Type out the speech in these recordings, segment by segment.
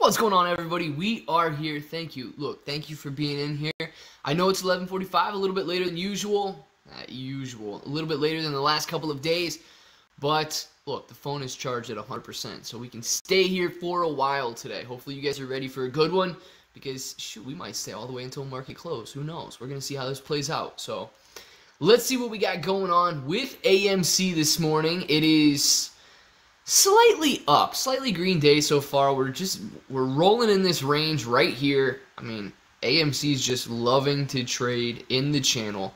What's going on, everybody? We are here. Thank you. Look, thank you for being in here. I know it's 11:45, a little bit later than usual. A little bit later than the last couple of days. But look, the phone is charged at 100%, so we can stay here for a while today. Hopefully you guys are ready for a good one, because shoot, we might stay all the way until market close. Who knows? We're going to see how this plays out. So let's see what we got going on with AMC this morning. It is slightly up, slightly green day so far. We're rolling in this range right here. I mean, AMC's just loving to trade in the channel.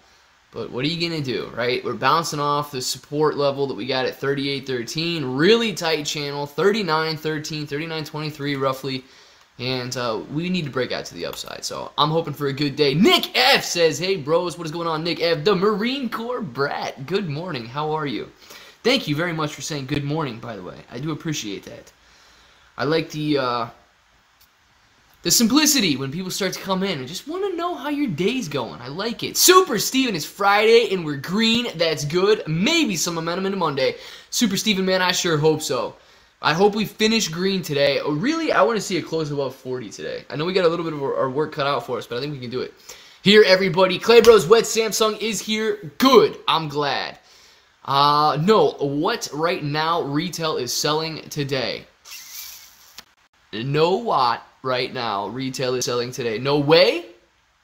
But what are you going to do, right? We're bouncing off the support level that we got at 38.13. Really tight channel, 39.13, 39.23 roughly. And we need to break out to the upside. So I'm hoping for a good day. Nick F says, hey, bros, what is going on? Nick F, the Marine Corps brat. Good morning. How are you? Thank you very much for saying good morning, by the way. I do appreciate that. I like the simplicity when people start to come in and just want to know how your day's going. I like it. Super Steven, it's Friday and we're green. That's good. Maybe some momentum into Monday. Super Steven, man, I sure hope so. I hope we finish green today. Really, I want to see a close above 40 today. I know we got a little bit of our work cut out for us, but I think we can do it. Here, everybody. Clay Bros Wet Samsung is here. Good. I'm glad. No, what right now retail is selling today? No what right now retail is selling today. No way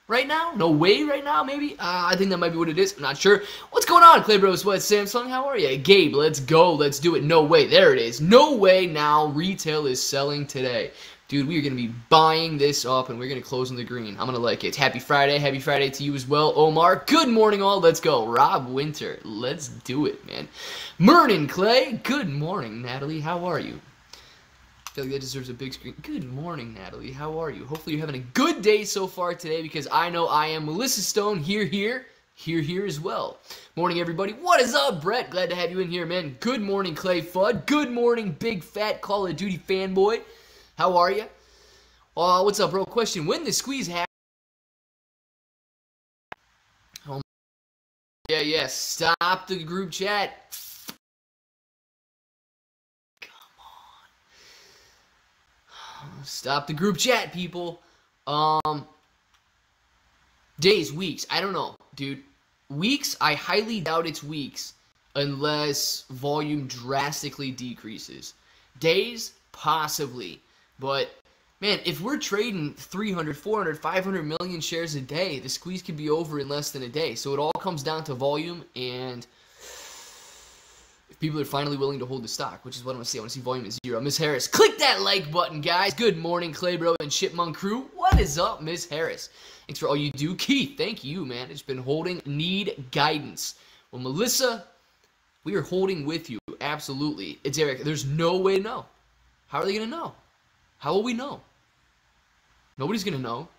right now? No way right now, maybe? I think that might be what it is. I'm not sure. What's going on, Clay Bros? What, Samsung? How are you? Gabe, let's go. Let's do it. No way. There it is. No way now retail is selling today. Dude, we are going to be buying this up, and we're going to close in the green. I'm going to like it. Happy Friday. Happy Friday to you as well, Omar. Good morning, all. Let's go. Rob Winter. Let's do it, man. Mernon Clay. Good morning, Natalie. How are you? I feel like that deserves a big screen. Good morning, Natalie. How are you? Hopefully you're having a good day so far today, because I know I am. Melissa Stone, here as well. Morning, everybody. What is up, Brett? Glad to have you in here, man. Good morning, Clay Fudd. Good morning, big fat Call of Duty fanboy. How are you? What's up, bro? Question, when the squeeze happens... Oh, yeah, stop the group chat. Come on. Stop the group chat, people. Days, weeks, I don't know, dude. Weeks, I highly doubt it's weeks unless volume drastically decreases. Days, possibly. But, man, if we're trading 300, 400, 500 million shares a day, the squeeze could be over in less than a day. So it all comes down to volume and if people are finally willing to hold the stock, which is what I want to see. I want to see volume at 0. Miss Harris, click that like button, guys. Good morning, Clay Bro and Chipmunk crew. What is up, Miss Harris? Thanks for all you do. Keith, thank you, man. It's been holding. Need guidance. Well, Melissa, we are holding with you. Absolutely. It's Eric. There's no way to know. How are they going to know? How will we know? Nobody's going to know.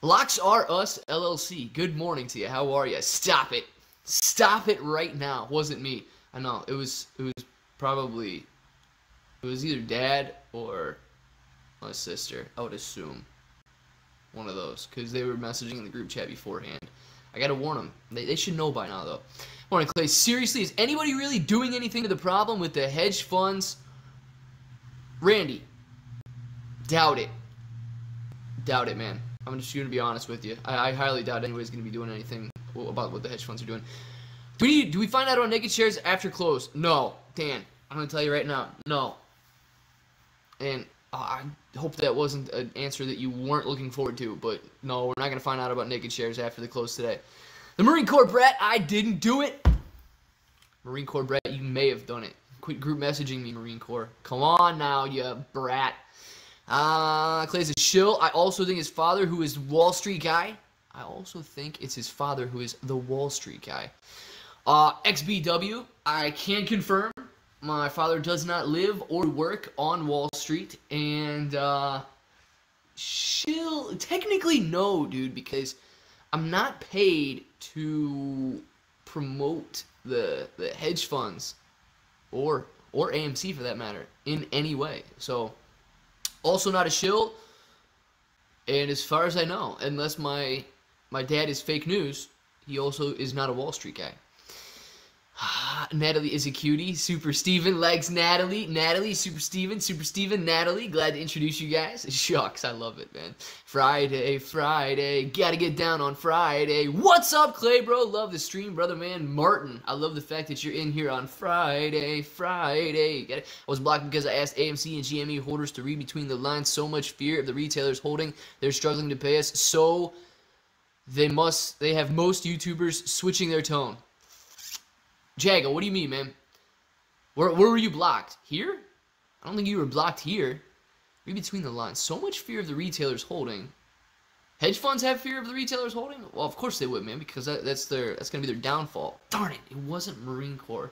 Locks Are Us LLC. Good morning to you. How are you? Stop it. Stop it right now. Wasn't me. I know. It was probably... It was either dad or my sister. I would assume. One of those. Because they were messaging in the group chat beforehand. I got to warn them. They should know by now, though. Morning, Clay. Seriously, is anybody really doing anything to the problem with the hedge funds? Randy. Doubt it. Doubt it, man. I'm just going to be honest with you. I highly doubt anybody's going to be doing anything about what the hedge funds are doing. Do we find out on naked shares after close? No. Dan, I'm going to tell you right now. No. And I hope that wasn't an answer that you weren't looking forward to. But no, we're not going to find out about naked shares after the close today. The Marine Corps brat, I didn't do it. Marine Corps brat, you may have done it. Quit group messaging me, Marine Corps. Come on now, you brat. Clay's a shill. I also think his father, who is Wall Street guy. I also think it's his father who is the Wall Street guy. XBW, I can confirm. My father does not live or work on Wall Street. And, shill. Technically, no, dude, because I'm not paid to promote the hedge funds. Or AMC for that matter, in any way. So, also not a shill, and as far as I know, unless my dad is fake news, he also is not a Wall Street guy. Natalie is a cutie. Super Steven likes Natalie. Natalie, Super Steven, Natalie. Glad to introduce you guys. Shucks, I love it, man. Friday. Gotta get down on Friday. What's up, Clay, bro? Love the stream, brother, man. Martin, I love the fact that you're in here on Friday. I was blocked because I asked AMC and GME holders to read between the lines. So much fear of the retailers holding. They're struggling to pay us. So they have most YouTubers switching their tone. Jago, what do you mean, man? Where were you blocked? Here? I don't think you were blocked here. Read between the lines. So much fear of the retailers holding. Hedge funds have fear of the retailers holding? Well, of course they would, man, because that's gonna be their downfall. Darn it, it wasn't Marine Corps.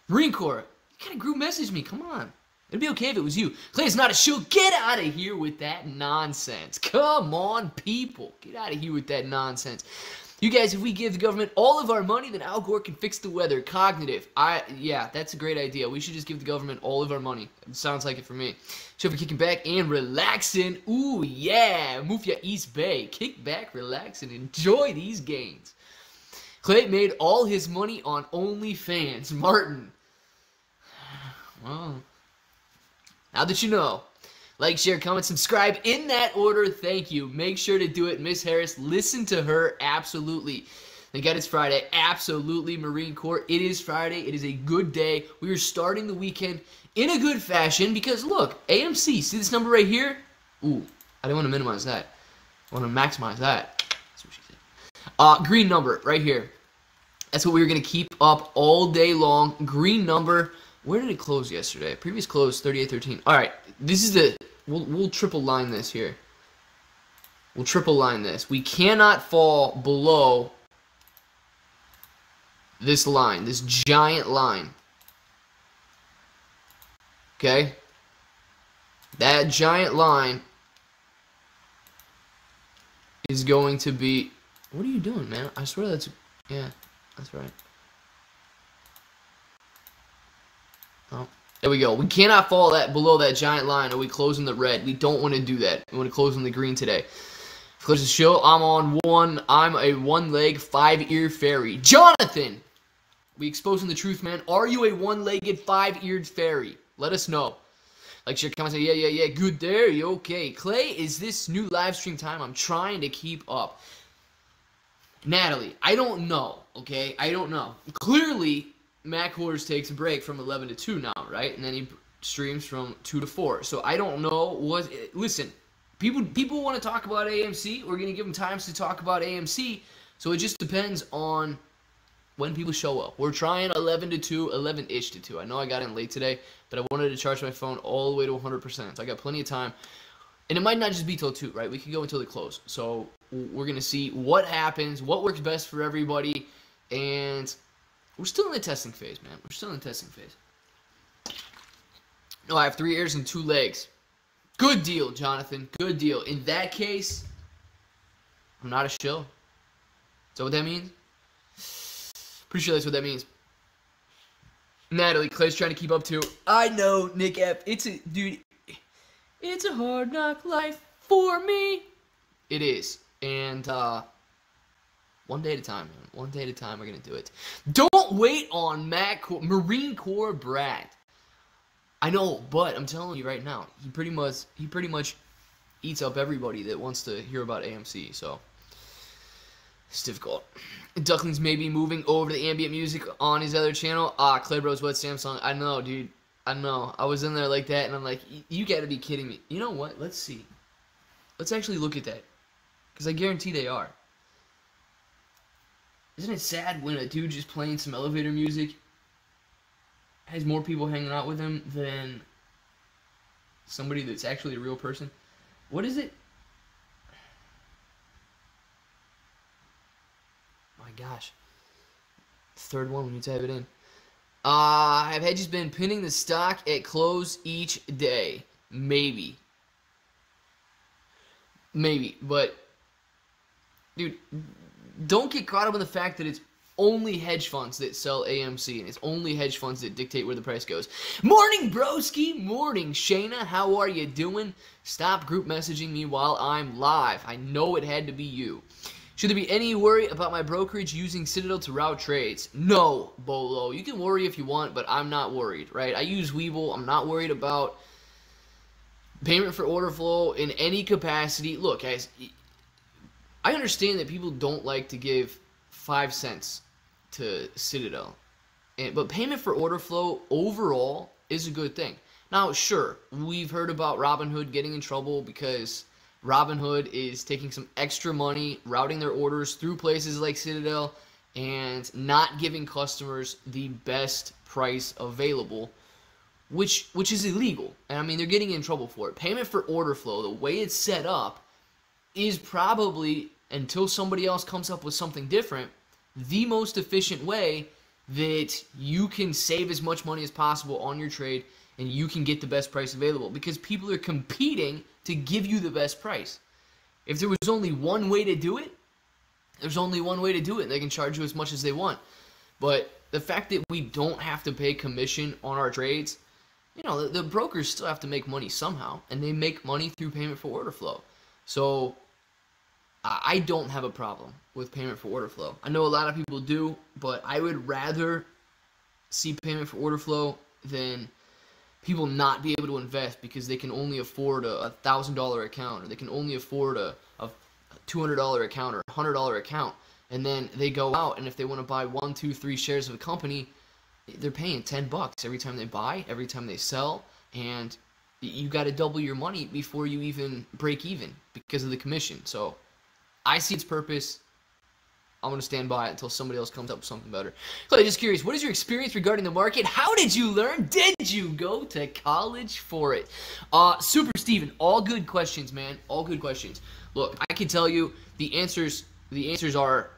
Marine Corps, you kind of group messaged me. Come on. It'd be okay if it was you. Clay, it's not a show. Get out of here with that nonsense. Come on, people. Get out of here with that nonsense. You guys, if we give the government all of our money, then Al Gore can fix the weather. Cognitive. Yeah, that's a great idea. We should just give the government all of our money. It sounds like it for me. So if we're kicking back and relaxing, ooh, yeah. Mufia East Bay. Kick back, relax, and enjoy these gains. Clay made all his money on OnlyFans. Martin. Well, now that you know. Like, share, comment, subscribe in that order. Thank you. Make sure to do it. Miss Harris, listen to her. Absolutely. Thank God it's Friday. Absolutely, Marine Corps. It is Friday. It is a good day. We are starting the weekend in a good fashion because, look, AMC, see this number right here? Ooh, I didn't want to minimize that. I want to maximize that. That's what she said. Green number right here. That's what we were going to keep up all day long. Green number. Where did it close yesterday? Previous close, 38.13. All right, this is the... We'll triple line this here. We'll triple line this. We cannot fall below this line, this giant line. Okay? That giant line is going to be... What are you doing, man? I swear that's... Yeah, that's right. Oh. There we go. We cannot fall below that giant line or we close in the red. We don't want to do that. We want to close in the green today. Close the show. I'm a one-leg, five-ear fairy. Jonathan! We exposing the truth, man. Are you a one-legged, five-eared fairy? Let us know. Like, share, comment, say, yeah. Good there. You okay? Clay, is this new live stream time? I'm trying to keep up. Natalie, I don't know, okay? I don't know. Clearly... Mac Horrors takes a break from 11 to 2 now, right? And then he streams from 2 to 4. So I don't know what... Listen, people want to talk about AMC. We're going to give them times to talk about AMC. So it just depends on when people show up. We're trying 11 to 2, 11-ish to 2. I know I got in late today, but I wanted to charge my phone all the way to 100%. So I got plenty of time. And it might not just be till 2, right? We could go until they close. So we're going to see what happens, what works best for everybody, and... We're still in the testing phase, man. We're still in the testing phase. No, I have 3 ears and 2 legs. Good deal, Jonathan. Good deal. In that case, I'm not a shill. Is that what that means? Pretty sure that's what that means. Natalie, Clay's trying to keep up too. I know, Nick F. Dude, it's a hard knock life for me. It is. And, one day at a time, man. One day at a time, we're going to do it. Don't wait on Marine Corps Brad. I know, but I'm telling you right now, he pretty much eats up everybody that wants to hear about AMC, so it's difficult. Ducklings may be moving over to the ambient music on his other channel. Clay Bros, what Samsung? I know, dude. I know. I was in there like that, and I'm like, you got to be kidding me. You know what? Let's see. Let's actually look at that, because I guarantee they are. Isn't it sad when a dude just playing some elevator music has more people hanging out with him than somebody that's actually a real person? What is it? My gosh. Third one when you type it in. Have Hedges been pinning the stock at close each day? Maybe. Maybe, but dude, don't get caught up in the fact that it's only hedge funds that sell AMC, and it's only hedge funds that dictate where the price goes. Morning, broski. Morning, Shayna. How are you doing? Stop group messaging me while I'm live. I know it had to be you. Should there be any worry about my brokerage using Citadel to route trades? No, Bolo. You can worry if you want, but I'm not worried, right? I use Webull. I'm not worried about payment for order flow in any capacity. Look, guys, I understand that people don't like to give 5 cents to Citadel, but payment for order flow overall is a good thing. Now, sure, we've heard about Robinhood getting in trouble because Robinhood is taking some extra money, routing their orders through places like Citadel, and not giving customers the best price available, which is illegal. And I mean, they're getting in trouble for it. Payment for order flow, the way it's set up, is probably, until somebody else comes up with something different, the most efficient way that you can save as much money as possible on your trade and you can get the best price available, because people are competing to give you the best price. If there was only one way to do it, there's only one way to do it. They can charge you as much as they want. But the fact that we don't have to pay commission on our trades, you know, the brokers still have to make money somehow, and they make money through payment for order flow. So I don't have a problem with payment for order flow. I know a lot of people do, but I would rather see payment for order flow than people not be able to invest because they can only afford a $1,000 account, or they can only afford a $200 account or a $100 account, and then they go out, and if they want to buy 1, 2, 3 shares of a company, they're paying $10 every time they buy, every time they sell, and you got to double your money before you even break even because of the commission. So I see its purpose. I'm going to stand by it until somebody else comes up with something better. Clay, just curious, what is your experience regarding the market? How did you learn? Did you go to college for it? Super Steven, all good questions, man. All good questions. Look, I can tell you the answers are,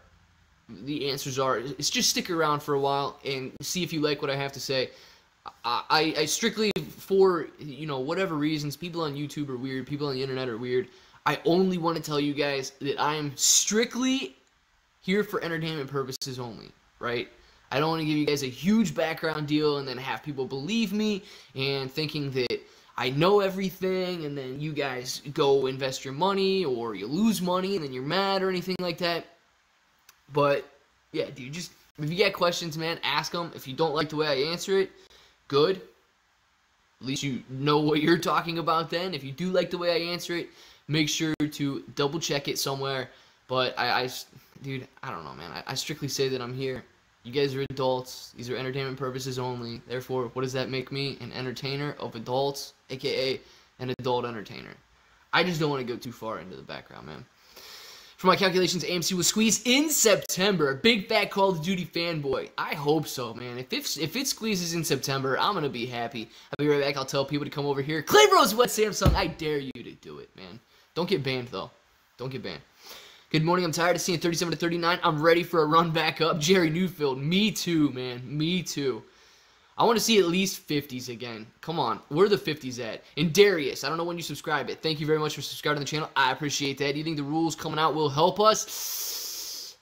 it's just stick around for a while and see if you like what I have to say. I strictly, for, you know, whatever reasons, people on YouTube are weird, people on the internet are weird. I only want to tell you guys that I am strictly here for entertainment purposes only, right? I don't want to give you guys a huge background deal and then have people believe me and thinking that I know everything, and then you guys go invest your money or you lose money and then you're mad or anything like that. But yeah, dude, just if you got questions, man, ask them. If you don't like the way I answer it, good. At least you know what you're talking about then. If you do like the way I answer it, make sure to double check it somewhere. But dude, I don't know, man. I strictly say that I'm here. You guys are adults. These are entertainment purposes only. Therefore, what does that make me? An entertainer of adults, a.k.a. an adult entertainer. I just don't want to go too far into the background, man. For my calculations, AMC will squeeze in September. Big fat Call of Duty fanboy. I hope so, man. If it squeezes in September, I'm going to be happy. I'll be right back. I'll tell people to come over here. Clay Rose, what Samsung? I dare you to do it, man. Don't get banned, though. Don't get banned. Good morning. I'm tired of seeing 37 to 39. I'm ready for a run back up. Jerry Newfield. Me too, man. Me too. I want to see at least 50s again. Come on. Where are the 50s at? And Darius, I don't know when you subscribe it. Thank you very much for subscribing to the channel. I appreciate that. Do you think the rules coming out will help us?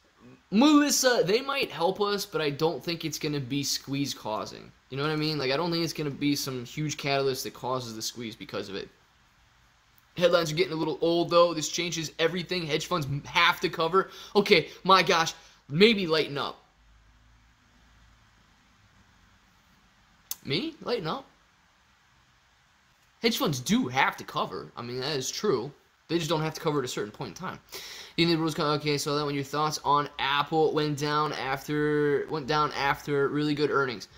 Melissa, they might help us, but I don't think it's going to be squeeze causing. You know what I mean? Like, I don't think it's going to be some huge catalyst that causes the squeeze because of it. Headlines are getting a little old, though. This changes everything. Hedge funds have to cover. Okay, my gosh, maybe lighten up. Me? Lighten up? Hedge funds do have to cover. I mean, that is true. They just don't have to cover at a certain point in time. The rules come. Okay, so that one, your thoughts on Apple went down after really good earnings.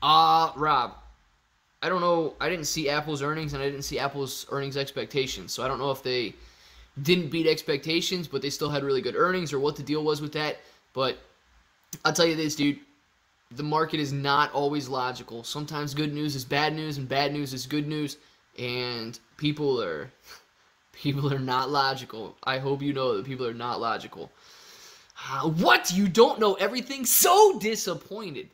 Rob, I don't know. I didn't see Apple's earnings, and I didn't see Apple's earnings expectations. So I don't know if they didn't beat expectations, but they still had really good earnings, or what the deal was with that. But I'll tell you this, dude. The market is not always logical. Sometimes good news is bad news, and bad news is good news. And people are not logical. I hope you know that people are not logical. What? You don't know everything? So disappointed.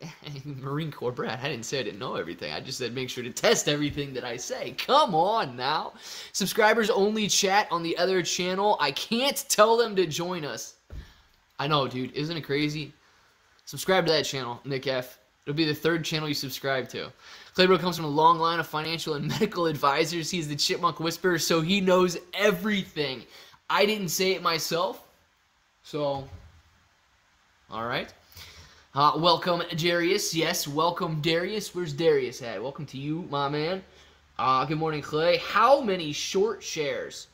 Marine Corps Brad, I didn't say I didn't know everything. I just said make sure to test everything that I say. Come on now. Subscribers only chat on the other channel. I can't tell them to join us. I know, dude. Isn't it crazy? Subscribe to that channel, Nick F. It'll be the 3rd channel you subscribe to. Claybro comes from a long line of financial and medical advisors. He's the Chipmunk Whisperer, so he knows everything. I didn't say it myself. So, all right. Welcome, Darius. Yes, welcome, Darius. Where's Darius at? Welcome to you, my man. Good morning, Clay. How many short shares?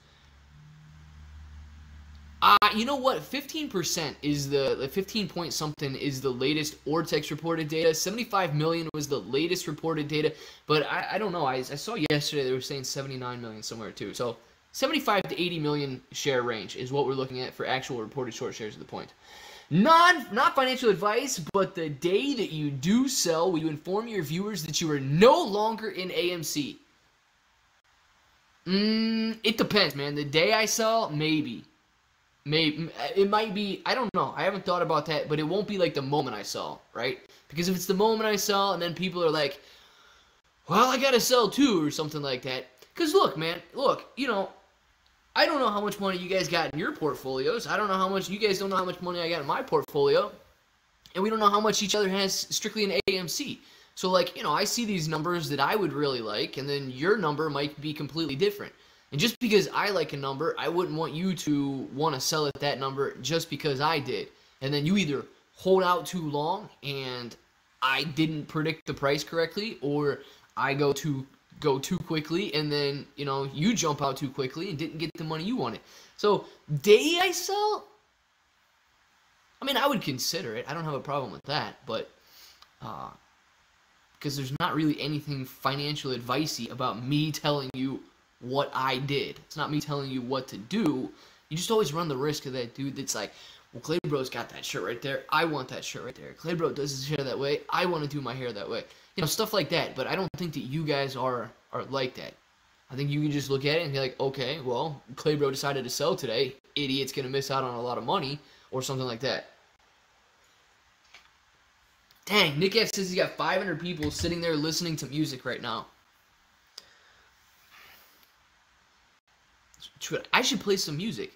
You know what? 15% is the 15 point something is the latest Ortex reported data. 75 million was the latest reported data, but I don't know. I saw yesterday they were saying 79 million somewhere too. So 75 to 80 million share range is what we're looking at for actual reported short shares at the point. Not financial advice, but the day that you do sell, will you inform your viewers that you are no longer in AMC? It depends, man. The day I sell, maybe. Maybe it might be, I don't know. I haven't thought about that, but it won't be like the moment I sell, right? Because if it's the moment I sell and then people are like, well, I gotta sell too, or something like that. Because look, man, you know, I don't know how much money you guys got in your portfolios. I don't know how much, you guys don't know how much money I got in my portfolio. And we don't know how much each other has strictly in AMC. So, like, you know, I see these numbers that I would really like, and then your number might be completely different. And just because I like a number, I wouldn't want you to want to sell at that number just because I did. And then you either hold out too long and I didn't predict the price correctly, or I go too quickly and then, you know, you jump out too quickly and didn't get the money you wanted. So, day I sell, I mean, I would consider it. I don't have a problem with that, but because there's not really anything financial advice-y about me telling you what I did. It's not me telling you what to do. You just always run the risk of that dude that's like, well, Clay Bro's got that shirt right there. I want that shirt right there. Clay Bro does his hair that way. I want to do my hair that way. You know, stuff like that. But I don't think that you guys are like that. I think you can just look at it and be like, okay, well, Clay Bro decided to sell today. Idiot's going to miss out on a lot of money or something like that. Dang, Nick F says he's got 500 people sitting there listening to music right now. I should play some music.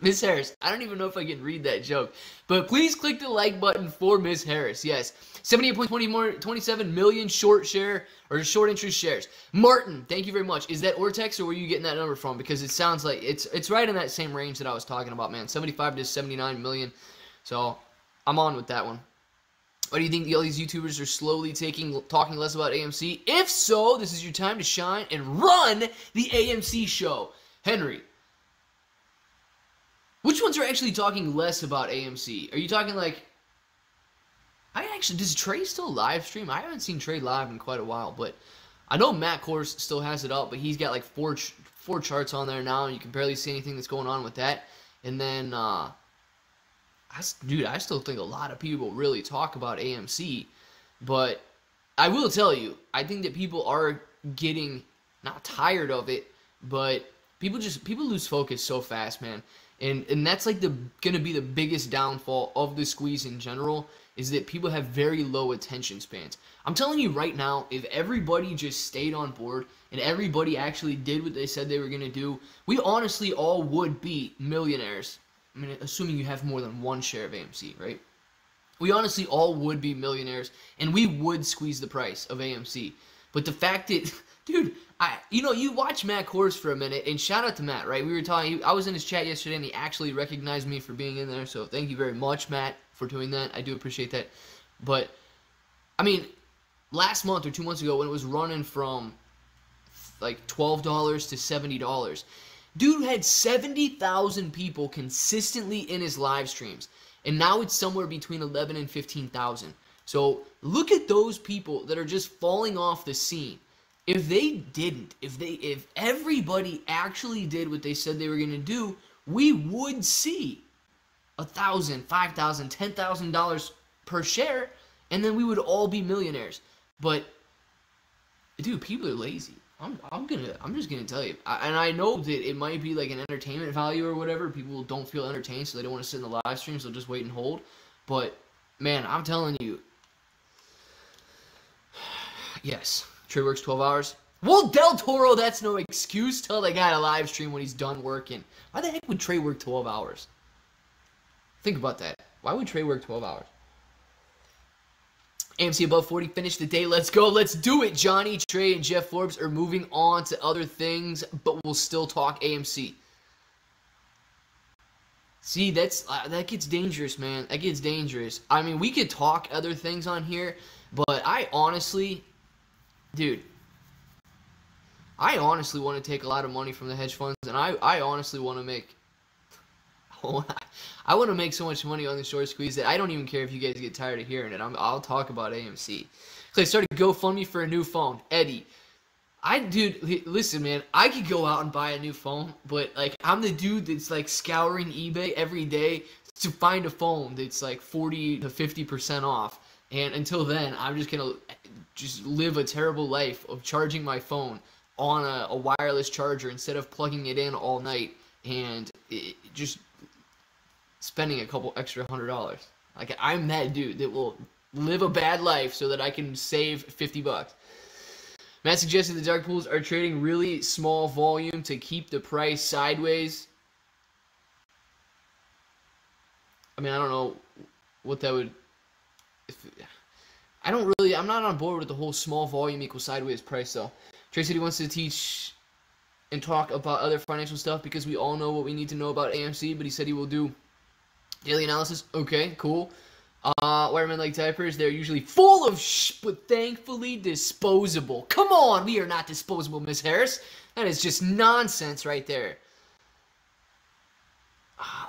Miss Harris, I don't even know if I can read that joke, but please click the like button for Miss Harris. Yes, 78.27 million short share or short interest shares. Martin, thank you very much. Is that Ortex or were you getting that number from? Because it sounds like it's right in that same range that I was talking about, man. 75 to 79 million. So I'm on with that one. Why do you think all these YouTubers are slowly talking less about AMC? If so, this is your time to shine and run the AMC show. Henry, which ones are actually talking less about AMC? Are you talking like, does Trey still live stream? I haven't seen Trey live in quite a while, but I know Matt Kors still has it up, but he's got like four charts on there now, and you can barely see anything that's going on with that. And then, dude, I still think a lot of people really talk about AMC, but I will tell you, I think that people are getting not tired of it, but people lose focus so fast, man. And that's like gonna be the biggest downfall of the squeeze in general, is that people have very low attention spans. I'm telling you right now, if everybody just stayed on board and everybody actually did what they said they were gonna do, we honestly all would be millionaires. I mean, assuming you have more than one share of AMC, right? We honestly all would be millionaires, and we would squeeze the price of AMC. But the fact that, dude, you watch Matt Kors for a minute, and shout out to Matt, right? We were talking, I was in his chat yesterday, and he actually recognized me for being in there, so thank you very much, Matt, for doing that. I do appreciate that. But, I mean, last month or 2 months ago, when it was running from, like, $12 to $70, dude had 70,000 people consistently in his live streams, and now it's somewhere between 11 and 15,000. So look at those people that are just falling off the scene. If everybody actually did what they said they were going to do, we would see $1,000, $5,000, $10,000 per share, and then we would all be millionaires. But, dude, people are lazy. I'm just gonna tell you, and I know that it might be like an entertainment value or whatever. People don't feel entertained, so they don't want to sit in the live stream, so they'll just wait and hold. But man, I'm telling you, yes, Trey works 12 hours. Well, Del Toro, that's no excuse. Tell the guy to live stream when he's done working. Why the heck would Trey work 12 hours? Think about that. Why would Trey work 12 hours? AMC above 40, finish the day. Let's go. Let's do it. Johnny, Trey, and Jeff Forbes are moving on to other things, but we'll still talk AMC. See, that gets dangerous, man. That gets dangerous. I mean, we could talk other things on here, but I honestly, dude, I honestly want to take a lot of money from the hedge funds, and I honestly want to make, I want to make so much money on the short squeeze that I don't even care if you guys get tired of hearing it. I'll talk about AMC. Clay started GoFundMe for a new phone. Eddie. Dude, listen, man, I could go out and buy a new phone, but, like, I'm the dude that's, like, scouring eBay every day to find a phone that's, like, 40 to 50% off. And until then, I'm just going to live a terrible life of charging my phone on a wireless charger instead of plugging it in all night and just spending a couple extra $100. Like, I'm that dude that will live a bad life so that I can save $50. Matt suggested the dark pools are trading really small volume to keep the price sideways. I mean, I don't know what that would... I'm not on board with the whole small volume equals sideways price, though. Trey said he wants to teach and talk about other financial stuff because we all know what we need to know about AMC, but he said he will do daily analysis. Okay, cool. Wiremen like diapers, they're usually full of but thankfully disposable. Come on, we are not disposable, Miss Harris. That is just nonsense right there.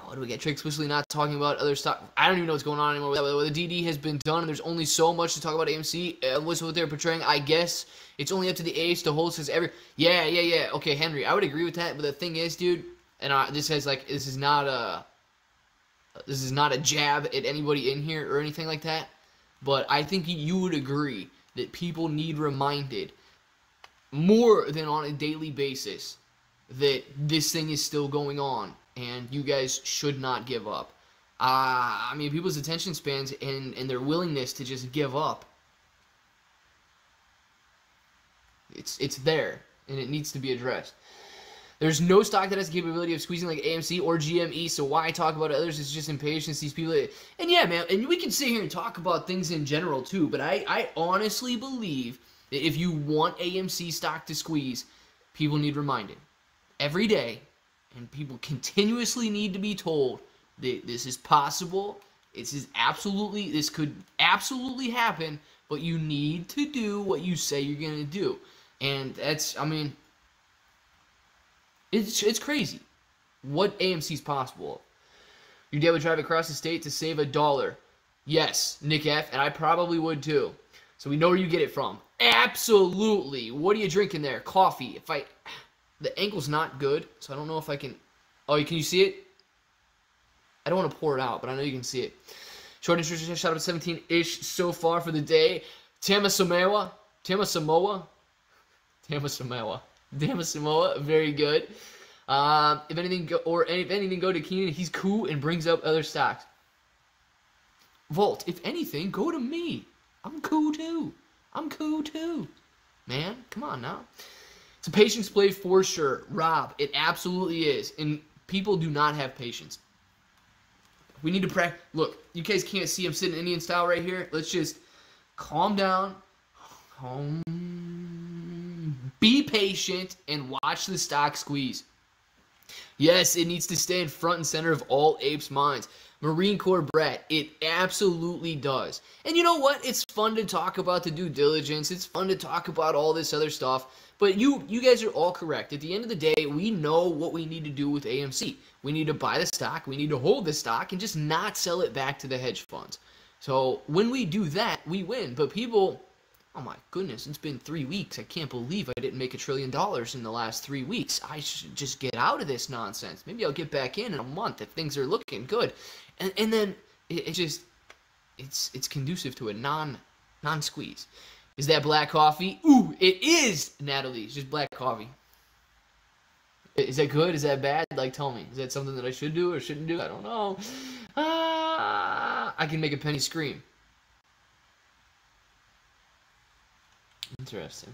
What do we get? Trey explicitly not talking about other stock. I don't even know what's going on anymore. The DD has been done, and there's only so much to talk about AMC. What's what they're portraying? I guess it's only up to the ace to hold. Says yeah. Okay, Henry, I would agree with that. But the thing is, dude, and this is not a jab at anybody in here or anything like that, but I think you would agree that people need reminded more than on a daily basis that this thing is still going on and you guys should not give up. I mean, people's attention spans and their willingness to just give up, it's there and it needs to be addressed. There's no stock that has the capability of squeezing like AMC or GME, so why talk about others? It's just impatience. These people... And yeah, man, and we can sit here and talk about things in general, too, but I honestly believe that if you want AMC stock to squeeze, people need reminded every day, and people continuously need to be told that this is possible, this could absolutely happen, but you need to do what you say you're going to do. And that's, I mean... It's crazy what AMC's possible of. Your dad would drive across the state to save $1. Yes, Nick F, and I probably would too. So we know where you get it from. Absolutely. What are you drinking there? Coffee. The angle's not good, so I don't know if I can... Oh, can you see it? I don't want to pour it out, but I know you can see it. Short interest shot up at 17-ish so far for the day. Tamasamoa, very good. If anything, go to Keenan. He's cool and brings up other stocks. Volt, if anything, go to me. I'm cool too. Man, come on now. It's a patience play for sure. Rob, it absolutely is. And people do not have patience. We need to practice. Look, you guys can't see I'm sitting Indian style right here. Let's just calm down. Be patient and watch the stock squeeze. Yes, it needs to stay in front and center of all apes' minds. Marine Corps Brett, it absolutely does. And you know what? It's fun to talk about the due diligence. It's fun to talk about all this other stuff. But you guys are all correct. At the end of the day, we know what we need to do with AMC. We need to buy the stock. We need to hold the stock and just not sell it back to the hedge funds. So when we do that, we win. But people... Oh my goodness, it's been 3 weeks. I can't believe I didn't make $1 trillion in the last 3 weeks. I should just get out of this nonsense. Maybe I'll get back in a month if things are looking good. And then it's conducive to a non-squeeze. Is that black coffee? Ooh, it is, Natalie. It's just black coffee. Is that good? Is that bad? Like, tell me. Is that something that I should do or shouldn't do? I don't know. I can make a penny scream. Interesting.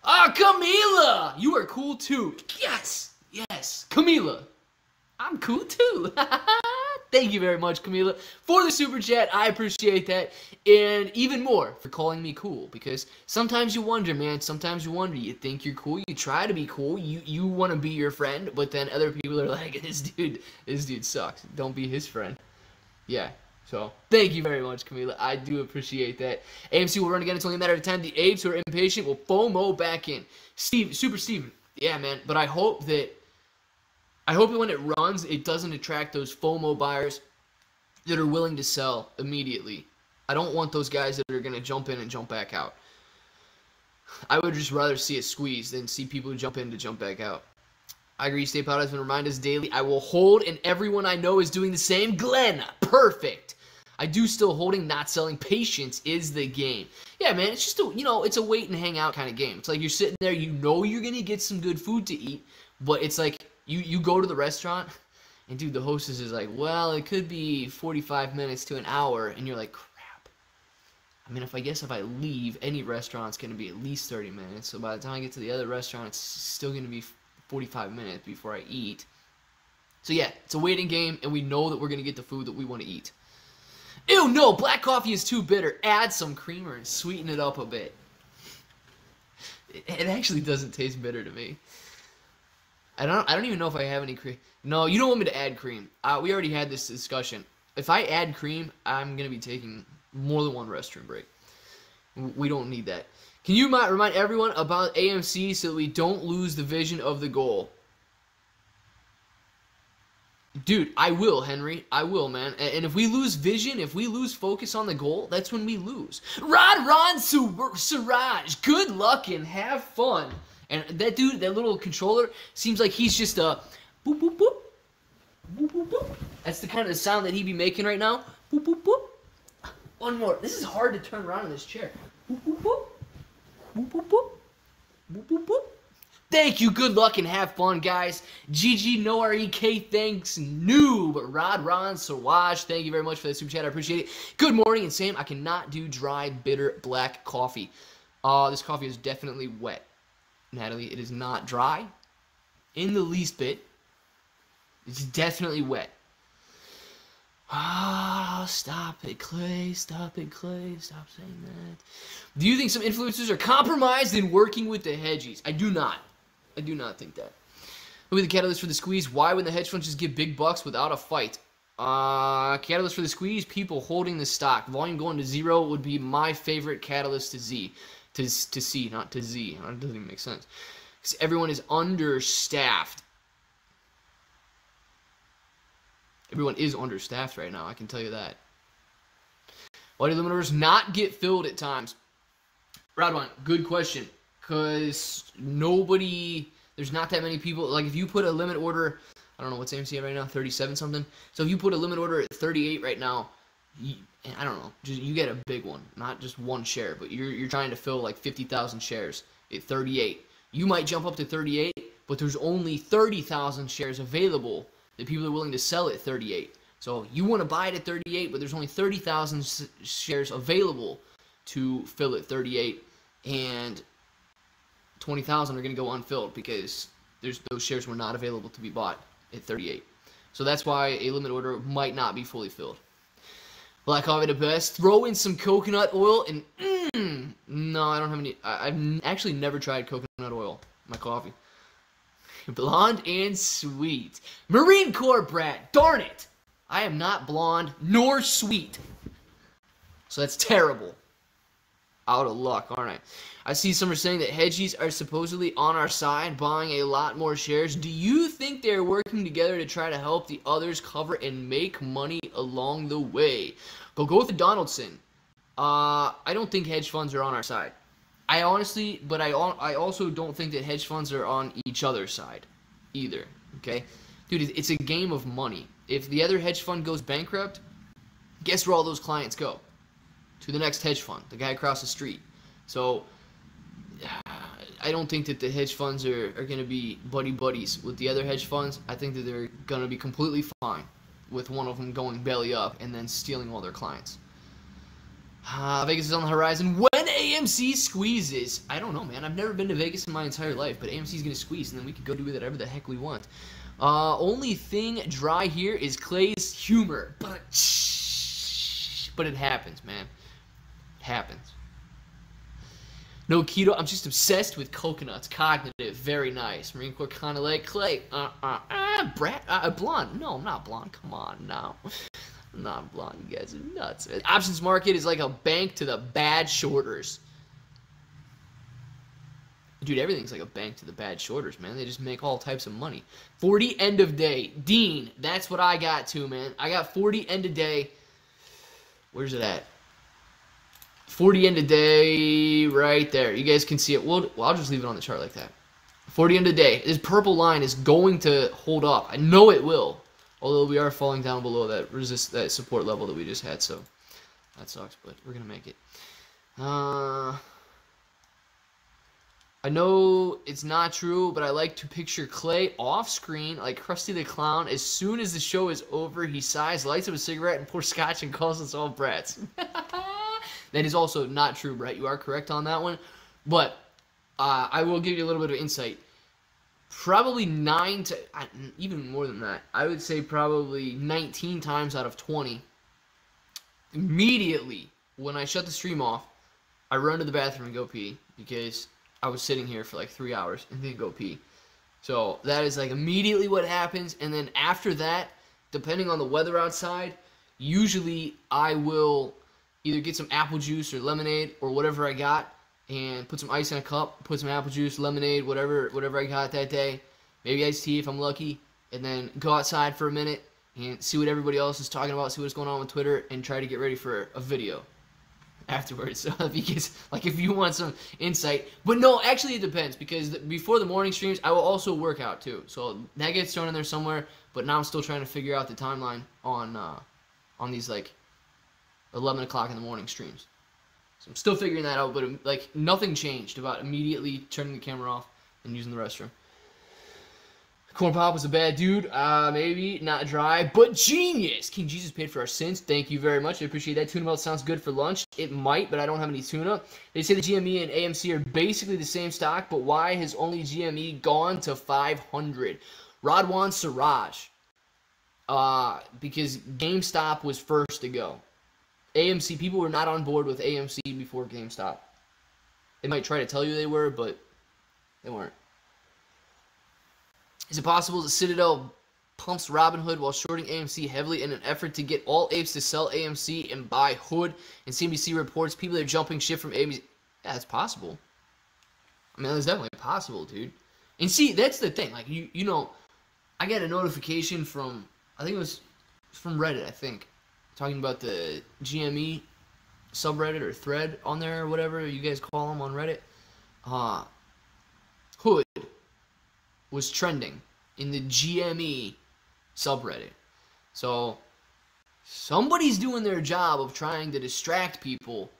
Camila! You are cool too. Yes! Camila. I'm cool too. Thank you very much, Camila, for the super chat. I appreciate that. And even more for calling me cool. Because sometimes you wonder, man. Sometimes you wonder. You think you're cool. You try to be cool. You want to be your friend. But then other people are like, this dude sucks. Don't be his friend. Yeah. So, thank you very much, Camila. I do appreciate that. AMC will run again. It's only a matter of time. The apes who are impatient will FOMO back in. Super Steven. Yeah, man. But I hope that when it runs, it doesn't attract those FOMO buyers that are willing to sell immediately. I don't want those guys that are going to jump in and jump back out. I would just rather see it squeeze than see people who jump in to jump back out. I agree. Stay Powder has been remind us daily. I will hold, and everyone I know is doing the same. Glenn, perfect. I do still holding, not selling. Patience is the game. Yeah, man, it's just it's a wait and hang out kind of game. It's like you're sitting there, you know you're gonna get some good food to eat, but it's like you go to the restaurant, and dude, the hostess is like, well, it could be 45 minutes to an hour, and you're like, crap. I mean, if I leave, any restaurant's gonna be at least 30 minutes. So by the time I get to the other restaurant, it's still gonna be 45 minutes before I eat. So yeah, it's a waiting game, and we know that we're gonna get the food that we want to eat. Ew, no, black coffee is too bitter. Add some creamer and sweeten it up a bit. It actually doesn't taste bitter to me. I don't even know if I have any cream. No, you don't want me to add cream. We already had this discussion. If I add cream, I'm going to be taking more than one restroom break. We don't need that. Can you remind everyone about AMC so that we don't lose the vision of the goal? Dude, I will, Henry. I will, man. And if we lose vision, if we lose focus on the goal, that's when we lose. Ron Siraj, good luck and have fun. And that dude, that little controller, seems like he's just a boop, boop, boop. Boop, boop, boop. That's the kind of sound that he'd be making right now. Boop, boop, boop. One more. This is hard to turn around in this chair. Boop, boop, boop. Boop, boop, boop. Boop, boop, boop. Thank you, good luck, and have fun, guys. GG, no REK, thanks, noob. Ron Sawaj, thank you very much for the super chat, I appreciate it. Good morning, and Sam, I cannot do dry, bitter, black coffee. This coffee is definitely wet. Natalie, it is not dry in the least bit. It's definitely wet. Stop it, Clay. Stop it, Clay. Stop saying that. Do you think some influencers are compromised in working with the hedgies? I do not. I do not think that. Who will be the catalyst for the squeeze? Why would the hedge funds just give big bucks without a fight? Catalyst for the squeeze? People holding the stock. Volume going to zero would be my favorite catalyst to Z. To C, not to Z. It doesn't even make sense. Because everyone is understaffed. Everyone is understaffed right now, I can tell you that. Why do limit orders not get filled at times? Rodwan, good question. Because there's not that many people. Like, if you put a limit order, I don't know, what's AMC at right now? 37 something? So if you put a limit order at 38 right now, I don't know, you get a big one. Not just one share, but you're trying to fill like 50,000 shares at 38. You might jump up to 38, but there's only 30,000 shares available that people are willing to sell at 38. So you want to buy it at 38, but there's only 30,000 shares available to fill at 38, and 20,000 are going to go unfilled because those shares were not available to be bought at 38. So that's why a limit order might not be fully filled. Black coffee the best. Throw in some coconut oil and no, I don't have any. I've actually never tried coconut oil in my coffee. Blonde and sweet. Marine Corps brat. Darn it. I am not blonde nor sweet. So that's terrible. Out of luck, aren't I? I see some are saying that hedgies are supposedly on our side, buying a lot more shares. Do you think they're working together to try to help the others cover and make money along the way? Go with the Donaldson. I don't think hedge funds are on our side. I also don't think that hedge funds are on each other's side either. Okay, dude, it's a game of money. If the other hedge fund goes bankrupt, guess where all those clients go? To the next hedge fund, the guy across the street. So I don't think that the hedge funds are going to be buddies with the other hedge funds. I think that they're going to be completely fine with one of them going belly up and then stealing all their clients. Vegas is on the horizon. When AMC squeezes, I don't know, man. I've never been to Vegas in my entire life, but AMC's going to squeeze, and then we can go do whatever the heck we want. Only thing dry here is Clay's humor. But it happens, man. It happens. No keto. I'm just obsessed with coconuts. Cognitive. Very nice. Marine Corps kind of like Clay. Blonde. No, I'm not blonde. Come on, no. I'm not blonde. You guys are nuts. Options market is like a bank to the bad shorters. Dude, everything's like a bank to the bad shorters, man. They just make all types of money. 40 end of day. Dean, that's what I got too, man. I got 40 end of day. Where's it at? 40 end of day right there. You guys can see it. Well, I'll just leave it on the chart like that. 40 end of day. This purple line is going to hold up. I know it will. Although we are falling down below that support level that we just had, so that sucks, but we're going to make it. I know it's not true, but I like to picture Clay off screen like Krusty the Clown. As soon as the show is over, he sighs, lights up a cigarette, and pours scotch and calls us all brats. That is also not true, Brett. You are correct on that one. But I will give you a little bit of insight. Probably 9 to, even more than that, I would say probably 19 times out of 20. Immediately, when I shut the stream off, I run to the bathroom and go pee. Because I was sitting here for like 3 hours and then go pee. So that is like immediately what happens. And then after that, depending on the weather outside, usually I will either get some apple juice or lemonade or whatever I got and put some ice in a cup, put some apple juice, lemonade, whatever I got that day, maybe iced tea if I'm lucky, and then go outside for a minute and see what everybody else is talking about, see what's going on with Twitter, and try to get ready for a video afterwards. So because, like, if you want some insight. But no, actually it depends, because before the morning streams, I will also work out too. So that gets thrown in there somewhere, but now I'm still trying to figure out the timeline on these, like, 11 o'clock in the morning streams. So I'm still figuring that out, but like nothing changed about immediately turning the camera off and using the restroom. Corn Pop was a bad dude. Maybe not dry, but genius. King Jesus paid for our sins. Thank you very much. I appreciate that. Tuna melt sounds good for lunch. It might, but I don't have any tuna. They say the GME and AMC are basically the same stock, but why has only GME gone to 500? Radwan Siraj. Because GameStop was first to go. AMC, people were not on board with AMC before GameStop. They might try to tell you they were, but they weren't. Is it possible that Citadel pumps Robinhood while shorting AMC heavily in an effort to get all apes to sell AMC and buy Hood? And CNBC reports people are jumping ship from AMC. Yeah, it's possible. I mean, that's definitely possible, dude. And see, that's the thing. Like, you know, I got a notification from, I think it was from Reddit, I think, talking about the GME subreddit or thread on there or whatever you guys call them on Reddit. Hood was trending in the GME subreddit. So somebody's doing their job of trying to distract people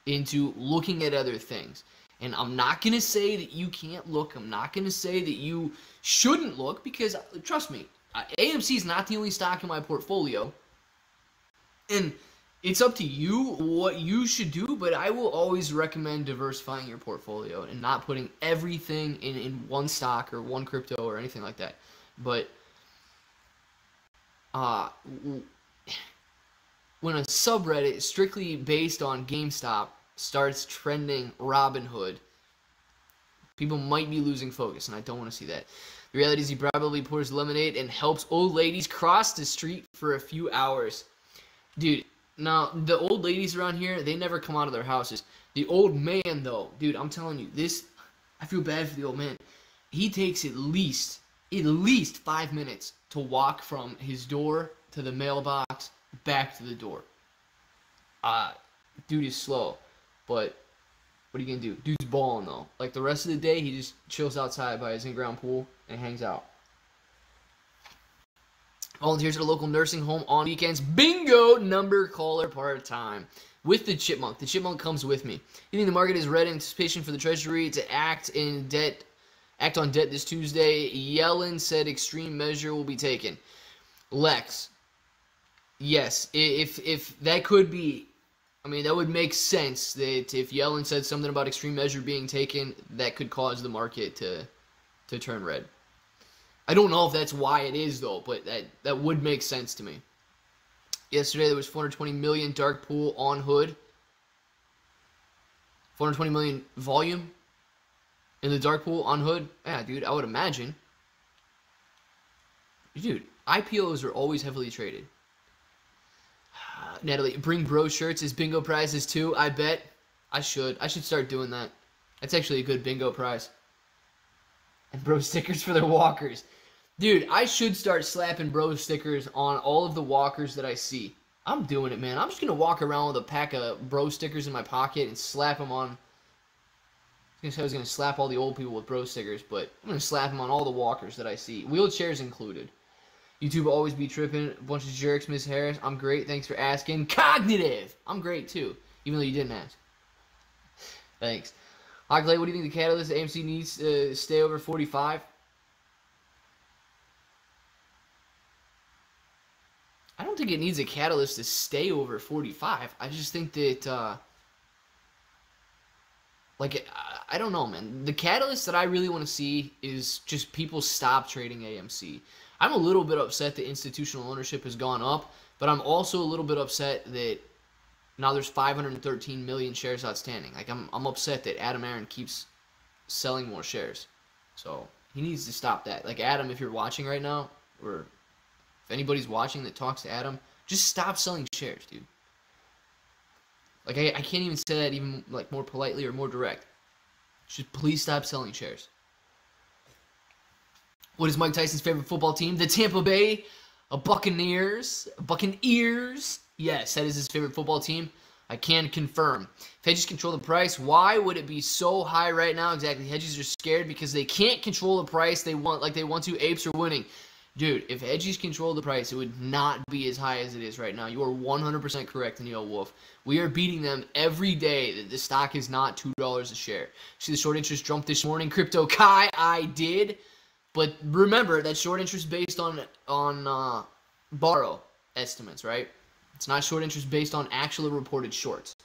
into looking at other things. And I'm not going to say that you can't look. I'm not going to say that you shouldn't look, because trust me, AMC is not the only stock in my portfolio. And it's up to you what you should do, but I will always recommend diversifying your portfolio and not putting everything in one stock or one crypto or anything like that. But when a subreddit strictly based on GameStop starts trending Robinhood, people might be losing focus, and I don't want to see that. The reality is he probably pours lemonade and helps old ladies cross the street for a few hours. Dude, now, the old ladies around here, they never come out of their houses. The old man, though, dude, I'm telling you, I feel bad for the old man. He takes at least 5 minutes to walk from his door to the mailbox, back to the door. Dude is slow, but what are you going to do? Dude's balling, though. Like, the rest of the day, he just chills outside by his in-ground pool and hangs out. Volunteers at a local nursing home on weekends. Bingo! Number caller part-time. With the Chipmunk. The Chipmunk comes with me. You think the market is ready in anticipation for the Treasury to act on debt this Tuesday? Yellen said extreme measure will be taken. Lex. Yes. If that could be, I mean, that would make sense that if Yellen said something about extreme measure being taken, that could cause the market to turn red. I don't know if that's why it is, though, but that would make sense to me. Yesterday, there was 420 million dark pool on hood. 420 million volume in the dark pool on hood. Yeah, dude, I would imagine. Dude, IPOs are always heavily traded. Natalie, bring bro shirts as bingo prizes too. I bet I should. I should start doing that. That's actually a good bingo prize. And bro stickers for their walkers. Dude, I should start slapping bro stickers on all of the walkers that I see. I'm doing it, man. I'm just going to walk around with a pack of bro stickers in my pocket and slap them on. I was going to slap all the old people with bro stickers, but I'm going to slap them on all the walkers that I see. Wheelchairs included. YouTube always be tripping. A bunch of jerks, Miss Harris. I'm great. Thanks for asking. Cognitive! I'm great, too. Even though you didn't ask. Thanks. Hockley, what do you think the catalyst AMC needs to stay over 45? I don't think it needs a catalyst to stay over 45. I just think that, I don't know, man. The catalyst that I really want to see is just people stop trading AMC. I'm a little bit upset that institutional ownership has gone up, but I'm also a little bit upset that now there's 513 million shares outstanding. Like, I'm upset that Adam Aaron keeps selling more shares. So, he needs to stop that. Like, Adam, if you're watching right now, or if anybody's watching that talks to Adam, just stop selling shares, dude. Like, I can't even say that even, like, more politely or more direct. Just please stop selling shares. What is Mike Tyson's favorite football team? The Tampa Bay Buccaneers. Buccaneers. Yes, that is his favorite football team. I can confirm. If hedges control the price, why would it be so high right now? Exactly. Hedges are scared because they can't control the price they want like they want to. Apes are winning. Dude, if hedges control the price, it would not be as high as it is right now. You are 100% correct, Neil Wolf. We are beating them every day. The stock is not $2 a share. See the short interest jump this morning? Crypto Kai, I did. But remember, that short interest based on borrow estimates, right? It's not short interest based on actual reported shorts.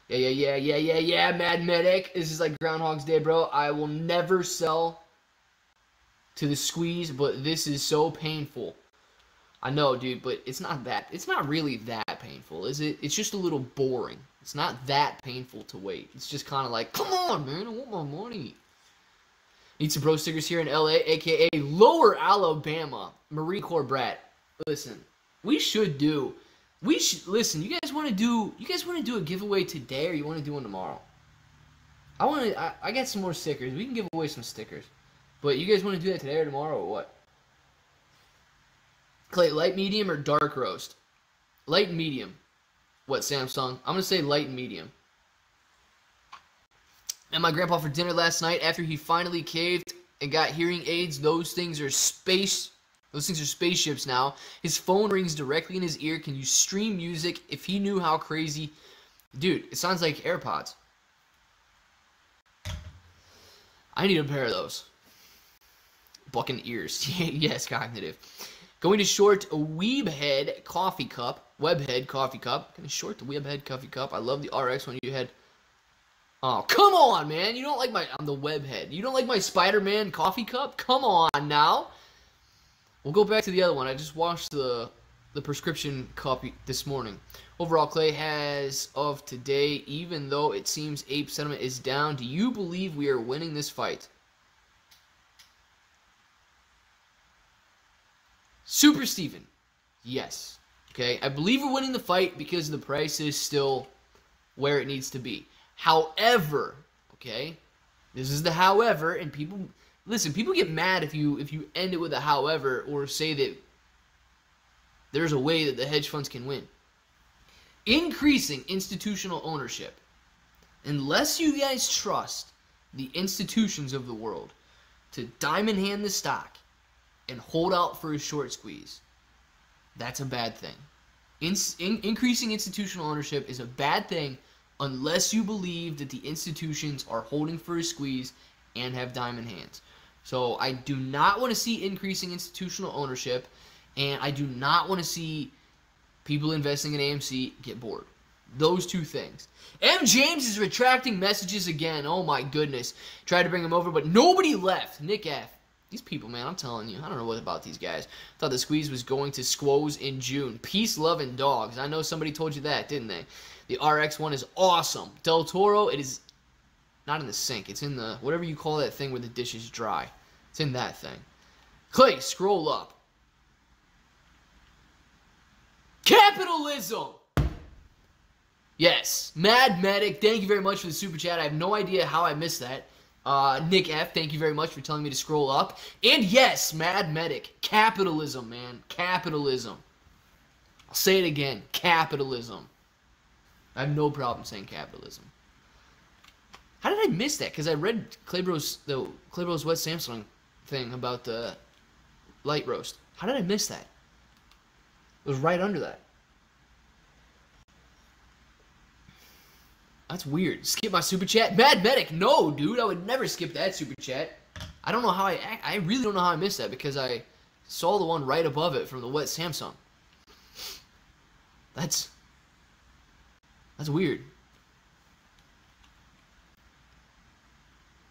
Yeah, Mad Medic. This is like Groundhog's Day, bro. I will never sell to the squeeze, but this is so painful. I know, dude, but it's not really that painful, is it? It's just a little boring. It's not that painful to wait. It's just kind of like, come on, man, I want my money. Need some bro stickers here in LA, aka Lower Alabama. Marine Corps brat. Listen, listen, you guys want to do a giveaway today, or you want to do one tomorrow? I got some more stickers. We can give away some stickers. But you guys want to do that today or tomorrow or what? Clay, light, medium, or dark roast? Light and medium. What, Samsung? I'm going to say light and medium. And my grandpa for dinner last night after he finally caved and got hearing aids. Those things are spaceships now. His phone rings directly in his ear. Can you stream music? If he knew how crazy. Dude, it sounds like AirPods. I need a pair of those. Bucking ears. Yes, cognitive. Going to short a Weebhead coffee cup. Webhead coffee cup. Going to short the Webhead coffee cup. I love the RX one you had. Oh, come on, man. You don't like I'm the Webhead. You don't like my Spider-Man coffee cup? Come on now. We'll go back to the other one. I just washed the prescription cup this morning. Overall, Clay has of today, even though it seems ape sentiment is down, do you believe we are winning this fight? Super Steven, yes. Okay, I believe we're winning the fight because the price is still where it needs to be. However, okay, this is the however, and people get mad if you end it with a however or say that there's a way that the hedge funds can win. Increasing institutional ownership, unless you guys trust the institutions of the world to diamond hand the stock and hold out for a short squeeze, that's a bad thing. Increasing institutional ownership is a bad thing unless you believe that the institutions are holding for a squeeze and have diamond hands. So I do not want to see increasing institutional ownership, and I do not want to see people investing in AMC get bored. Those two things. M. James is retracting messages again. Oh my goodness. Tried to bring him over, but nobody left. Nick F. These people, man, I'm telling you, I don't know what about these guys. Thought the squeeze was going to squoze in June. Peace, love, and dogs. I know somebody told you that, didn't they? The RX one is awesome. Del Toro, it is not in the sink. It's in the, whatever you call that thing where the dish is dry. It's in that thing. Clay, scroll up. Capitalism! Yes. Mad Medic, thank you very much for the super chat. I have no idea how I missed that. Nick F, thank you very much for telling me to scroll up. And yes, Mad Medic. Capitalism, man. Capitalism. I'll say it again. Capitalism. I have no problem saying capitalism. How did I miss that? Because I read Claybro's Wet Samsung thing about the light roast. How did I miss that? It was right under that. That's weird. Skip my super chat? Mad Medic, no, dude. I would never skip that super chat. I don't know how I really don't know how I missed that because I saw the one right above it from the Wet Samsung. That's weird.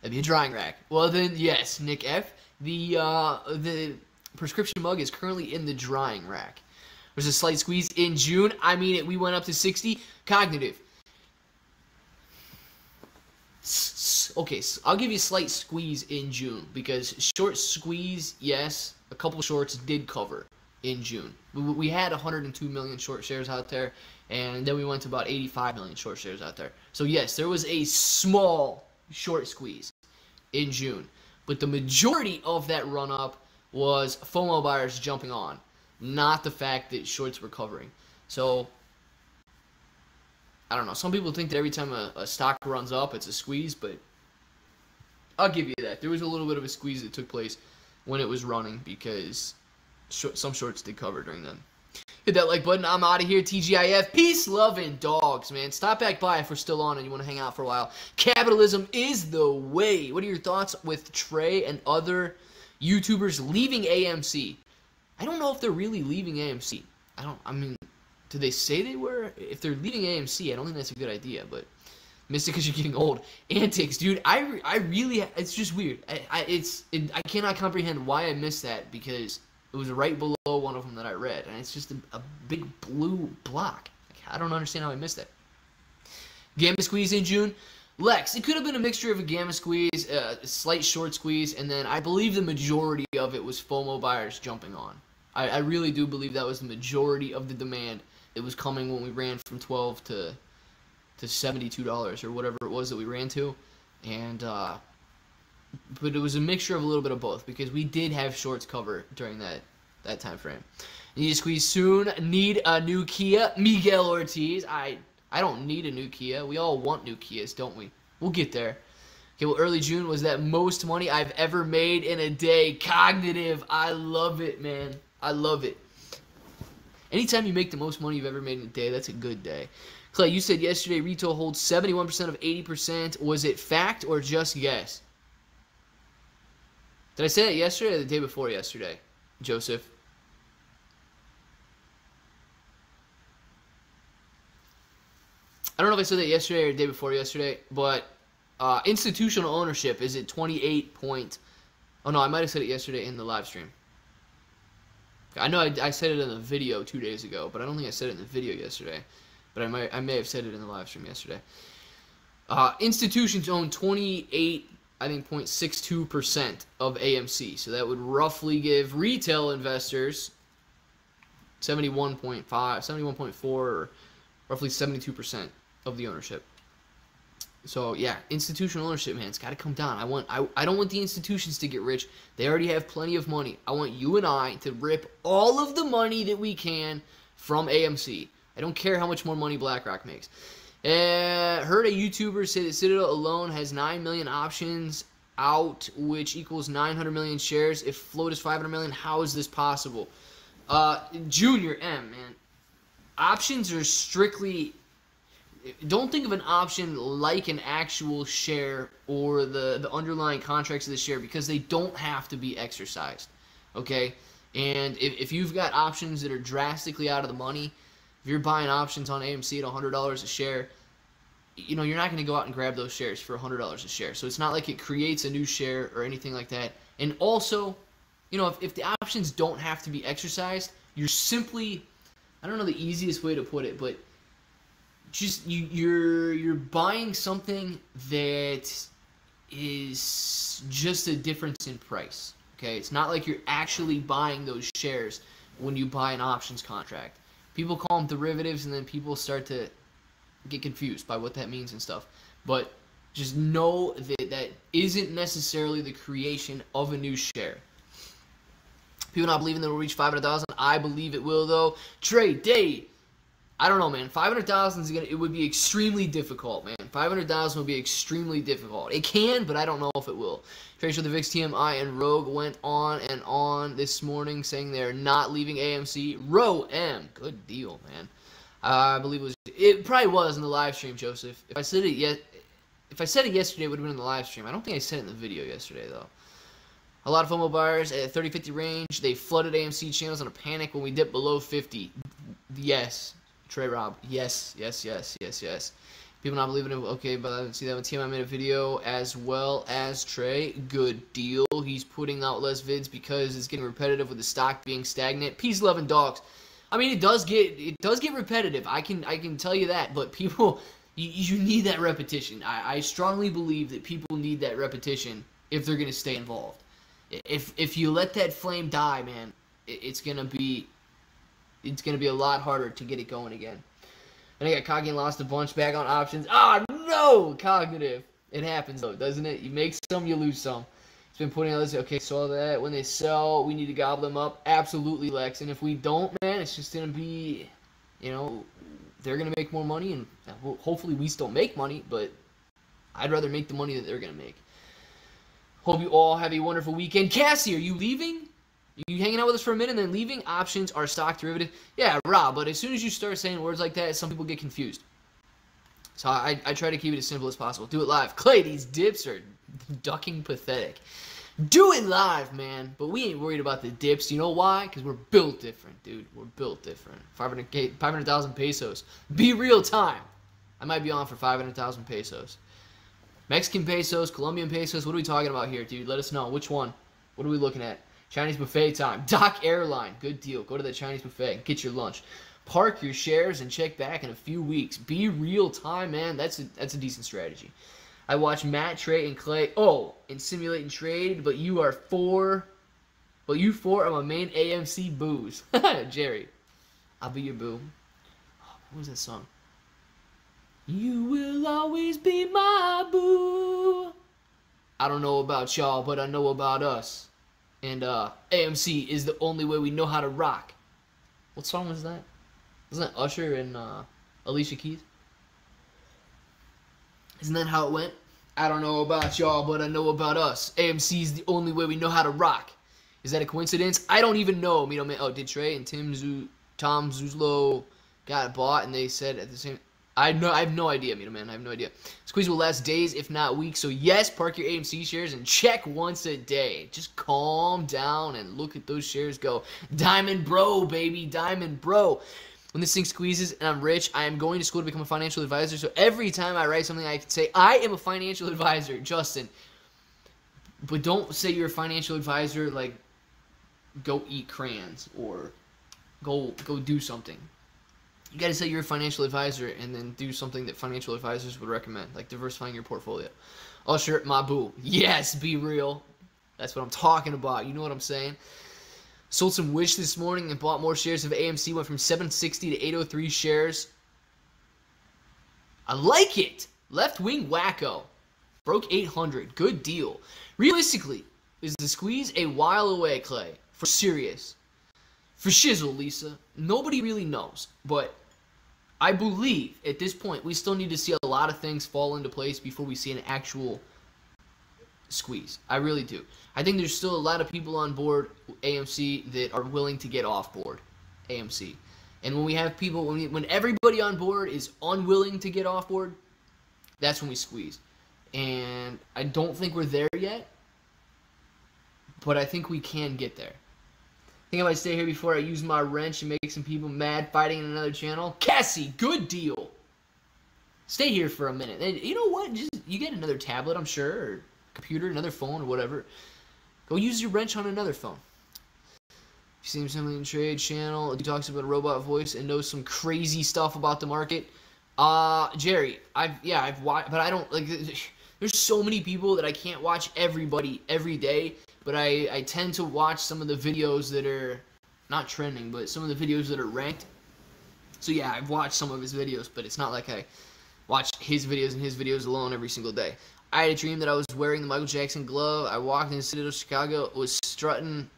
That'd be a drying rack. Well then, yes, Nick F. The prescription mug is currently in the drying rack. There's a slight squeeze in June. I mean, we went up to 60. Cognitive. Okay, so I'll give you a slight squeeze in June because short squeeze, yes, a couple shorts did cover in June. We had 102 million short shares out there, and then we went to about 85 million short shares out there. So yes, there was a small short squeeze in June, but the majority of that run-up was FOMO buyers jumping on, not the fact that shorts were covering. So I don't know. Some people think that every time a stock runs up, it's a squeeze, but I'll give you that. There was a little bit of a squeeze that took place when it was running because some shorts did cover during them. Hit that like button. I'm out of here. TGIF. Peace, love, and dogs, man. Stop back by if we're still on and you want to hang out for a while. Capitalism is the way. What are your thoughts with Trey and other YouTubers leaving AMC? I don't know if they're really leaving AMC. I mean, did they say they were? If they're leaving AMC, I don't think that's a good idea, but missed it because you're getting old. Antics, dude, I really, it's just weird. I cannot comprehend why I missed that because it was right below one of them that I read, and it's just a big blue block. I don't understand how I missed that. Gamma squeeze in June. Lex, it could have been a mixture of a gamma squeeze, a slight short squeeze, and then I believe the majority of it was FOMO buyers jumping on. I really do believe that was the majority of the demand that was coming when we ran from 12 to $72 or whatever it was that we ran to, and but it was a mixture of a little bit of both because we did have shorts cover during that time frame. Need to squeeze soon. Need a new Kia. Miguel Ortiz. I don't need a new Kia. We all want new Kias, don't we? We'll get there. Okay, well, early June was that most money I've ever made in a day. Cognitive. I love it, man. I love it. Anytime you make the most money you've ever made in a day, that's a good day. Clay, you said yesterday retail holds 71% of 80%. Was it fact or just guess? Did I say that yesterday or the day before yesterday, Joseph? I don't know if I said that yesterday or the day before yesterday, but institutional ownership is at 28 point. Oh no, I might have said it yesterday in the live stream. I know I said it in the video 2 days ago, but I don't think I said it in the video yesterday. But I may have said it in the live stream yesterday. Institutions own 28, I think, 0.62% of AMC. So that would roughly give retail investors 71.5, 71.4, or roughly 72% of the ownership. So yeah, institutional ownership, man, it's got to come down. I don't want the institutions to get rich. They already have plenty of money. I want you and I to rip all of the money that we can from AMC. I don't care how much more money BlackRock makes. Heard a YouTuber say that Citadel alone has 9 million options out, which equals 900 million shares. If float is 500 million, how is this possible? Junior M, man. Options are strictly... Don't think of an option like an actual share or the underlying contracts of the share because they don't have to be exercised, okay? And if you've got options that are drastically out of the money, if you're buying options on AMC at $100 a share, you know, you're not going to go out and grab those shares for $100 a share. So it's not like it creates a new share or anything like that, And also, you know, if the options don't have to be exercised, you're simply, I don't know the easiest way to put it, but just you're buying something that is just a difference in price. Okay, it's not like you're actually buying those shares when you buy an options contract. People call them derivatives, and then people start to get confused by what that means and stuff. But just know that that isn't necessarily the creation of a new share. People not believing that it will reach 500,000. I believe it will, though. Trade day. I don't know, man. 500,000 is gonna. It would be extremely difficult, man. 500,000 would be extremely difficult. It can, but I don't know if it will. Trade show the VIX, TMI, and Rogue went on and on this morning, saying they're not leaving AMC. Row M, good deal, man. I believe it probably was in the live stream, Joseph. If I said it yesterday, it would have been in the live stream. I don't think I said it in the video yesterday, though. A lot of FOMO buyers at 30-50 range. They flooded AMC channels in a panic when we dipped below 50. Yes. Trey Rob. Yes. People not believing it. Okay, but I didn't see that when TMI made a video as well as Trey. Good deal. He's putting out less vids because it's getting repetitive with the stock being stagnant. Peace, love, and dogs. I mean, it does get repetitive. I can tell you that. But people, you need that repetition. I strongly believe that people need that repetition if they're gonna stay involved. If you let that flame die, man, it's gonna be a lot harder to get it going again. And I got cocky and lost a bunch back on options. Ah, no! Cognitive. It happens, though, doesn't it? You make some, you lose some. It's been putting on this. Okay, saw that. When they sell, we need to gobble them up. Absolutely, Lex. And if we don't, man, it's just going to be, you know, they're going to make more money. And hopefully we still make money, but I'd rather make the money that they're going to make. Hope you all have a wonderful weekend. Cassie, are you leaving? You hanging out with us for a minute and then leaving? Options are stock derivative. Yeah, Rob, but as soon as you start saying words like that, some people get confused. So I try to keep it as simple as possible. Do it live. Clay, these dips are ducking pathetic. Do it live, man. But we ain't worried about the dips. You know why? Because we're built different, dude. We're built different. 500,000 pesos. Be real time. I might be on for 500,000 pesos. Mexican pesos, Colombian pesos. What are we talking about here, dude? Let us know. Which one? What are we looking at? Chinese buffet time. Doc Airline. Good deal. Go to the Chinese buffet and get your lunch. Park your shares and check back in a few weeks. Be real time, man. That's a decent strategy. I watch Matt, Trey, and Clay. Oh, and simulate and trade, but you four are my main AMC boos. Jerry. I'll be your boo. What was that song? You will always be my boo. I don't know about y'all, but I know about us. And AMC is the only way we know how to rock. What song was that? Wasn't that Usher and Alicia Keys? Isn't that how it went? I don't know about y'all, but I know about us. AMC is the only way we know how to rock. Is that a coincidence? I don't even know. Oh, did Trey and Tom Zuzlo got bought and they said at the same... I have no idea, man. I have no idea. Squeeze will last days, if not weeks. So yes, park your AMC shares and check once a day. Just calm down and look at those shares go. Diamond bro, baby. Diamond bro. When this thing squeezes and I'm rich, I am going to school to become a financial advisor. So every time I write something, I can say, I am a financial advisor, Justin. But don't say you're a financial advisor like go eat crayons or go do something. You got to say you're a financial advisor and then do something that financial advisors would recommend, like diversifying your portfolio. Usher, my boo. Yes, be real. That's what I'm talking about. You know what I'm saying? Sold some Wish this morning and bought more shares of AMC. Went from 760 to 803 shares. I like it. Left wing wacko. Broke 800. Good deal. Realistically, is the squeeze a while away, Clay? For serious. For shizzle, Lisa. Nobody really knows. But I believe at this point we still need to see a lot of things fall into place before we see an actual squeeze. I really do. I think there's still a lot of people on board AMC that are willing to get off board AMC. And when we have people, when everybody on board is unwilling to get off board, that's when we squeeze. And I don't think we're there yet, but I think we can get there. I think I might stay here before I use my wrench and make some people mad fighting in another channel. Cassie, good deal. Stay here for a minute. And you know what? You get another tablet, I'm sure, or computer, another phone, or whatever. Go use your wrench on another phone. You see something in trade channel. He talks about a robot voice and knows some crazy stuff about the market. Jerry, I've watched, but I don't like. There's so many people that I can't watch everybody every day. But I tend to watch some of the videos that are not trending, but some of the videos that are ranked. So yeah, I've watched some of his videos, but it's not like I watch his videos and his videos alone every single day. I had a dream that I was wearing the Michael Jackson glove. I walked in the city of Chicago, was strutting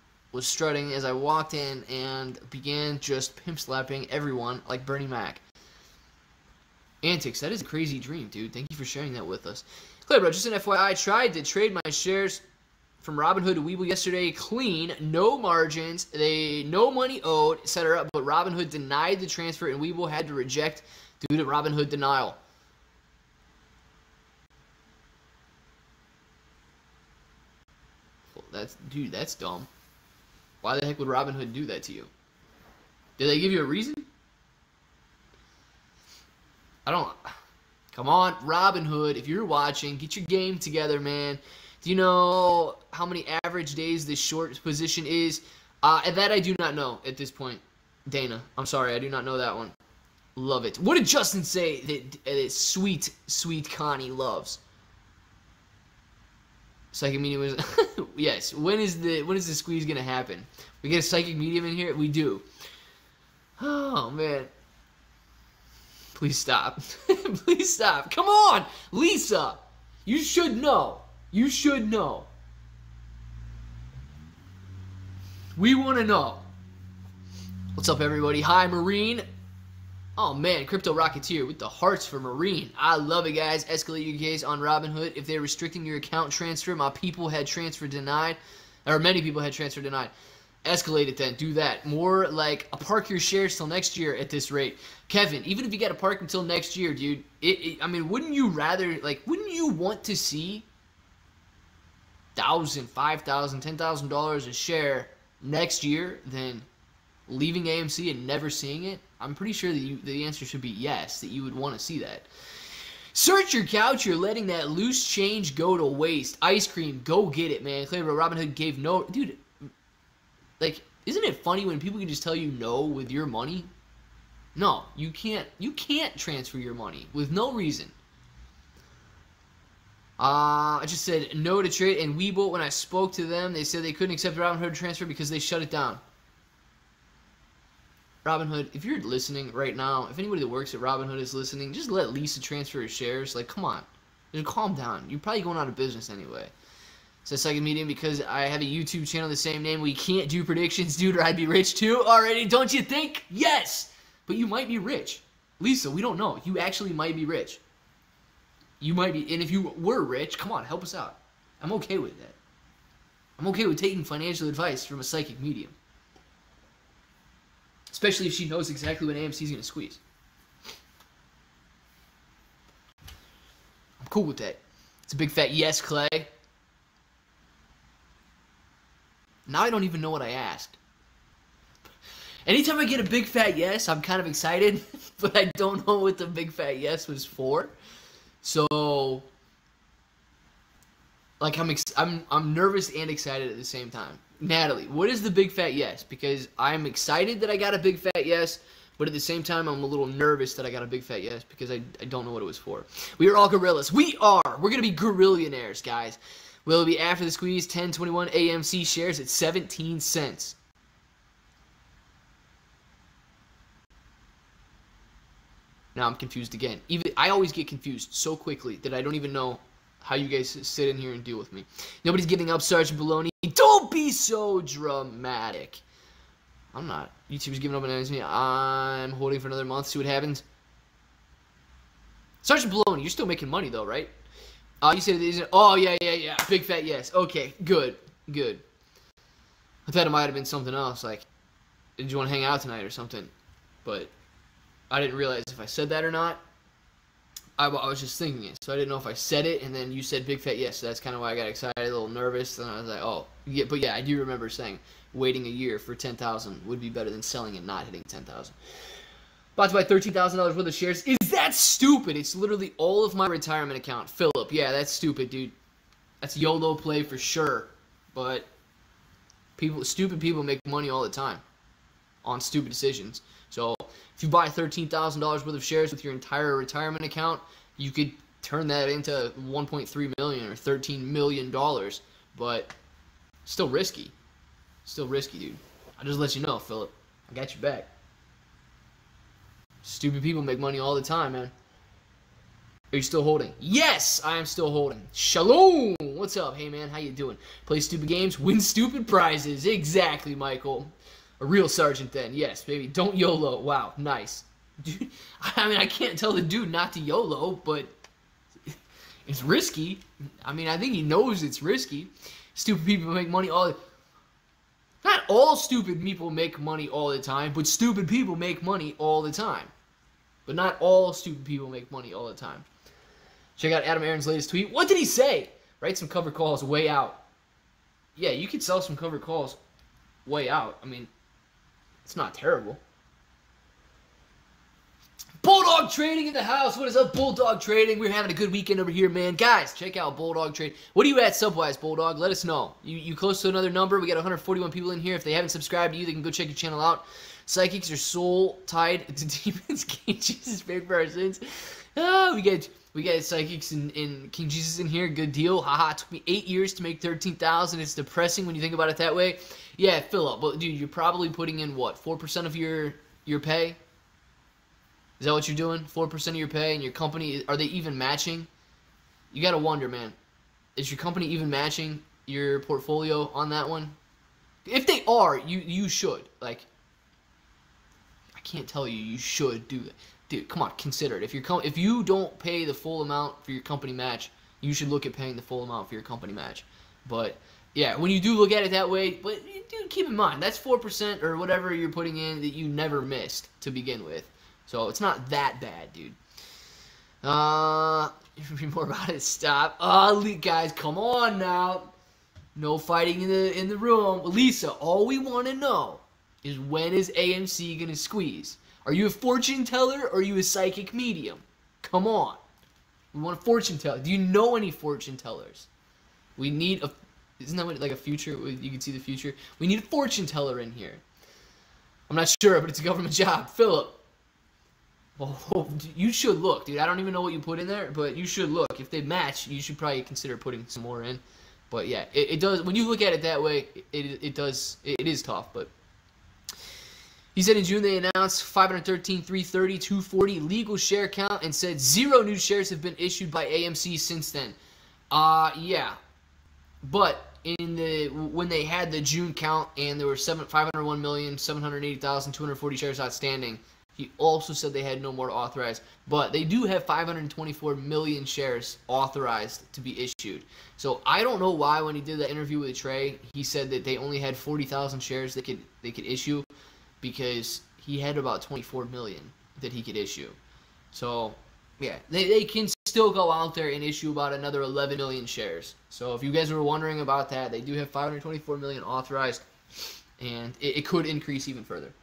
as I walked in and began just pimp slapping everyone like Bernie Mac. Antics, that is a crazy dream, dude. Thank you for sharing that with us. Clay, bro, just an FYI, I tried to trade my shares from Robinhood to Webull yesterday, clean, no margins, no money owed, etc. But Robinhood denied the transfer, and Webull had to reject due to Robinhood denial. Well, that's dumb. Why the heck would Robinhood do that to you? Did they give you a reason? Come on, Robinhood, if you're watching, get your game together, man. Do you know how many average days this short position is? And that I do not know at this point. Dana, I'm sorry, I do not know that one. Love it. What did Justin say that sweet, sweet Connie loves? Psychic medium was yes. When is the squeeze gonna happen? We get a psychic medium in here? We do. Oh man. Please stop. Please stop. Come on, Lisa. You should know. You should know. We want to know. What's up, everybody? Hi, Marine. Oh, man. Crypto Rocketeer with the hearts for Marine. I love it, guys. Escalate your case on Robinhood. If they're restricting your account transfer, my people had transfer denied. Or many people had transfer denied. Escalate it then. Do that. More like park your shares till next year at this rate. Kevin, even if you got to park until next year, dude, I mean, wouldn't you rather, like, wouldn't you want to see $1,000, $5,000, $10,000 a share next year than leaving AMC and never seeing it? I'm pretty sure that the answer should be yes, that you would want to see that. Search your couch, you're letting that loose change go to waste. Ice cream, go get it, man. Claybro, Robinhood gave no... Dude, like, isn't it funny when people can just tell you no with your money? No, you can't transfer your money with no reason. I just said no to trade, and Webull, when I spoke to them, they said they couldn't accept Robinhood transfer because they shut it down. Robinhood, if you're listening right now, if anybody that works at Robinhood is listening, just let Lisa transfer her shares. Like, come on. Just calm down. You're probably going out of business anyway. Says Second Medium, because I have a YouTube channel the same name. We can't do predictions, dude, or I'd be rich too already. Don't you think? Yes! But you might be rich. Lisa, we don't know. You actually might be rich. You might be, and if you were rich, come on, help us out. I'm okay with that. I'm okay with taking financial advice from a psychic medium. Especially if she knows exactly when AMC is going to squeeze. I'm cool with that. It's a big fat yes, Clay. Now I don't even know what I asked. Anytime I get a big fat yes, I'm kind of excited, but I don't know what the big fat yes was for. So, like, I'm nervous and excited at the same time. Natalie, what is the big fat yes? Because I'm excited that I got a big fat yes, but at the same time, I'm a little nervous that I got a big fat yes because I don't know what it was for. We are all gorillas. We are. We're going to be gorillionaires, guys. Will it be after the squeeze? 1021 AMC shares at 17 cents. Now I'm confused again. I always get confused so quickly that I don't even know how you guys sit in here and deal with me. Nobody's giving up, Sergeant Baloney. Don't be so dramatic. I'm not. YouTube's giving up on me. I'm holding for another month. See what happens. Sergeant Baloney, you're still making money though, right? You said it isn't. Oh yeah. Big fat yes. Okay, good. I thought it might have been something else. Like, did you want to hang out tonight or something? But I didn't realize if I said that or not. I was just thinking it, so I didn't know if I said it, and then you said big fat yes, so that's kind of why I got excited, a little nervous, and I was like, oh, yeah, but yeah, I do remember saying waiting a year for 10,000 would be better than selling and not hitting 10,000. About to buy $13,000 worth of shares. Is that stupid? It's literally all of my retirement account. Philip, yeah, that's stupid, dude. That's YOLO play for sure, but Stupid people make money all the time on stupid decisions. So if you buy $13,000 worth of shares with your entire retirement account, you could turn that into $1.3 million or $13 million. But still risky. Still risky, dude. I'll just let you know, Philip. I got your back. Stupid people make money all the time, man. Are you still holding? Yes, I am still holding. Shalom. What's up? Hey, man. How you doing? Play stupid games, win stupid prizes. Exactly, Michael. A real sergeant then. Yes, baby. Don't YOLO. Wow, nice. Dude, I mean, I can't tell the dude not to YOLO, but it's risky. I mean, I think he knows it's risky. Stupid people make money all the... Not all stupid people make money all the time, but stupid people make money all the time. But not all stupid people make money all the time. Check out Adam Aaron's latest tweet. What did he say? Write some covered calls way out. Yeah, you could sell some covered calls way out. I mean, it's not terrible. Bulldog Trading in the house. What is up, Bulldog Trading? We're having a good weekend over here, man. Guys, check out Bulldog Trading. What are you at sub-wise, Bulldog? Let us know. You close to another number? We got 141 people in here. If they haven't subscribed to you, they can go check your channel out. Psychics are soul tied to demons. King Jesus paid for our sins. Oh, we got psychics and King Jesus in here. Good deal. Haha. It took me 8 years to make 13,000. It's depressing when you think about it that way. Yeah, Philip. But dude, you're probably putting in what, 4% of your pay? Is that what you're doing? 4% of your pay, and your company, are they even matching? You gotta wonder, man. Is your company even matching your portfolio on that one? If they are, you should. Like, I can't tell you, you should do that. Dude, come on, consider it. If you don't pay the full amount for your company match, you should look at paying the full amount for your company match. But yeah, when you do look at it that way, but dude, keep in mind that's 4% or whatever you're putting in that you never missed to begin with. So it's not that bad, dude. Read more about it. Stop. Guys, come on now. No fighting in the room. Lisa, all we want to know is when is AMC gonna squeeze? Are you a fortune teller or are you a psychic medium? Come on. We want a fortune teller. Do you know any fortune tellers? We need a... Isn't that like a future? You can see the future. We need a fortune teller in here. I'm not sure, but it's a government job. Philip. Oh, you should look, dude. I don't even know what you put in there, but you should look. If they match, you should probably consider putting some more in. But yeah, it does. When you look at it that way, it is tough. But he said in June they announced 513,330, 240 legal share count and said 0 new shares have been issued by AMC since then. Yeah, but when they had the June count and there were 501,780,240 shares outstanding. He also said they had no more to authorize, but they do have 524 million shares authorized to be issued. So I don't know why when he did that interview with Trey, he said that they only had 40,000 shares they could issue, because he had about 24 million that he could issue. So yeah, they can still go out there and issue about another 11 million shares. So if you guys were wondering about that, they do have 524 million authorized, and it could increase even further.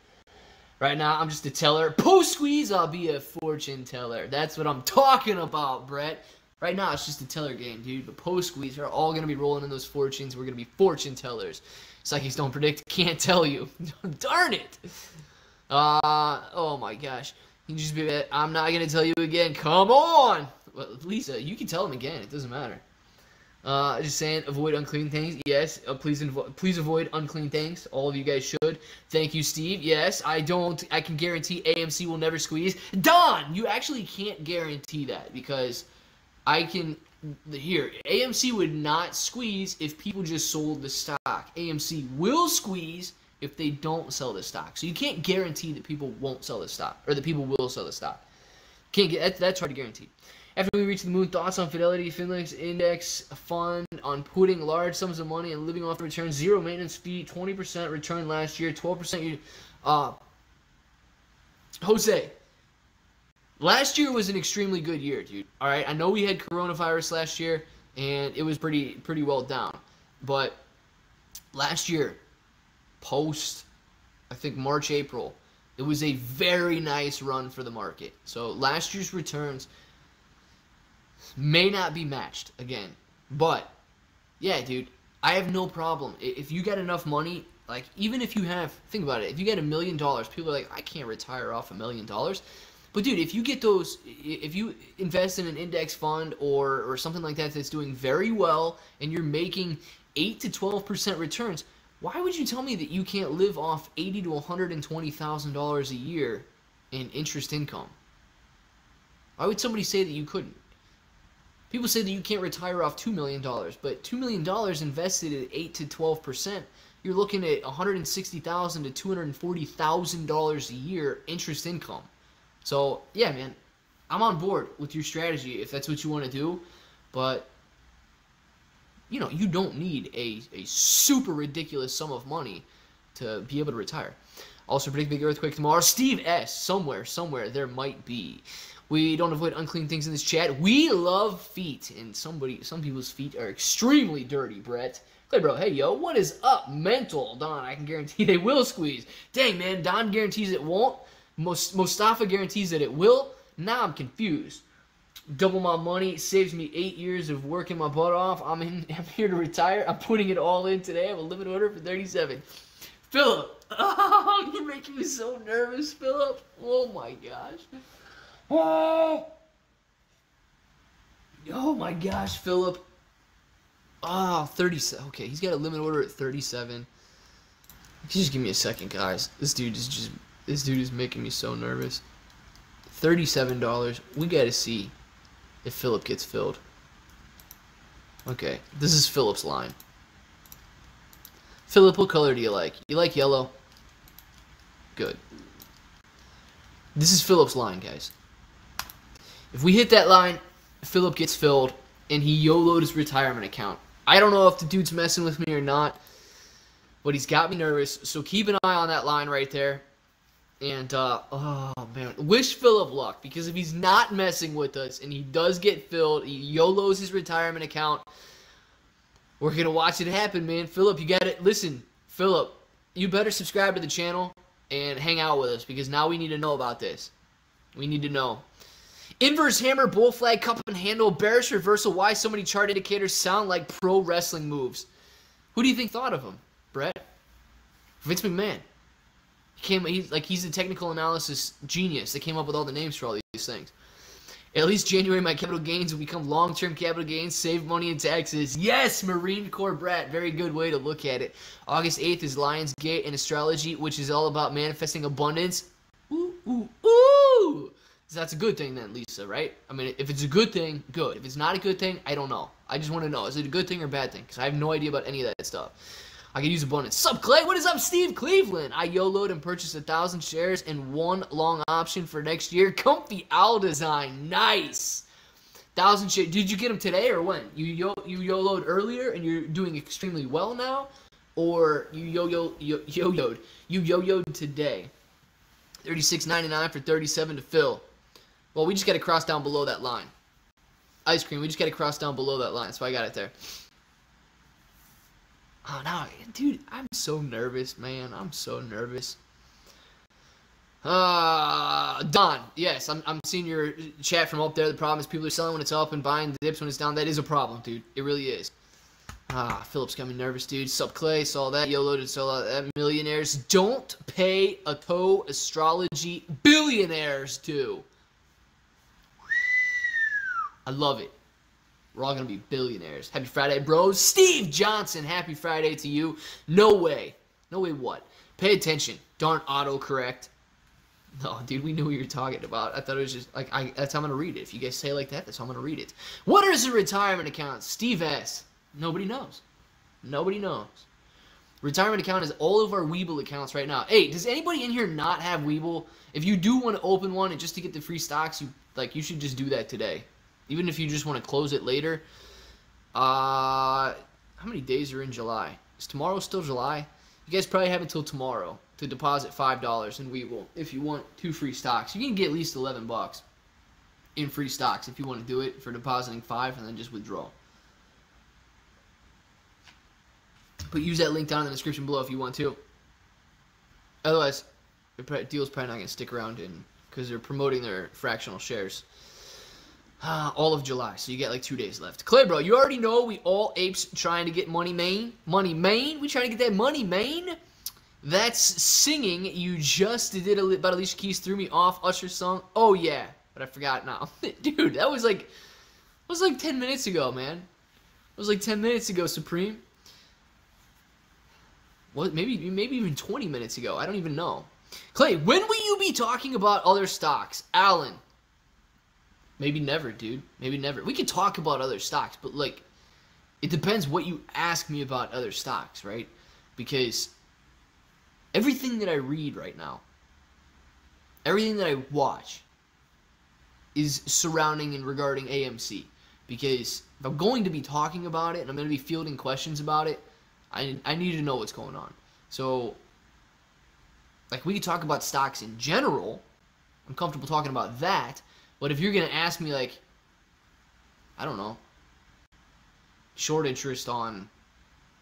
Right now, I'm just a teller. Post-squeeze, I'll be a fortune teller. That's what I'm talking about, Brett. Right now, it's just a teller game, dude. But post-squeeze, we're all going to be rolling in those fortunes. We're going to be fortune tellers. Psychics don't predict. Can't tell you. Darn it. Oh, my gosh. You just be, I'm not going to tell you again. Come on. Well, Lisa, you can tell him again. It doesn't matter. Just saying, avoid unclean things. Yes, please avoid unclean things. All of you guys should. Thank you, Steve. Yes, I can guarantee AMC will never squeeze. Don, you actually can't guarantee that, because AMC would not squeeze if people just sold the stock. AMC will squeeze if they don't sell the stock. So you can't guarantee that people won't sell the stock, or that people will sell the stock. That's hard to guarantee. After we reach the moon, thoughts on Fidelity Finlex Index Fund on putting large sums of money and living off the return. 0 maintenance fee, 20% return last year, 12% Jose, last year was an extremely good year, dude. All right, I know we had coronavirus last year, and it was pretty well down. But last year, post, I think March, April, it was a very nice run for the market. So last year's returns may not be matched again, but yeah, dude, I have no problem. If you get enough money, like even if you have, think about it, if you get $1 million, people are like, I can't retire off $1 million. But dude, if you get those, if you invest in an index fund or something like that that's doing very well and you're making 8 to 12% returns, why would you tell me that you can't live off $80 to $120,000 a year in interest income? Why would somebody say that you couldn't? People say that you can't retire off $2 million, but $2 million invested at 8 to 12%, you're looking at $160,000 to $240,000 a year interest income. So, yeah, man, I'm on board with your strategy if that's what you want to do, but, you know, you don't need a super ridiculous sum of money to be able to retire. Also, predict big earthquake tomorrow. Steve S., somewhere there might be. We don't avoid unclean things in this chat. We love feet, and some people's feet are extremely dirty, Brett. Clay bro, hey yo, what is up, mental? Don, I can guarantee they will squeeze. Dang man, Don guarantees it won't. Mustafa guarantees that it will. Now I'm confused. Double my money, saves me 8 years of working my butt off. I'm here to retire. I'm putting it all in today. I have a limit order for 37. Philip, oh, you're making me so nervous, Philip. Oh my gosh. Oh my gosh, Philip. Ah, 37. Okay, he's got a limit order at 37. Just give me a second, guys. This dude is making me so nervous. $37. We gotta see if Philip gets filled. Okay, this is Philip's line. Philip, what color do you like? You like yellow? Good. This is Philip's line, guys. If we hit that line, Philip gets filled, and he YOLO'd his retirement account. I don't know if the dude's messing with me or not, but he's got me nervous. So keep an eye on that line right there. And, oh, man. Wish Philip luck, because if he's not messing with us and he does get filled, he YOLO's his retirement account, we're going to watch it happen, man. Philip, you got it. Listen, Philip, you better subscribe to the channel and hang out with us, because now we need to know about this. We need to know. Inverse hammer, bull flag, cup and handle, bearish reversal. Why so many chart indicators sound like pro wrestling moves? Who do you think thought of them, Brett? Vince McMahon. He's a technical analysis genius that came up with all the names for all these things. At least January, my capital gains will become long-term capital gains, save money in taxes. Yes, Marine Corps Brett. Very good way to look at it. August 8th is Lion's Gate in astrology, which is all about manifesting abundance. Ooh, ooh, ooh. So that's a good thing then, Lisa, right? I mean, if it's a good thing, good. If it's not a good thing, I don't know. I just want to know, is it a good thing or a bad thing? Because I have no idea about any of that stuff. I can use abundance. Sup, Clay? What is up, Steve Cleveland? I YOLO'd and purchased 1,000 shares and 1 long option for next year. Comfy owl design. Nice. 1,000 shares. Did you get them today or when? You YOLO'd earlier and you're doing extremely well now? Or you yo-yo'd? You yo-yo'd today. $36.99 for 37 to fill. Well, we just got to cross down below that line. Ice cream, we just got to cross down below that line. So I got it there. Oh, no, dude, I'm so nervous, man. I'm so nervous. Don, yes, I'm seeing your chat from up there. The problem is people are selling when it's up and buying the dips when it's down. That is a problem, dude. It really is. Philip's got me nervous, dude. Sup, Clay, saw that. YOLO to sell that. Millionaires don't pay a toe astrology. Billionaires do. I love it. We're all going to be billionaires. Happy Friday, bros. Steve Johnson, happy Friday to you. No way. No way what? Pay attention. Darn autocorrect. No, dude, we knew what you were talking about. I thought it was just, like, that's how I'm going to read it. If you guys say it like that, that's how I'm going to read it. What is a retirement account? Steve S. Nobody knows. Nobody knows. Retirement account is all of our Weeble accounts right now. Hey, does anybody in here not have Weeble? If you do want to open one and just to get the free stocks, you should just do that today. Even if you just want to close it later. How many days are in July? Is tomorrow still July? You guys probably have until tomorrow to deposit $5 in Weeble if you want 2 free stocks. You can get at least $11 in free stocks if you want to do it for depositing 5 and then just withdraw. But use that link down in the description below if you want to. Otherwise, the deal's probably not going to stick around because they're promoting their fractional shares. All of July, so you get like 2 days left. Clay, bro, you already know we all apes trying to get money, Maine. Money, Maine. We trying to get that money, Maine. That's singing. You just did about Alicia Keys threw me off. Usher's song. Oh yeah, but I forgot now. Dude, that was like 10 minutes ago, man. It was like 10 minutes ago, Supreme. What? Maybe even 20 minutes ago. I don't even know. Clay, when will you be talking about other stocks? Alan. Maybe never, dude. Maybe never. We could talk about other stocks, but like, it depends what you ask me about other stocks, right? Because everything that I read right now, everything that I watch is surrounding and regarding AMC. Because if I'm going to be talking about it and I'm going to be fielding questions about it, I need to know what's going on. So, like, we could talk about stocks in general. I'm comfortable talking about that. But if you're going to ask me, like, I don't know, short interest on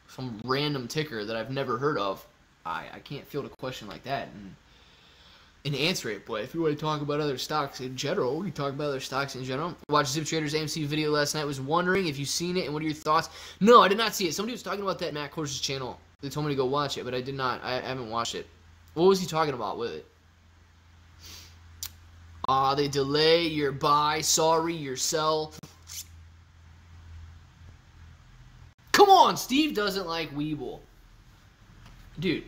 some random ticker that I've never heard of, I can't field a question like that and answer it. But if you want to talk about other stocks in general, we can talk about other stocks in general. I watched Zip Trader's AMC video last night. Was wondering if you've seen it and what are your thoughts? No, I did not see it. Somebody was talking about that Matt Course's channel. They told me to go watch it, but I did not. I haven't watched it. What was he talking about with it? They delay your buy. Sorry, your sell. Come on, Steve doesn't like Webull. Dude,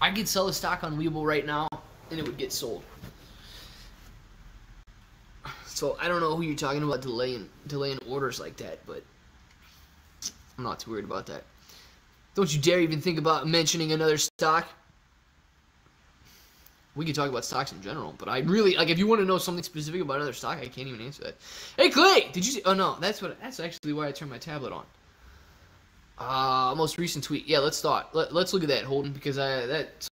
I could sell a stock on Webull right now, and it would get sold. So I don't know who you're talking about delaying orders like that, but I'm not too worried about that. Don't you dare even think about mentioning another stock. We could talk about stocks in general, but I really, like, if you want to know something specific about another stock, I can't even answer that. Hey, Clay, did you see? Oh, no, that's actually why I turned my tablet on. Most recent tweet. Yeah, let's start. Let's look at that, Holden, because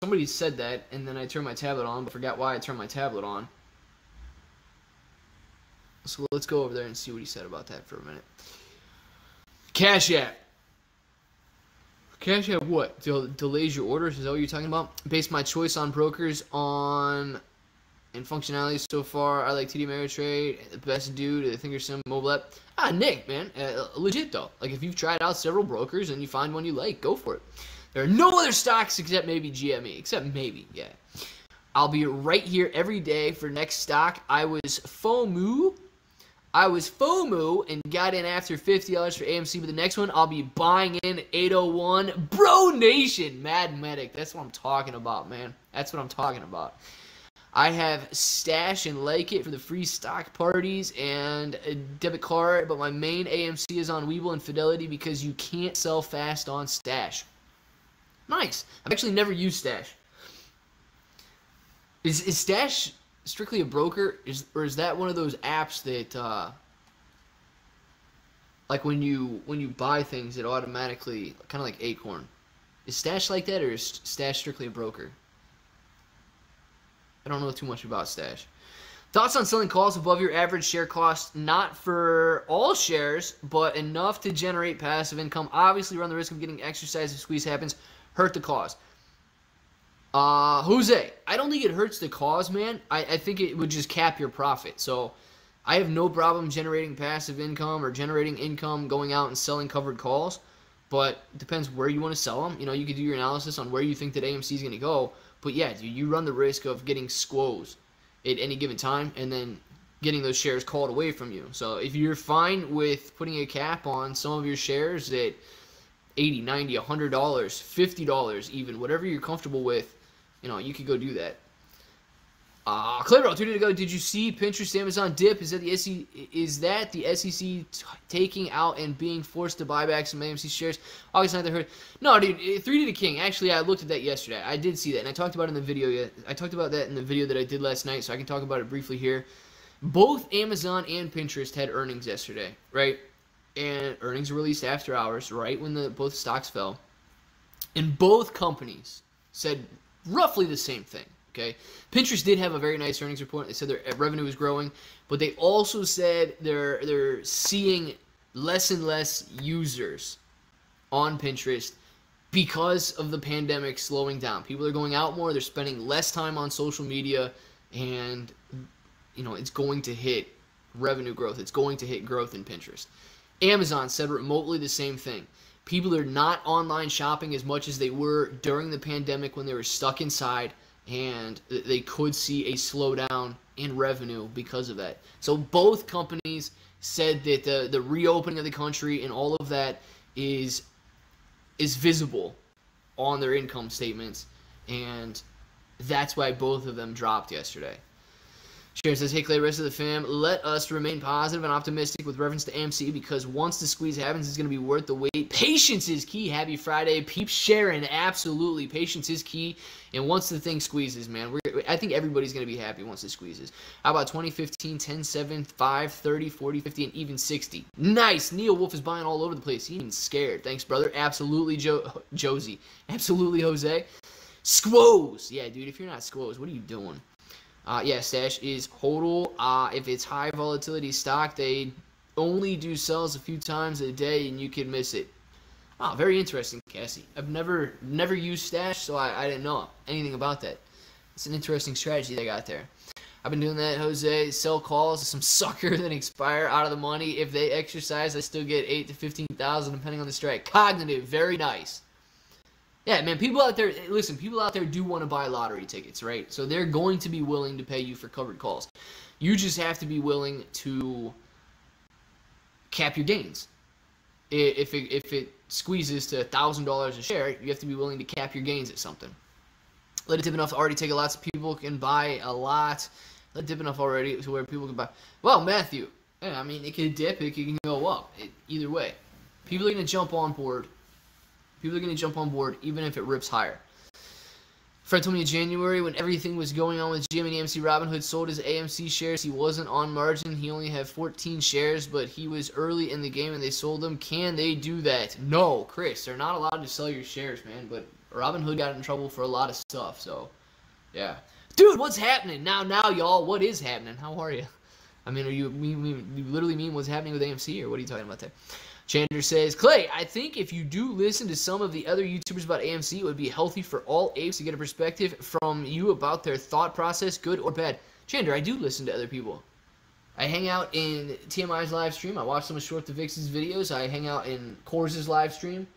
somebody said that, and then I turned my tablet on, but forgot why I turned my tablet on. So let's go over there and see what he said about that for a minute. Cash App. Cash App what? Delays your orders? Is that what you're talking about? Based my choice on brokers and functionality so far. I like TD Ameritrade, the best due to the Thinkorswim mobile app. Nick, man. Legit, though. Like, if you've tried out several brokers and you find one you like, go for it. There are no other stocks except maybe GME. Except maybe, yeah. I'll be right here every day for next stock. I was FOMO and got in after $50 for AMC, but the next one I'll be buying in 801. Bro Nation, Mad Medic. That's what I'm talking about, man. That's what I'm talking about. I have Stash and Like It for the free stock parties and a debit card, but my main AMC is on Webull and Fidelity because you can't sell fast on Stash. Nice. I've actually never used Stash. Is Stash strictly a broker, or is that one of those apps that like when you buy things it automatically, kind of like Acorn? Is Stash like that, or is Stash strictly a broker? I don't know too much about Stash. Thoughts on selling calls above your average share cost? Not for all shares, but enough to generate passive income. Obviously run the risk of getting exercised if squeeze happens. Hurt the cause. Jose, I don't think it hurts the cause, man. I think it would just cap your profit. So I have no problem generating passive income or generating income going out and selling covered calls, but it depends where you want to sell them. You know, you could do your analysis on where you think that AMC is going to go, but yeah, dude, you run the risk of getting squoze at any given time and then getting those shares called away from you. So if you're fine with putting a cap on some of your shares at $80, $90, $100, $50 even, whatever you're comfortable with, you know, you could go do that. Claybro, 2 days ago, did you see Pinterest Amazon dip? Is that the SEC taking out and being forced to buy back some AMC shares? August 9th, I heard. No, dude, 3D to King. Actually, I looked at that yesterday. I did see that, and I talked about it in the video. I talked about that in the video that I did last night, so I can talk about it briefly here. Both Amazon and Pinterest had earnings yesterday, right? And earnings were released after hours, right when both stocks fell. And both companies said roughly the same thing. Okay, Pinterest did have a very nice earnings report. They said their revenue was growing, but they also said they're seeing less and less users on Pinterest because of the pandemic slowing down. People are going out more. They're spending less time on social media, and you know it's going to hit revenue growth. It's going to hit growth in Pinterest. Amazon said remotely the same thing. People are not online shopping as much as they were during the pandemic when they were stuck inside, and they could see a slowdown in revenue because of that. So both companies said that the reopening of the country and all of that is visible on their income statements, and that's why both of them dropped yesterday. Sharon says, hey, Clay, rest of the fam, let us remain positive and optimistic with reference to AMC because once the squeeze happens, it's going to be worth the wait. Patience is key. Happy Friday. Peeps Sharon, absolutely. Patience is key. And once the thing squeezes, man, I think everybody's going to be happy once it squeezes. How about 20, 15, 10, 7, 5, 30, 40, 50, and even 60? Nice. Neil Wolf is buying all over the place. He ain't even scared. Thanks, brother. Absolutely, Josie. Absolutely, Jose. Squoze. Yeah, dude, if you're not Squoze, what are you doing? Yeah, Stash is HODL. If it's high volatility stock, they only do sells a few times a day and you can miss it. Wow, very interesting, Cassie. I've never used Stash, so I didn't know anything about that. It's an interesting strategy they got there. I've been doing that, Jose. Sell calls to some sucker that expire out of the money. If they exercise, I still get 8 to 15,000 depending on the strike. Cognitive, very nice. Yeah, man, people out there, listen, people out there do want to buy lottery tickets, right? So they're going to be willing to pay you for covered calls. You just have to be willing to cap your gains. If it squeezes to $1,000 a share, you have to be willing to cap your gains at something. Let it dip enough to already take a lot, so people can buy a lot. Let it dip enough already to where people can buy. Well, Matthew, yeah, I mean, it can dip, it can go up. Either way. People are going to jump on board. People are going to jump on board even if it rips higher. Fred told me in January when everything was going on with Jim and AMC Robinhood sold his AMC shares. He wasn't on margin. He only had 14 shares, but he was early in the game and they sold them. Can they do that? No, Chris. They're not allowed to sell your shares, man. But Robinhood got in trouble for a lot of stuff, so yeah. Dude, what's happening? Now, y'all, what is happening? How are you? I mean, you literally mean what's happening with AMC, or what are you talking about there? Chandler says, Clay, I think if you do listen to some of the other YouTubers about AMC, it would be healthy for all apes to get a perspective from you about their thought process, good or bad. Chandler, I do listen to other people. I hang out in TMI's live stream. I watch some of Short the Vix's videos. I hang out in Coors' live stream.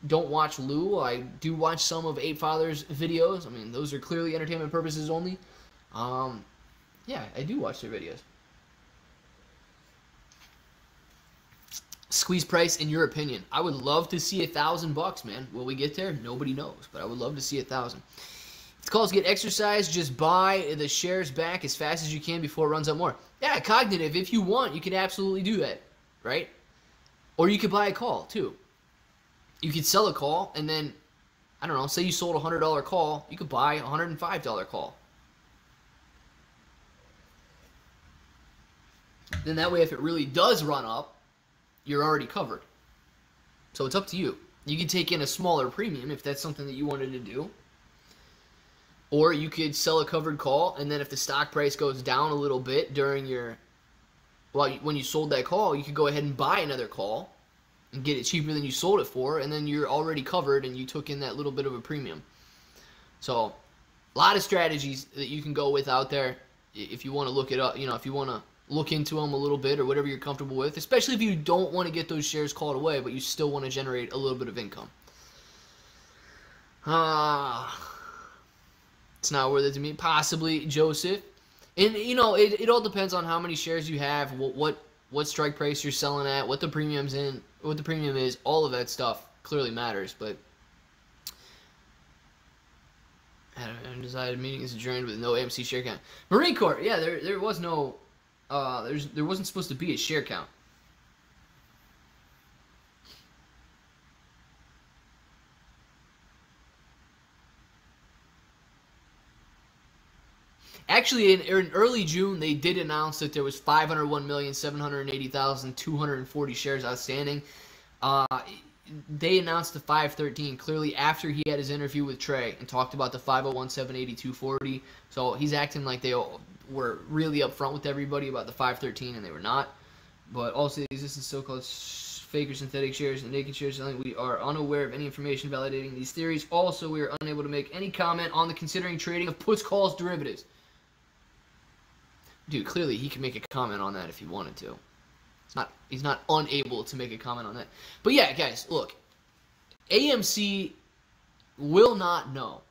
Don't watch Lou. I do watch some of Ape Father's videos. I mean, those are clearly entertainment purposes only. Yeah, I do watch their videos. Squeeze price, in your opinion? I would love to see $1,000, man. Will we get there? Nobody knows, but I would love to see 1,000. If the calls get exercised, just buy the shares back as fast as you can before it runs up more. Yeah, Cognitive, if you want, you can absolutely do that, right? Or you could buy a call, too. You could sell a call, and then, I don't know, say you sold a $100 call, you could buy a $105 call. Then that way, if it really does run up, you're already covered. So it's up to you. You can take in a smaller premium if that's something that you wanted to do. Or you could sell a covered call, and then if the stock price goes down a little bit during your, well, when you sold that call, you could go ahead and buy another call and get it cheaper than you sold it for, and then you're already covered and you took in that little bit of a premium. So a lot of strategies that you can go with out there if you want to look it up, if you want to look into them a little bit or whatever you're comfortable with, especially if you don't want to get those shares called away, but you still want to generate a little bit of income. It's not worth it to me. Possibly Joseph. And, it all depends on how many shares you have, what strike price you're selling at, what the premium is, all of that stuff clearly matters, but undecided meeting is adjourned with no AMC share count. Marine Corps, yeah, there was no there wasn't supposed to be a share count. Actually, in early June, they did announce that there was 501,780,240 shares outstanding. They announced the 513 clearly after he had his interview with Trey and talked about the 501,780,240. So he's acting like they were really upfront with everybody about the 513, and they were not. But also the existence of so-called fake or synthetic shares and naked shares, we are unaware of any information validating these theories. Also, we are unable to make any comment on the considering trading of puts, calls, derivatives. dude, clearly he can make a comment on that if he wanted to. He's not unable to make a comment on that. But yeah, guys, look, AMC will not know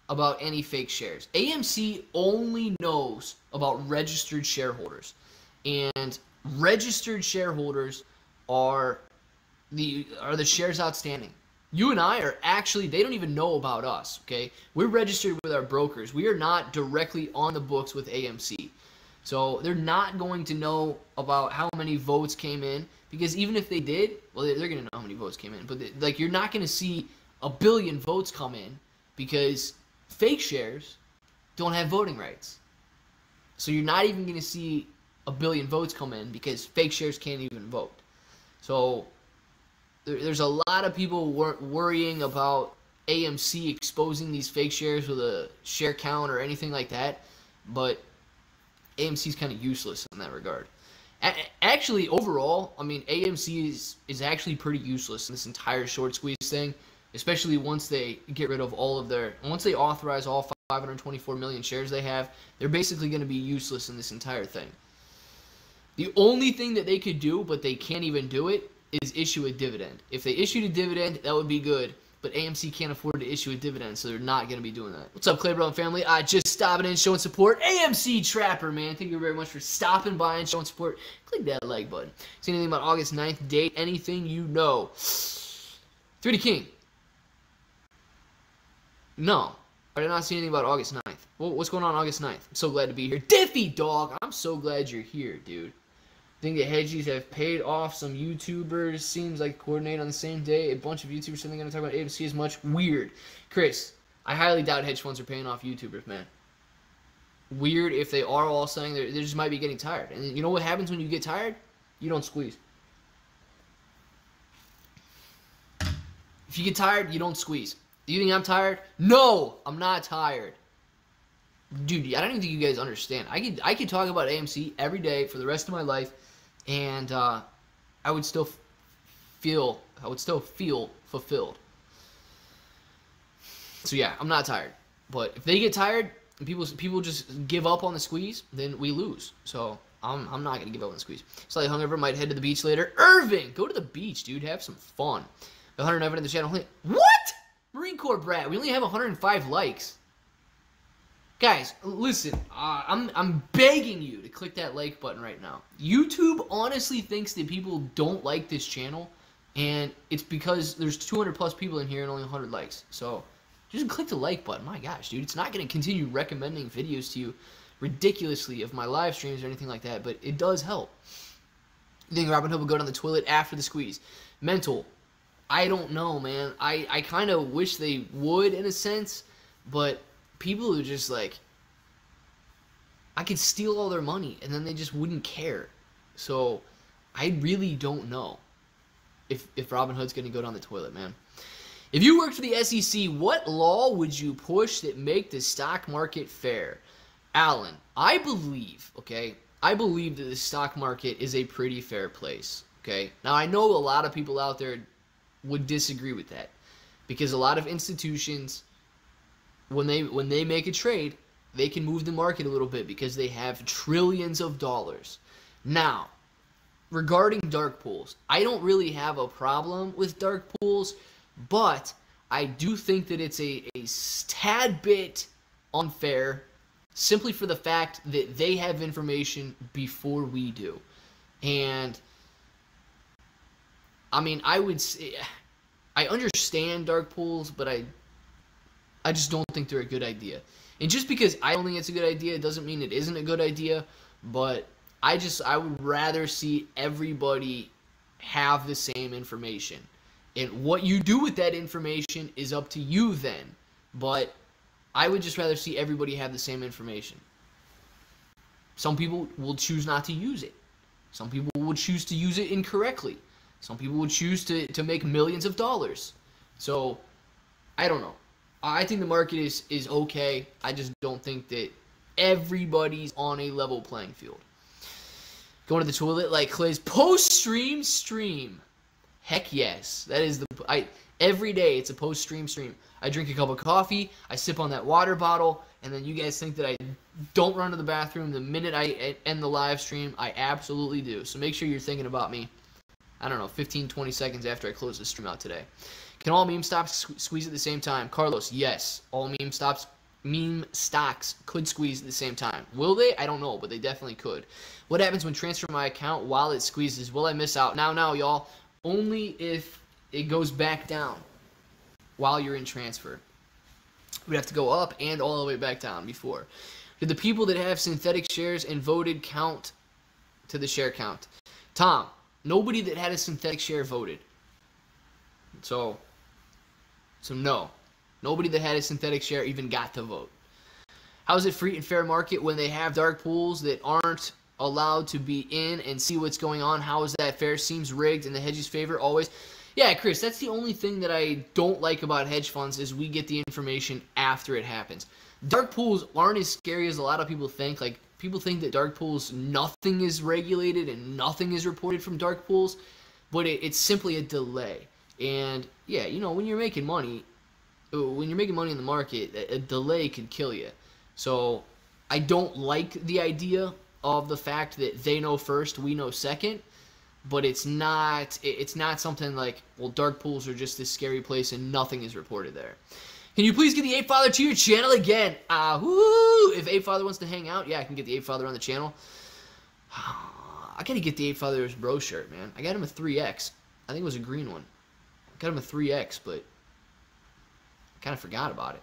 about any fake shares. AMC only knows about registered shareholders, and registered shareholders are the shares outstanding. You and I are actually, they don't even know about us, okay? We're registered with our brokers. We are not directly on the books with AMC. So they're not going to know about how many votes came in, because even if they did, well, they're going to know how many votes came in. But like, you're not going to see a billion votes come in, because fake shares don't have voting rights. So you're not even going to see a billion votes come in, because fake shares can't even vote. So there's a lot of people worrying about AMC exposing these fake shares with a share count or anything like that, but AMC is kind of useless in that regard. Actually, overall, I mean, AMC is actually pretty useless in this entire short squeeze thing, especially once they get rid of all of their, once they authorize all 524 million shares they have, they're basically going to be useless in this entire thing. The only thing that they could do, but they can't even do it, is issue a dividend. If they issued a dividend, that would be good, but AMC can't afford to issue a dividend, so they're not going to be doing that. What's up, Clay Brown family? Just stopping in, showing support. AMC Trapper, man. Thank you very much for stopping by and showing support. Click that like button. See anything about August 9th date? Anything you know? 3 to King. No. I did not see anything about August 9th. Well, what's going on August 9th? I'm so glad to be here. Diffie, dog. I'm so glad you're here, dude. I think the hedges have paid off some YouTubers. Seems like coordinate on the same day. A bunch of YouTubers saying they're going to talk about AMC as much. Weird. Chris, I highly doubt hedge funds are paying off YouTubers, man. Weird if they are all saying they just might be getting tired. And you know what happens when you get tired? You don't squeeze. If you get tired, you don't squeeze. Do you think I'm tired? No, I'm not tired. Dude, I don't even think you guys understand. I could talk about AMC every day for the rest of my life, and I would still feel fulfilled. So yeah, I'm not tired. But if they get tired and people just give up on the squeeze, then we lose. So I'm not gonna give up on the squeeze. Slightly hungover, might head to the beach later. Irving, go to the beach, dude. Have some fun. 111 in the channel. What? Marine Corps brat. We only have 105 likes. Guys, listen, I'm begging you to click that like button right now. YouTube honestly thinks that people don't like this channel, and it's because there's 200 plus people in here and only 100 likes. So just click the like button. My gosh, dude, it's not going to continue recommending videos to you ridiculously of my live streams or anything like that, but it does help. You think Robin Hood will go down the toilet after the squeeze? Mental. I don't know, man. I kind of wish they would in a sense, but people are just like, I could steal all their money and then they just wouldn't care. So I really don't know if Robin Hood's going to go down the toilet, man. If you worked for the SEC, what law would you push that make the stock market fair? Alan, I believe that the stock market is a pretty fair place, okay? Now, I know a lot of people out there would disagree with that, because a lot of institutions, when they make a trade, they can move the market a little bit because they have trillions of dollars. Now, regarding dark pools, I don't really have a problem with dark pools, but I do think that it's a tad bit unfair, simply for the fact that they have information before we do. And I mean, I would say, I understand dark pools, but I just don't think they're a good idea. And just because I don't think it's a good idea, it doesn't mean it isn't a good idea. But I would rather see everybody have the same information. And what you do with that information is up to you then. But I would just rather see everybody have the same information. Some people will choose not to use it. Some people will choose to use it incorrectly. Some people would choose to make millions of dollars. So, I don't know. I think the market is okay. I just don't think that everybody's on a level playing field. Going to the toilet like Clay's post-stream stream. Heck yes. That is every day it's a post-stream stream. I drink a cup of coffee, I sip on that water bottle, and then you guys think that I don't run to the bathroom the minute I end the live stream. I absolutely do. So make sure you're thinking about me, I don't know, 15, 20 seconds after I close the stream out today. Can all meme stocks squeeze at the same time? Carlos, yes. All meme stocks could squeeze at the same time. Will they? I don't know, but they definitely could. What happens when transfer my account while it squeezes? Will I miss out? Now, y'all. Only if it goes back down while you're in transfer. We'd have to go up and all the way back down before. Did the people that have synthetic shares and voted count to the share count? Tom, nobody that had a synthetic share voted. So no. Nobody that had a synthetic share even got to vote. How is it free and fair market when they have dark pools that aren't allowed to be in and see what's going on? How is that fair? Seems rigged in the hedge's favor always. Yeah, Chris, that's the only thing that I don't like about hedge funds is we get the information after it happens. Dark pools aren't as scary as a lot of people think. Like, people think that dark pools, nothing is regulated and nothing is reported from dark pools, but it's simply a delay. And, yeah, you know, when you're making money in the market, a delay could kill you. So I don't like the idea of the fact that they know first, we know second. But it's not something like, well, dark pools are just this scary place and nothing is reported there. Can you please get the Ape Father to your channel again? If Ape Father wants to hang out, yeah, I can get the Ape Father on the channel. I gotta get the Ape Father's bro shirt, man. I got him a 3X. I think it was a green one. I got him a 3X, but I kind of forgot about it.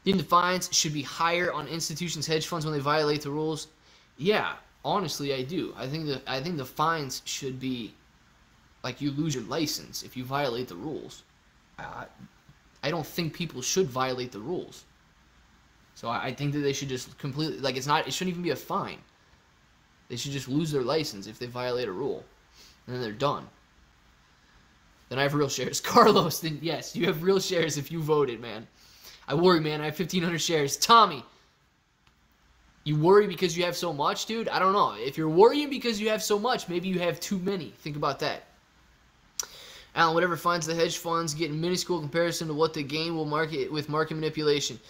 The fines should be higher on institutions' hedge funds when they violate the rules. Yeah. Honestly, I do. I think the fines should be like you lose your license if you violate the rules. I don't think people should violate the rules. So I think that they should just completely, like, it shouldn't even be a fine. They should just lose their license if they violate a rule, and then they're done. Then I have real shares. Carlos, then yes, you have real shares if you voted, man. I worry, man. I have 1,500 shares. Tommy. You worry because you have so much, dude? I don't know. If you're worrying because you have so much, maybe you have too many. Think about that. Alan, whatever finds the hedge funds get in minuscule comparison to what they gain will market with market manipulation.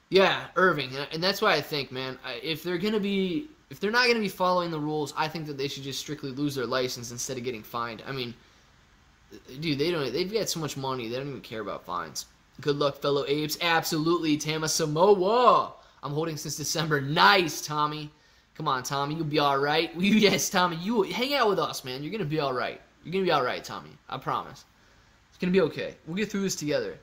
Yeah, Irving, and that's why I think, man, if they're not gonna be following the rules, I think that they should just strictly lose their license instead of getting fined. I mean, dude, they've got so much money, they don't even care about fines. Good luck, fellow apes. Absolutely, Tama Samoa. I'm holding since December. Nice, Tommy. Come on, Tommy. You'll be all right. Yes, Tommy. You hang out with us, man. You're going to be all right. You're going to be all right, Tommy. I promise. It's going to be okay. We'll get through this together.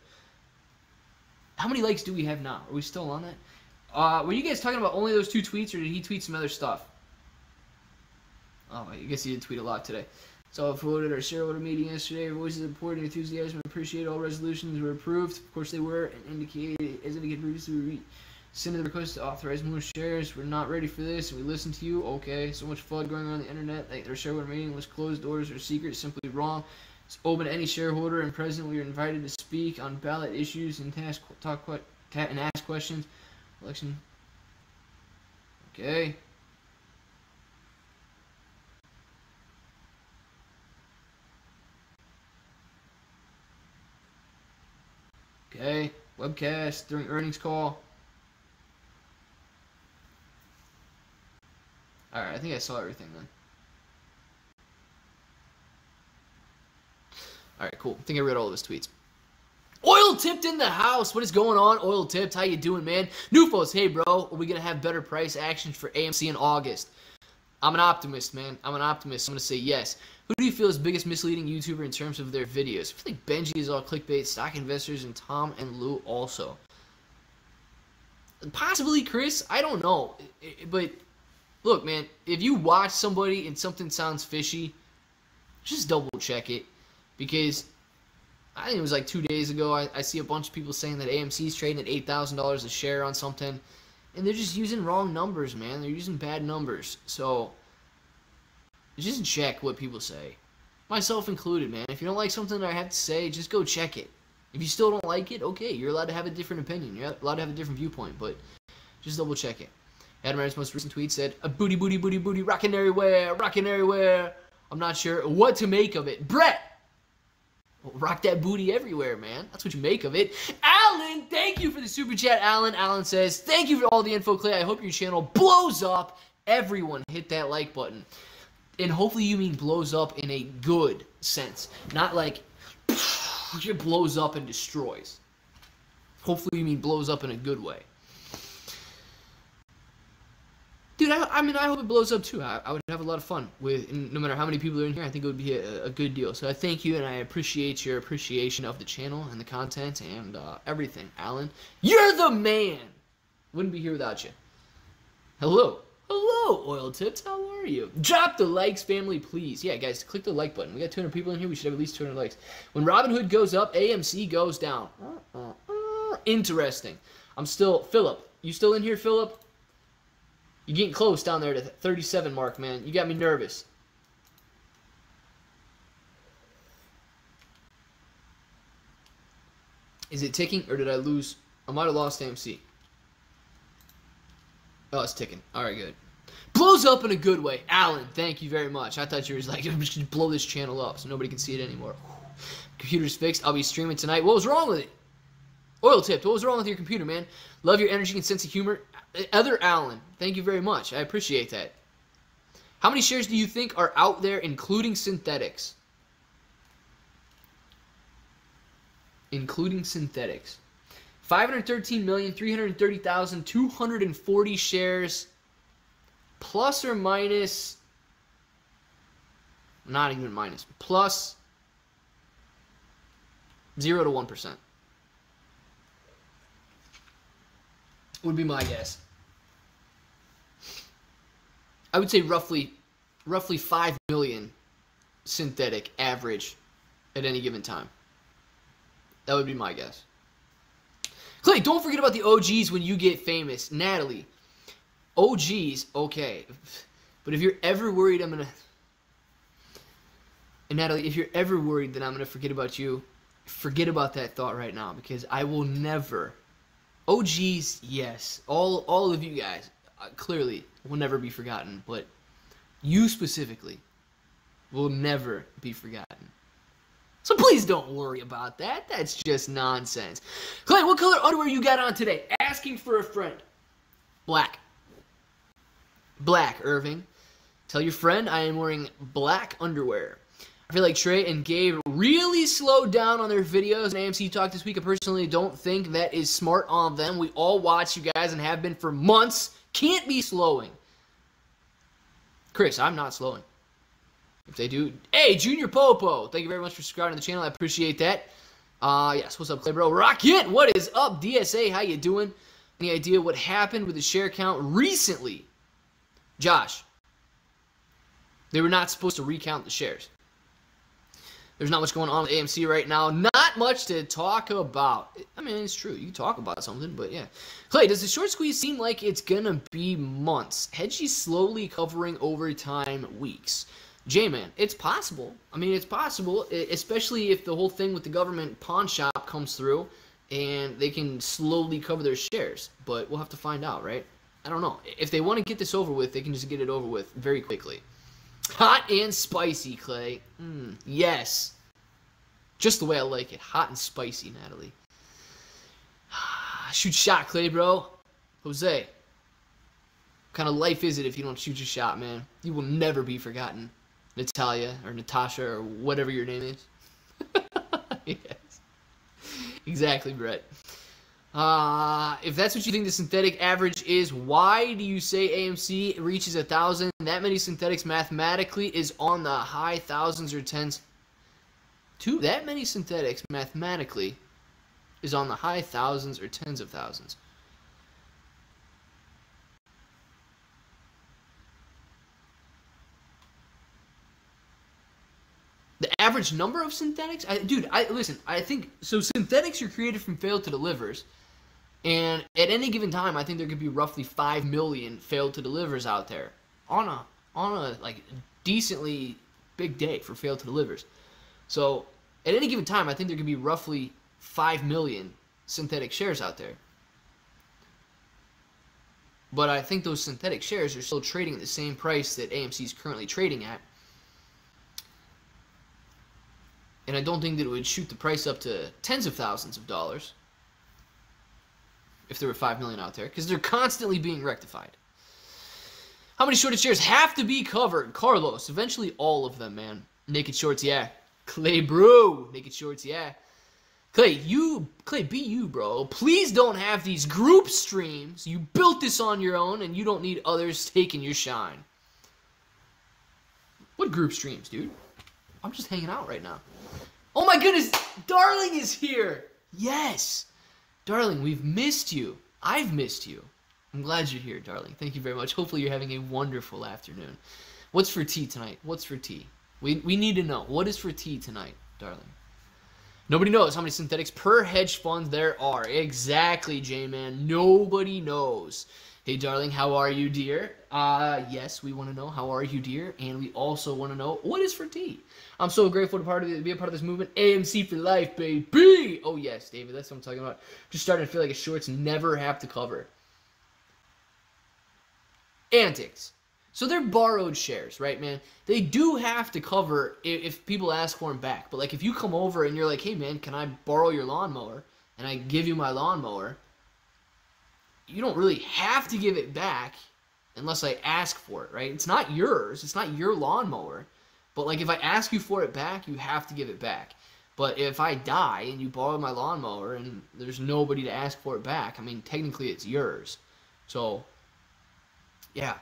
How many likes do we have now? Are we still on that? Were you guys talking about only those 2 tweets, or did he tweet some other stuff? Oh, I guess he did tweet a lot today. So I voted our shareholder meeting yesterday. Voices of support and enthusiasm. Appreciate all resolutions were approved. Of course they were, and as indicated previously, we send the request to authorize more shares. We're not ready for this. We listened to you. Okay. So much FUD going on the internet. Their shareholder meeting was closed. Doors are secret. Simply wrong. It's open to any shareholder and president. We are invited to speak on ballot issues and ask questions. Election. Okay. Okay. Webcast during earnings call. Alright, I think I saw everything then. Alright, cool. I think I read all of his tweets. Oil Tipped in the house. What is going on, Oil Tipped? How you doing, man? Nufos, hey, bro. Are we going to have better price actions for AMC in August? I'm an optimist, man. I'm an optimist. I'm going to say yes. Who do you feel is biggest misleading YouTuber in terms of their videos? I feel like Benji is all clickbait, stock investors, and Tom and Lou also. Possibly Chris. I don't know. But look, man, if you watch somebody and something sounds fishy, just double check it. Because I think it was like 2 days ago, I see a bunch of people saying that AMC's trading at $8,000 a share on something. And they're just using wrong numbers, man. They're using bad numbers. So just check what people say. Myself included, man. If you don't like something that I have to say, just go check it. If you still don't like it, okay, you're allowed to have a different opinion. You're allowed to have a different viewpoint, but just double check it. Adam Ryan's most recent tweet said, "A booty, booty, booty, booty, rockin' everywhere, rockin' everywhere." I'm not sure what to make of it. Brett! Well, rock that booty everywhere, man. That's what you make of it. Alan, thank you for the super chat, Alan. Alan says, thank you for all the info, Clay. I hope your channel blows up. Everyone hit that like button. And hopefully you mean blows up in a good sense. Not like it blows up and destroys. Hopefully you mean blows up in a good way. Dude, I mean, I hope it blows up too. I would have a lot of fun with, no matter how many people are in here. I think it would be a good deal. So I thank you, and I appreciate your appreciation of the channel and the content and everything. Alan, you're the man. Wouldn't be here without you. Hello. Hello, Oil Tips. How are you? Drop the likes, family, please. Yeah, guys, click the like button. We got 200 people in here. We should have at least 200 likes. When Robinhood goes up, AMC goes down. Interesting. I'm still, Philip. You still in here, Philip? You're getting close down there to the 37 mark, man. You got me nervous. Is it ticking, or did I lose? I might have lost AMC. Oh, it's ticking. All right, good. Blows up in a good way. Alan, thank you very much. I thought you were like, just blow this channel up so nobody can see it anymore. Computer's fixed. I'll be streaming tonight. What was wrong with it? Oil Tipped, what was wrong with your computer, man? Love your energy and sense of humor. Other Alan, thank you very much. I appreciate that. How many shares do you think are out there, including synthetics? Including synthetics. 513,330,240 shares, plus or minus, not even minus, plus 0 to 1%. Would be my guess. I would say roughly 5 million synthetic average at any given time. That would be my guess. Clay, don't forget about the OGs when you get famous. Natalie, OGs, okay. But if you're ever worried And Natalie, if you're ever worried that I'm going to forget about you, forget about that thought right now, because I will never... OGs, yes. All of you guys, clearly, will never be forgotten. But you specifically will never be forgotten. So please don't worry about that. That's just nonsense. Clay, what color underwear you got on today? Asking for a friend. Black. Black, Irving. Tell your friend I am wearing black underwear. I feel like Trey and Gabe really slowed down on their videos in AMC Talk this week. I personally don't think that is smart on them. We all watch you guys and have been for months. Can't be slowing. Chris, I'm not slowing. If they do, hey, Junior Popo, thank you very much for subscribing to the channel. I appreciate that. Yes, what's up, Clay, bro? Rocket, what is up? DSA, how you doing? Any idea what happened with the share count recently? Josh, they were not supposed to recount the shares. There's not much going on with AMC right now. Not much to talk about. I mean, it's true. You can talk about something, but yeah. Clay, does the short squeeze seem like it's going to be months? Hedge is slowly covering over time weeks. J-Man, it's possible. I mean, it's possible, especially if the whole thing with the government pawn shop comes through and they can slowly cover their shares. But we'll have to find out, right? I don't know. If they want to get this over with, they can just get it over with very quickly. Hot and spicy, Clay. Yes. Just the way I like it. Hot and spicy, Natalie. Shoot shot, Clay, bro. Jose. What kind of life is it if you don't shoot your shot, man? You will never be forgotten. Natalia or Natasha or whatever your name is. Yes. Exactly, Brett. If that's what you think the synthetic average is, why do you say AMC reaches 1,000? That many synthetics mathematically is on the high thousands or tens. That many synthetics mathematically is on the high thousands or tens of thousands. The average number of synthetics? Listen, I think, so synthetics are created from failed to delivers. And at any given time, I think there could be roughly 5 million failed to delivers out there on a like decently big day for failed to delivers. So at any given time, I think there could be roughly 5 million synthetic shares out there. But I think those synthetic shares are still trading at the same price that AMC is currently trading at. And I don't think that it would shoot the price up to tens of thousands of dollars. if there were 5 million out there, because they're constantly being rectified. How many shorted shares have to be covered? Carlos, eventually all of them, man. Naked shorts, yeah. Clay, bro. Naked shorts, yeah. Clay, be you, bro. Please don't have these group streams. You built this on your own, and you don't need others taking your shine. What group streams, dude? I'm just hanging out right now. Oh my goodness, Darling is here. Yes. Darling, we've missed you. I've missed you. I'm glad you're here, darling. Thank you very much. Hopefully you're having a wonderful afternoon. What's for tea tonight? What's for tea? We need to know. What is for tea tonight, darling? Nobody knows how many synthetics per hedge fund there are. Exactly, J-Man. Nobody knows. Hey, darling, how are you, dear? Yes, we want to know how are you, dear, and we also want to know what is for tea. I'm so grateful to be a part of this movement. AMC for life, baby. Oh yes, David, that's what I'm talking about. Just starting to feel like a shorts never have to cover. Antics. So they're borrowed shares, right, man? They do have to cover if people ask for them back. But like if you come over and you're like, hey man, can I borrow your lawnmower? And I give you my lawnmower. You don't really have to give it back unless I ask for it, right? It's not yours. It's not your lawnmower. But like if I ask you for it back, you have to give it back. But if I die and you borrow my lawnmower and there's nobody to ask for it back, I mean, technically it's yours. So, yeah.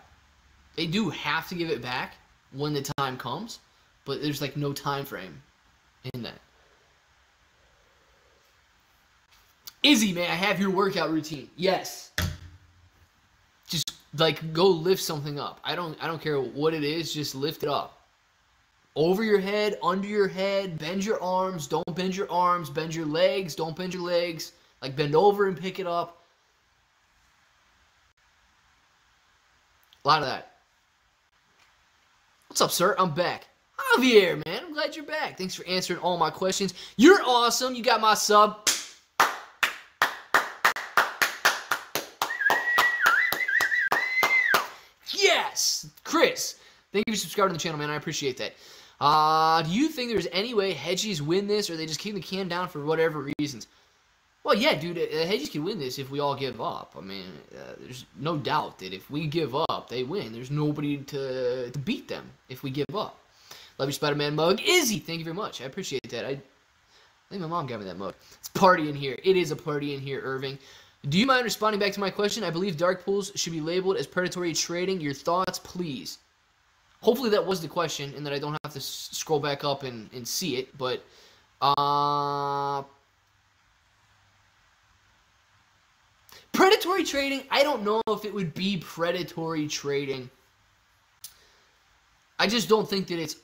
They do have to give it back when the time comes, but there's like no time frame in that. Izzy, may I have your workout routine? Yes. Just like go lift something up. I don't care what it is, just lift it up. Over your head, under your head, bend your arms, don't bend your arms, bend your legs, don't bend your legs. Like bend over and pick it up. A lot of that. What's up, sir? I'm back. Javier, man. I'm glad you're back. Thanks for answering all my questions. You're awesome. You got my sub. Yes! Chris, thank you for subscribing to the channel, man. I appreciate that. Do you think there's any way hedgies win this, or they just keep the can down for whatever reasons? Well, yeah, dude, hedgies can win this if we all give up. I mean, there's no doubt that if we give up, they win. There's nobody to beat them if we give up. Love your Spider-Man mug. Izzy, thank you very much. I appreciate that. I think my mom got me that mug. It's a party in here. It is a party in here, Irving. Do you mind responding back to my question? I believe dark pools should be labeled as predatory trading. Your thoughts, please. Hopefully that was the question and that I don't have to scroll back up and see it. But, predatory trading, I don't know if it would be predatory trading. I just don't think that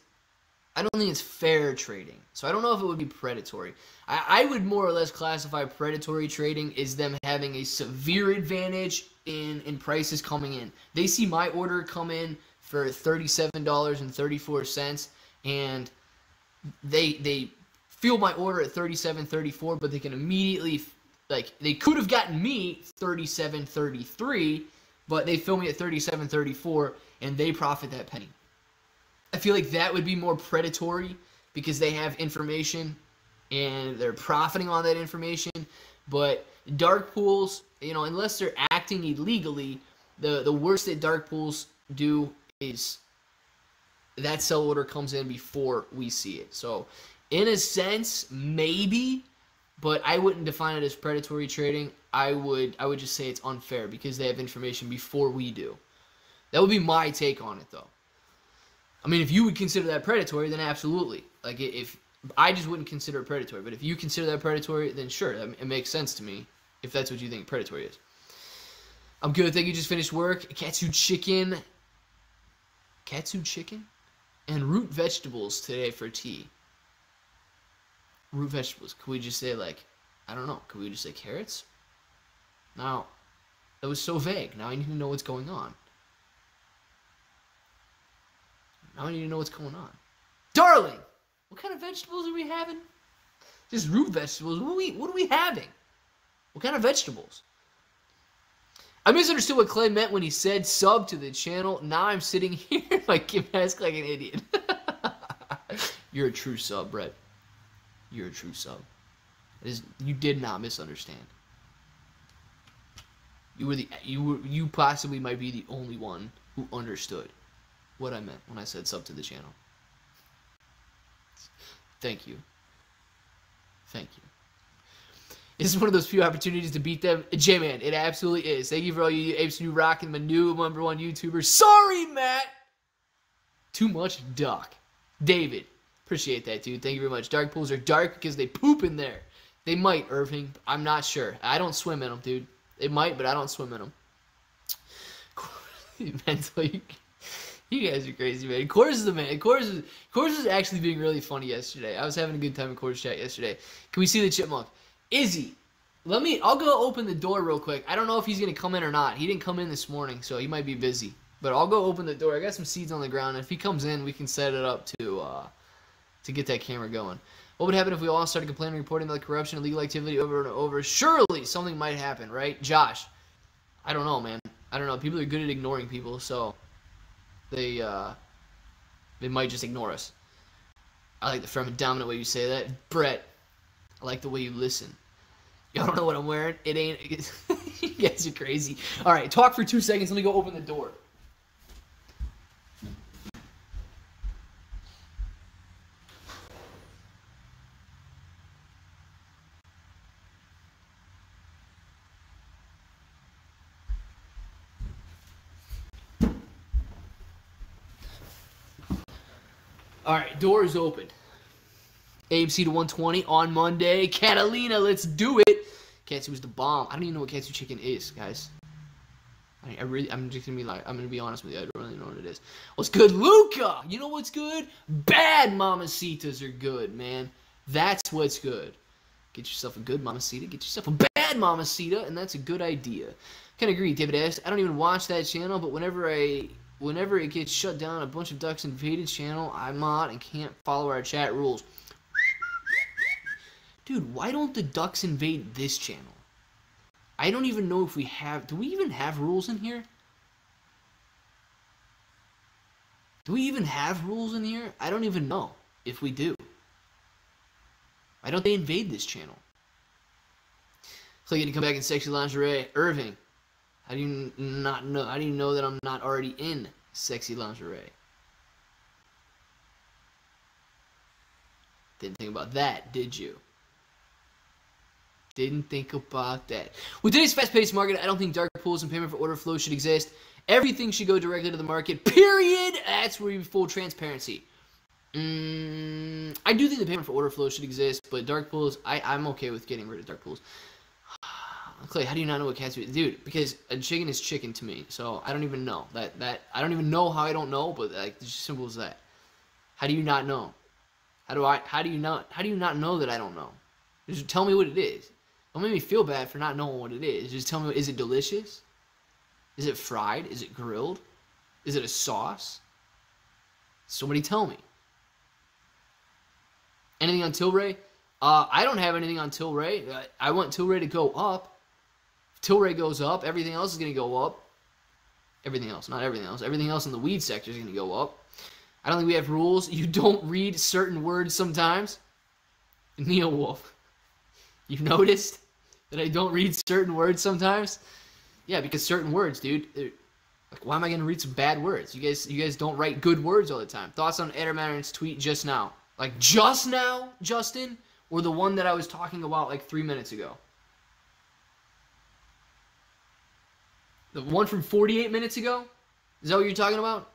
I don't think it's fair trading. So I don't know if it would be predatory. I would more or less classify predatory trading as them having a severe advantage in prices coming in. They see my order come in for $37.34 and they feel my order at $37.34, but they can immediately, like, they could have gotten me $37.33, but they fill me at $37.34 and they profit that penny. I feel like that would be more predatory because they have information and they're profiting on that information. But dark pools, you know, unless they're acting illegally, the worst that dark pools do is that sell order comes in before we see it. So in a sense, maybe, but I wouldn't define it as predatory trading. I would just say it's unfair because they have information before we do. That would be my take on it, though. I mean, if you would consider that predatory, then absolutely. Like, if I just wouldn't consider it predatory, but if you consider that predatory, then sure, it makes sense to me if that's what you think predatory is. I'm good. Thank you. Just finished work. Katsu chicken, and root vegetables today for tea. Root vegetables. Could we just say, like, I don't know. Could we just say carrots? Now, that was so vague. Now I need to know what's going on. Now I need to know what's going on. Darling! What kind of vegetables are we having? Just root vegetables. What are we having? What kind of vegetables? I misunderstood what Clay meant when he said sub to the channel. Now I'm sitting here like Kim Mask like an idiot. You're a true sub, Brett. You're a true sub. You did not misunderstand. You possibly might be the only one who understood what I meant when I said sub to the channel. Thank you. Thank you. This is one of those few opportunities to beat them. J-Man, it absolutely is. Thank you for all you apes new rocking my new #1 YouTuber. Sorry, Matt! Too much duck. David, appreciate that, dude. Thank you very much. Dark pools are dark because they poop in there. They might, Irving. I'm not sure. I don't swim in them, dude. It might, but I don't swim in them. Mentally, you guys are crazy, man. Coors is the man. Coors is actually being really funny yesterday. I was having a good time in Coors chat yesterday. Can we see the chipmunk? Izzy, I'll go open the door real quick. I don't know if he's gonna come in or not. He didn't come in this morning, so he might be busy. But I'll go open the door. I got some seeds on the ground. If he comes in, we can set it up to get that camera going. What would happen if we all started complaining and reporting about corruption and illegal activity over and over? Surely something might happen, right? Josh, I don't know, man. I don't know. People are good at ignoring people, so they might just ignore us. I like the firm and dominant way you say that. Brett, I like the way you listen. Y'all don't know what I'm wearing? It ain't... You guys are crazy. All right, talk for 2 seconds. Let me go open the door. All right, door is open. AMC to 120 on Monday. Catalina, let's do it. Katsu is the bomb. I don't even know what Katsu chicken is, guys. I'm just gonna be like, I'm gonna be honest with you. I don't really know what it is. What's good, Luca? You know what's good? Bad mamacitas are good, man. That's what's good. Get yourself a good mamacita. Get yourself a bad mamacita, and that's a good idea. Can agree. David asked. I don't even watch that channel, but whenever it gets shut down, a bunch of ducks invaded channel, I'm on and can't follow our chat rules. Dude, why don't the ducks invade this channel? I don't even know if we have... Do we even have rules in here? Do we even have rules in here? I don't even know if we do. Why don't they invade this channel? Clicking to come back in sexy lingerie. Irving, how do you not know? How do you know that I'm not already in sexy lingerie? Didn't think about that, did you? Didn't think about that. With today's fast-paced market, I don't think dark pools and payment for order flow should exist. Everything should go directly to the market, period. That's where you have full transparency. I do think the payment for order flow should exist, but dark pools, I'm okay with getting rid of dark pools. Clay, how do you not know what cats do? Dude, because a chicken is chicken to me, so I don't even know. I don't even know how I don't know, but like, it's just simple as that. How do you not know? How do you not know that I don't know? Just tell me what it is. Don't make me feel bad for not knowing what it is. Just tell me, is it delicious? Is it fried? Is it grilled? Is it a sauce? Somebody tell me. Anything on Tilray? I don't have anything on Tilray. I want Tilray to go up. If Tilray goes up, everything else is going to go up. Everything else, not everything else. Everything else in the weed sector is going to go up. I don't think we have rules. You don't read certain words sometimes. Neo Wolf. You noticed that I don't read certain words sometimes? Yeah, because certain words, dude. Like, why am I going to read some bad words? You guys don't write good words all the time. Thoughts on Ederman's tweet just now? Like, just now, Justin? Or the one that I was talking about like 3 minutes ago? The one from 48 minutes ago? Is that what you're talking about?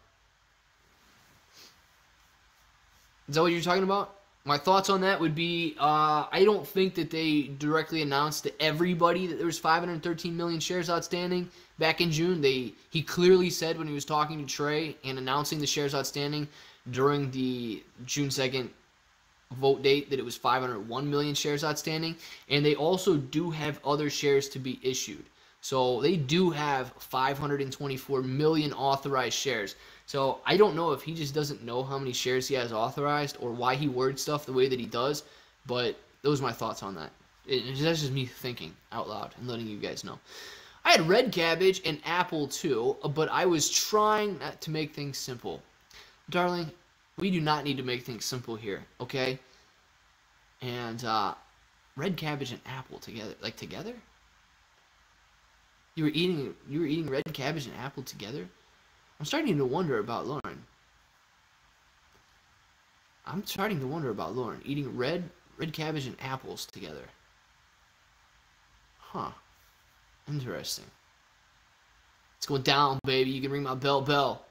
Is that what you're talking about? My thoughts on that would be, I don't think that they directly announced to everybody that there was 513 million shares outstanding back in June. He clearly said when he was talking to Trey and announcing the shares outstanding during the June 2nd vote date that it was 501 million shares outstanding. And they also do have other shares to be issued. So they do have 524 million authorized shares. So I don't know if he just doesn't know how many shares he has authorized or why he words stuff the way that he does, but those are my thoughts on that. That's just me thinking out loud and letting you guys know. I had red cabbage and apple too, but I was trying not to make things simple. Darling, we do not need to make things simple here, okay? And red cabbage and apple together, like together? You were eating red cabbage and apple together? I'm starting to wonder about Lauren. Eating red cabbage and apples together. Huh. Interesting. It's going down, baby. You can ring my bell.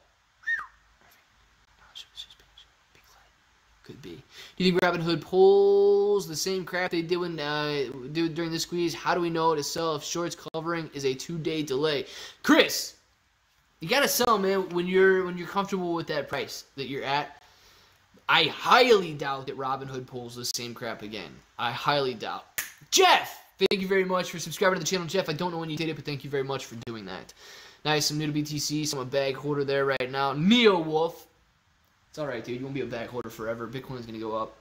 Could be. Do you think Robinhood pulls the same crap they did during the squeeze? How do we know to sell if shorts covering is a 2-day delay? Chris, you gotta sell, man, when you're comfortable with that price that you're at. I highly doubt that Robinhood pulls the same crap again. I highly doubt. Jeff, thank you very much for subscribing to the channel. Jeff, I don't know when you did it, but thank you very much for doing that. Nice, I'm new to BTC, so I'm a bag holder there right now. Neo Wolf. It's alright, dude. You won't be a bag holder forever. Bitcoin's going to go up.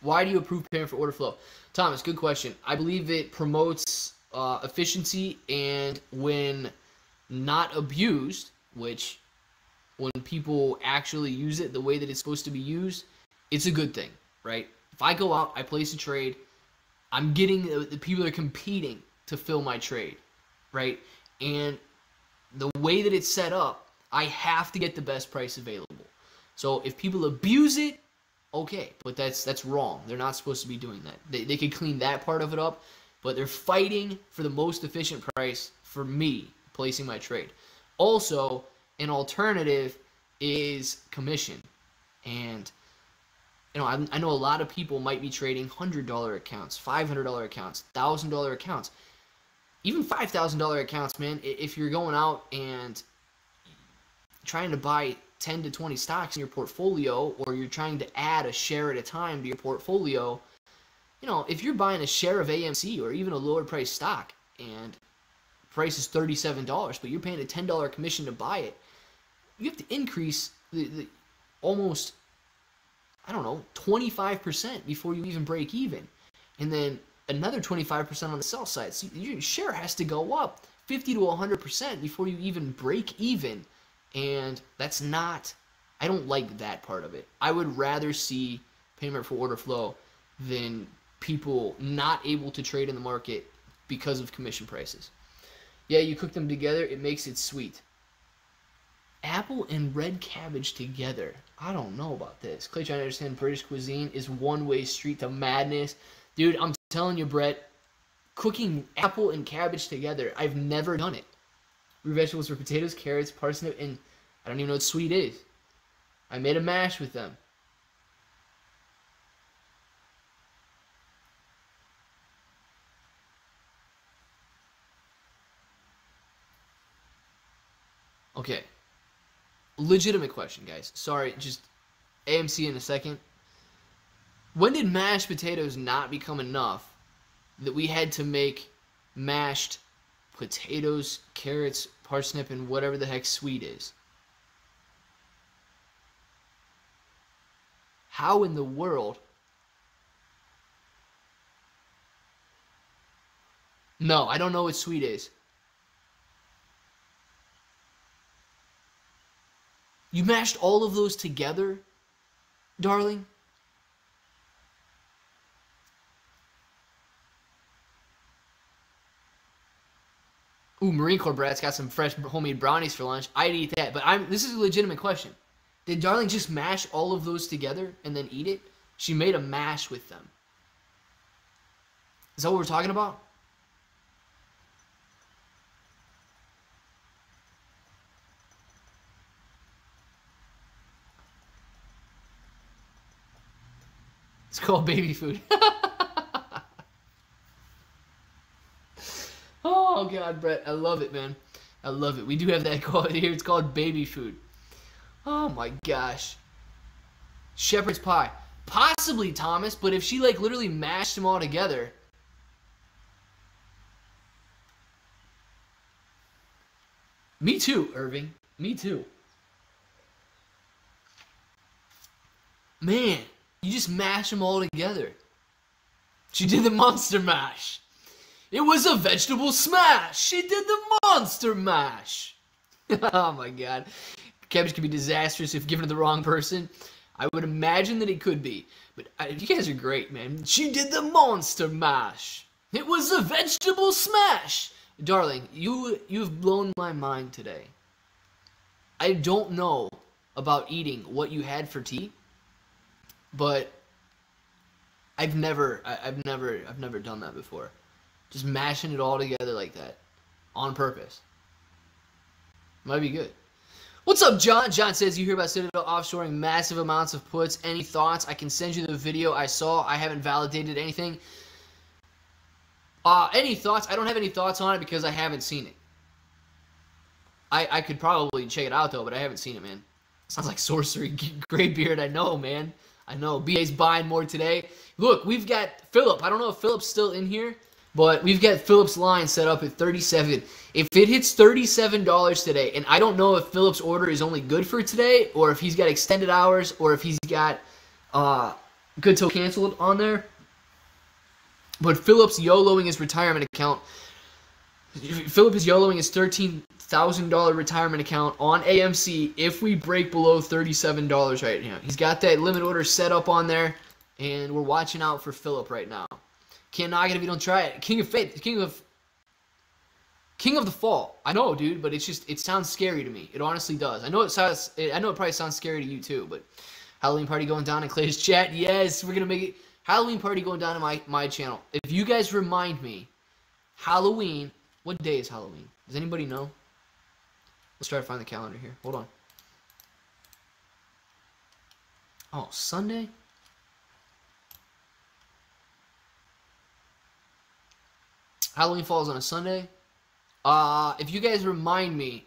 Why do you approve payment for order flow? Thomas, good question. I believe it promotes efficiency, and when not abused, which when people actually use it the way that it's supposed to be used, it's a good thing, right? If I go out, I place a trade, I'm getting the people that are competing to fill my trade, right? And the way that it's set up, I have to get the best price available. So if people abuse it, okay, but that's wrong. They're not supposed to be doing that. They could clean that part of it up, but they're fighting for the most efficient price for me placing my trade. Also, an alternative is commission. And you know, I know a lot of people might be trading $100 accounts, $500 accounts, $1,000 accounts, even $5,000 accounts, man. If you're going out and trying to buy 10 to 20 stocks in your portfolio, or you're trying to add a share at a time to your portfolio, you know, if you're buying a share of AMC or even a lower price stock and price is $37, but you're paying a $10 commission to buy it, you have to increase the almost, I don't know, 25% before you even break even. And then another 25% on the sell side. So your share has to go up 50 to 100% before you even break even. And that's not, I don't like that part of it. I would rather see payment for order flow than people not able to trade in the market because of commission prices. Yeah, you cook them together, it makes it sweet. Apple and red cabbage together. I don't know about this. Clay trying to understand British cuisine is one-way street to madness. Dude, I'm telling you, Brett, cooking apple and cabbage together, I've never done it. Root vegetables were potatoes, carrots, parsnip, and I don't even know what sweet is. I made a mash with them. Okay. Legitimate question, guys. Sorry, just AMC in a second. When did mashed potatoes not become enough that we had to make mashed potatoes, carrots, parsnip, and whatever the heck sweet is? How in the world? No, I don't know what sweet is. You mashed all of those together, darling? Ooh, Marine Corps Brat's got some fresh homemade brownies for lunch. I'd eat that, but this is a legitimate question. Did Darling just mash all of those together and then eat it? She made a mash with them. Is that what we're talking about? It's called baby food. Oh, God, Brett. I love it, man. I love it. We do have that called here. It's called baby food. Oh, my gosh. Shepherd's pie. Possibly, Thomas, but if she, like, literally mashed them all together. Me too, Irving. Me too. Man, you just mash them all together. She did the monster mash. It was a vegetable smash. She did the monster mash. Oh my God. Cabbage can be disastrous if given to the wrong person. I would imagine that it could be. But you guys are great, man. She did the monster mash. It was a vegetable smash. Darling, you've blown my mind today. I don't know about eating what you had for tea, but I've never done that before. Just mashing it all together like that, on purpose. Might be good. What's up, John? John says, you hear about Citadel offshoring massive amounts of puts. Any thoughts? I can send you the video I saw. I haven't validated anything. Any thoughts? I don't have any thoughts on it because I haven't seen it. I could probably check it out, though, but I haven't seen it, man. Sounds like sorcery. Graybeard, I know, man. I know. BA's buying more today. Look, we've got Philip. I don't know if Philip's still in here, but we've got Philip's line set up at 37. If it hits $37 today, and I don't know if Philip's order is only good for today, or if he's got extended hours, or if he's got good till canceled on there, but Philip's YOLOing his retirement account. Philip is YOLOing his $13,000 retirement account on AMC if we break below $37 right now. He's got that limit order set up on there, and we're watching out for Philip right now. Can't knock it if you don't try it. King of Fate, King of the Fall. I know, dude, but it sounds scary to me. It honestly does. I know it probably sounds scary to you too, but Halloween party going down in Clay's chat. Yes, we're gonna make it. Halloween party going down in my channel. If you guys remind me, Halloween. What day is Halloween? Does anybody know? Let's try to find the calendar here. Hold on. Oh, Sunday? Halloween falls on a Sunday. If you guys remind me,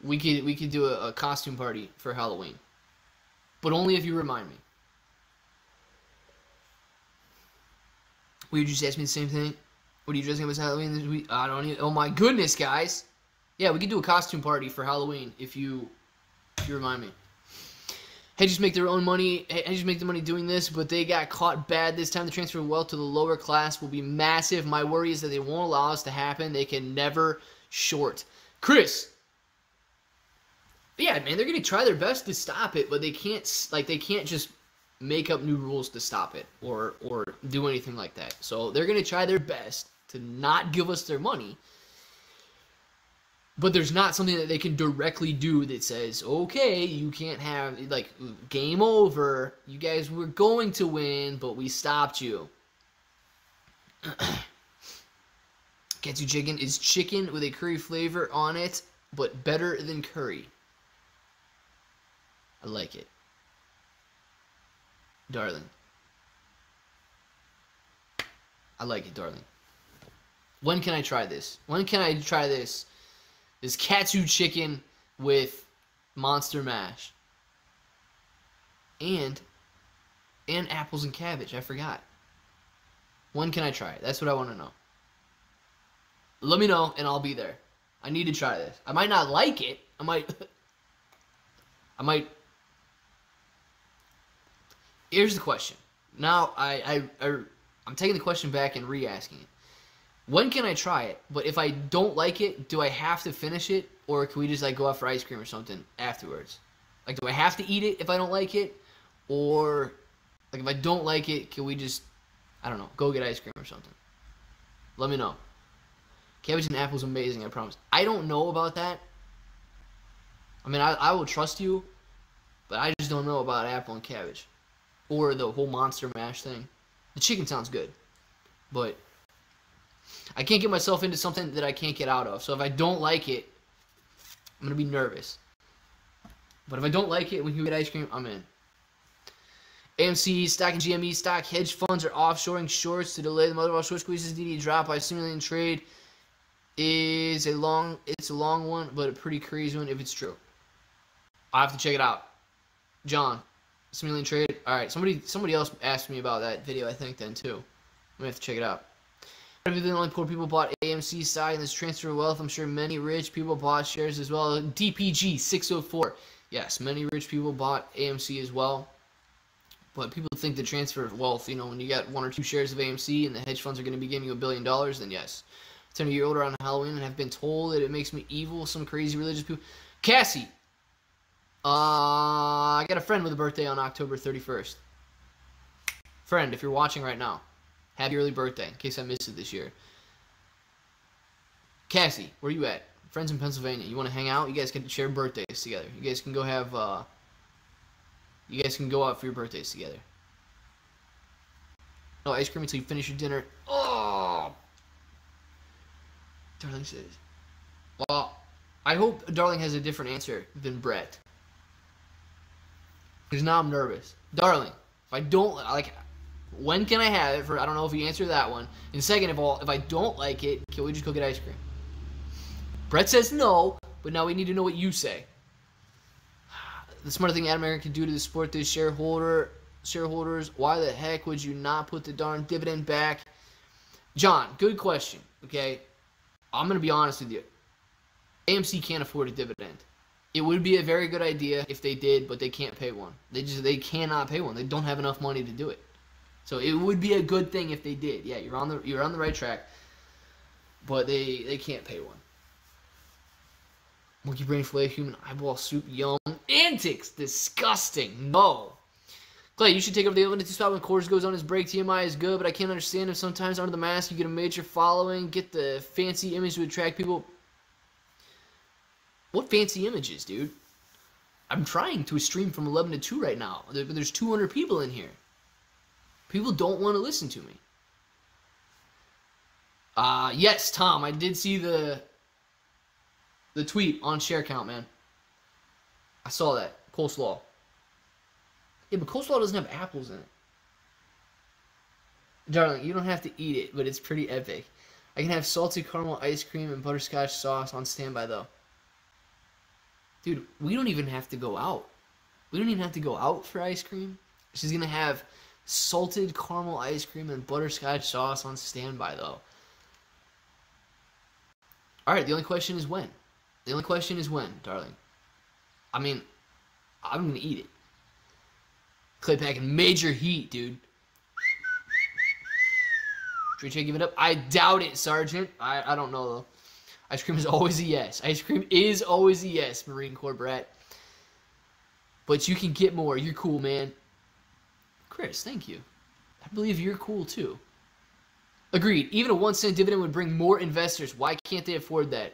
we could do a costume party for Halloween. But only if you remind me. Will you just ask me the same thing? What are you dressing up as Halloween this week? I don't even. Oh my goodness, guys! Yeah, we could do a costume party for Halloween if you remind me. Hedges make their own money. Hedges make the money doing this, but they got caught bad this time. The transfer of wealth to the lower class will be massive. My worry is that they won't allow us to happen. They can never short. Chris. Yeah, man, they're gonna try their best to stop it, but they can't. They can't just make up new rules to stop it or do anything like that. So they're gonna try their best to not give us their money. But there's not something that they can directly do that says, okay, you can't have, like, game over. You guys were going to win, but we stopped you. Katsu chicken is chicken with a curry flavor on it, but better than curry. I like it. Darling. I like it, darling. When can I try this? When can I try this? This katsu chicken with monster mash. And apples and cabbage. I forgot. When can I try it? That's what I want to know. Let me know, and I'll be there. I need to try this. I might not like it. I might. Here's the question. Now, I'm taking the question back and re-asking it. When can I try it? But if I don't like it, do I have to finish it? Or can we just, like, go out for ice cream or something afterwards? Like, do I have to eat it if I don't like it? Or, like, if I don't like it, can we just, I don't know, go get ice cream or something? Let me know. Cabbage and apple's amazing, I promise. I don't know about that. I mean, I will trust you, but I just don't know about apple and cabbage. Or the whole monster mash thing. The chicken sounds good, but I can't get myself into something that I can't get out of. So if I don't like it, I'm going to be nervous. But if I don't like it, when you get ice cream, I'm in. AMC Stock and GME Stock hedge funds are offshoring shorts to delay the mother of all short squeezes. DD drop by simulating trade is a long one, but a pretty crazy one if it's true. I'll have to check it out. John, simulating trade. All right, somebody else asked me about that video, I think, then too. I'm gonna have to check it out. The only poor people bought AMC stock in this transfer of wealth. I'm sure many rich people bought shares as well. DPG 604. Yes, many rich people bought AMC as well. But people think the transfer of wealth, you know, when you got 1 or 2 shares of AMC and the hedge funds are going to be giving you $1 billion, then yes. 10-year-old on Halloween and have been told that it makes me evil. Some crazy religious people. Cassie. I got a friend with a birthday on October 31st. Friend, if you're watching right now, happy early birthday, in case I missed it this year. Cassie, where you at? Friends in Pennsylvania. You want to hang out? You guys can share birthdays together. You guys can go have, you guys can go out for your birthdays together. No ice cream until you finish your dinner. Oh! Darling says. Well, I hope Darling has a different answer than Brett. Because now I'm nervous. Darling, if I don't, like, when can I have it? For I don't know if you answer that one. And second of all, if I don't like it, can we just go get ice cream? Brett says no, but now we need to know what you say. The smarter thing Adam Aaron can do to support this shareholders, why the heck would you not put the darn dividend back? John, good question, okay? I'm going to be honest with you. AMC can't afford a dividend. It would be a very good idea if they did, but they can't pay one. They cannot pay one. They don't have enough money to do it. So it would be a good thing if they did. Yeah, you're on the right track. But they can't pay one. Monkey brain fillet, human eyeball soup, yum. Antics, disgusting. No. Clay, you should take over the L22 spot when Coors goes on his break. TMI is good, but I can't understand if sometimes under the mask you get a major following, get the fancy image to attract people. What fancy images, dude? I'm trying to stream from 11 to 2 right now. There's 200 people in here. People don't want to listen to me. Yes, Tom, I did see the tweet on share count, man. I saw that. Coleslaw. Yeah, but coleslaw doesn't have apples in it. Darling, you don't have to eat it, but it's pretty epic. I can have salted caramel ice cream and butterscotch sauce on standby, though. Dude, we don't even have to go out. We don't even have to go out for ice cream. She's going to have salted caramel ice cream and butterscotch sauce on standby, though. All right, the only question is when. The only question is when, darling. I mean, I'm going to eat it. Clay packing major heat, dude. Should we give it up? I doubt it, Sergeant. I don't know, though. Ice cream is always a yes. Ice cream is always a yes, Marine Corps brat. But you can get more. You're cool, man. Chris, thank you. I believe you're cool, too. Agreed. Even a 1-cent dividend would bring more investors. Why can't they afford that?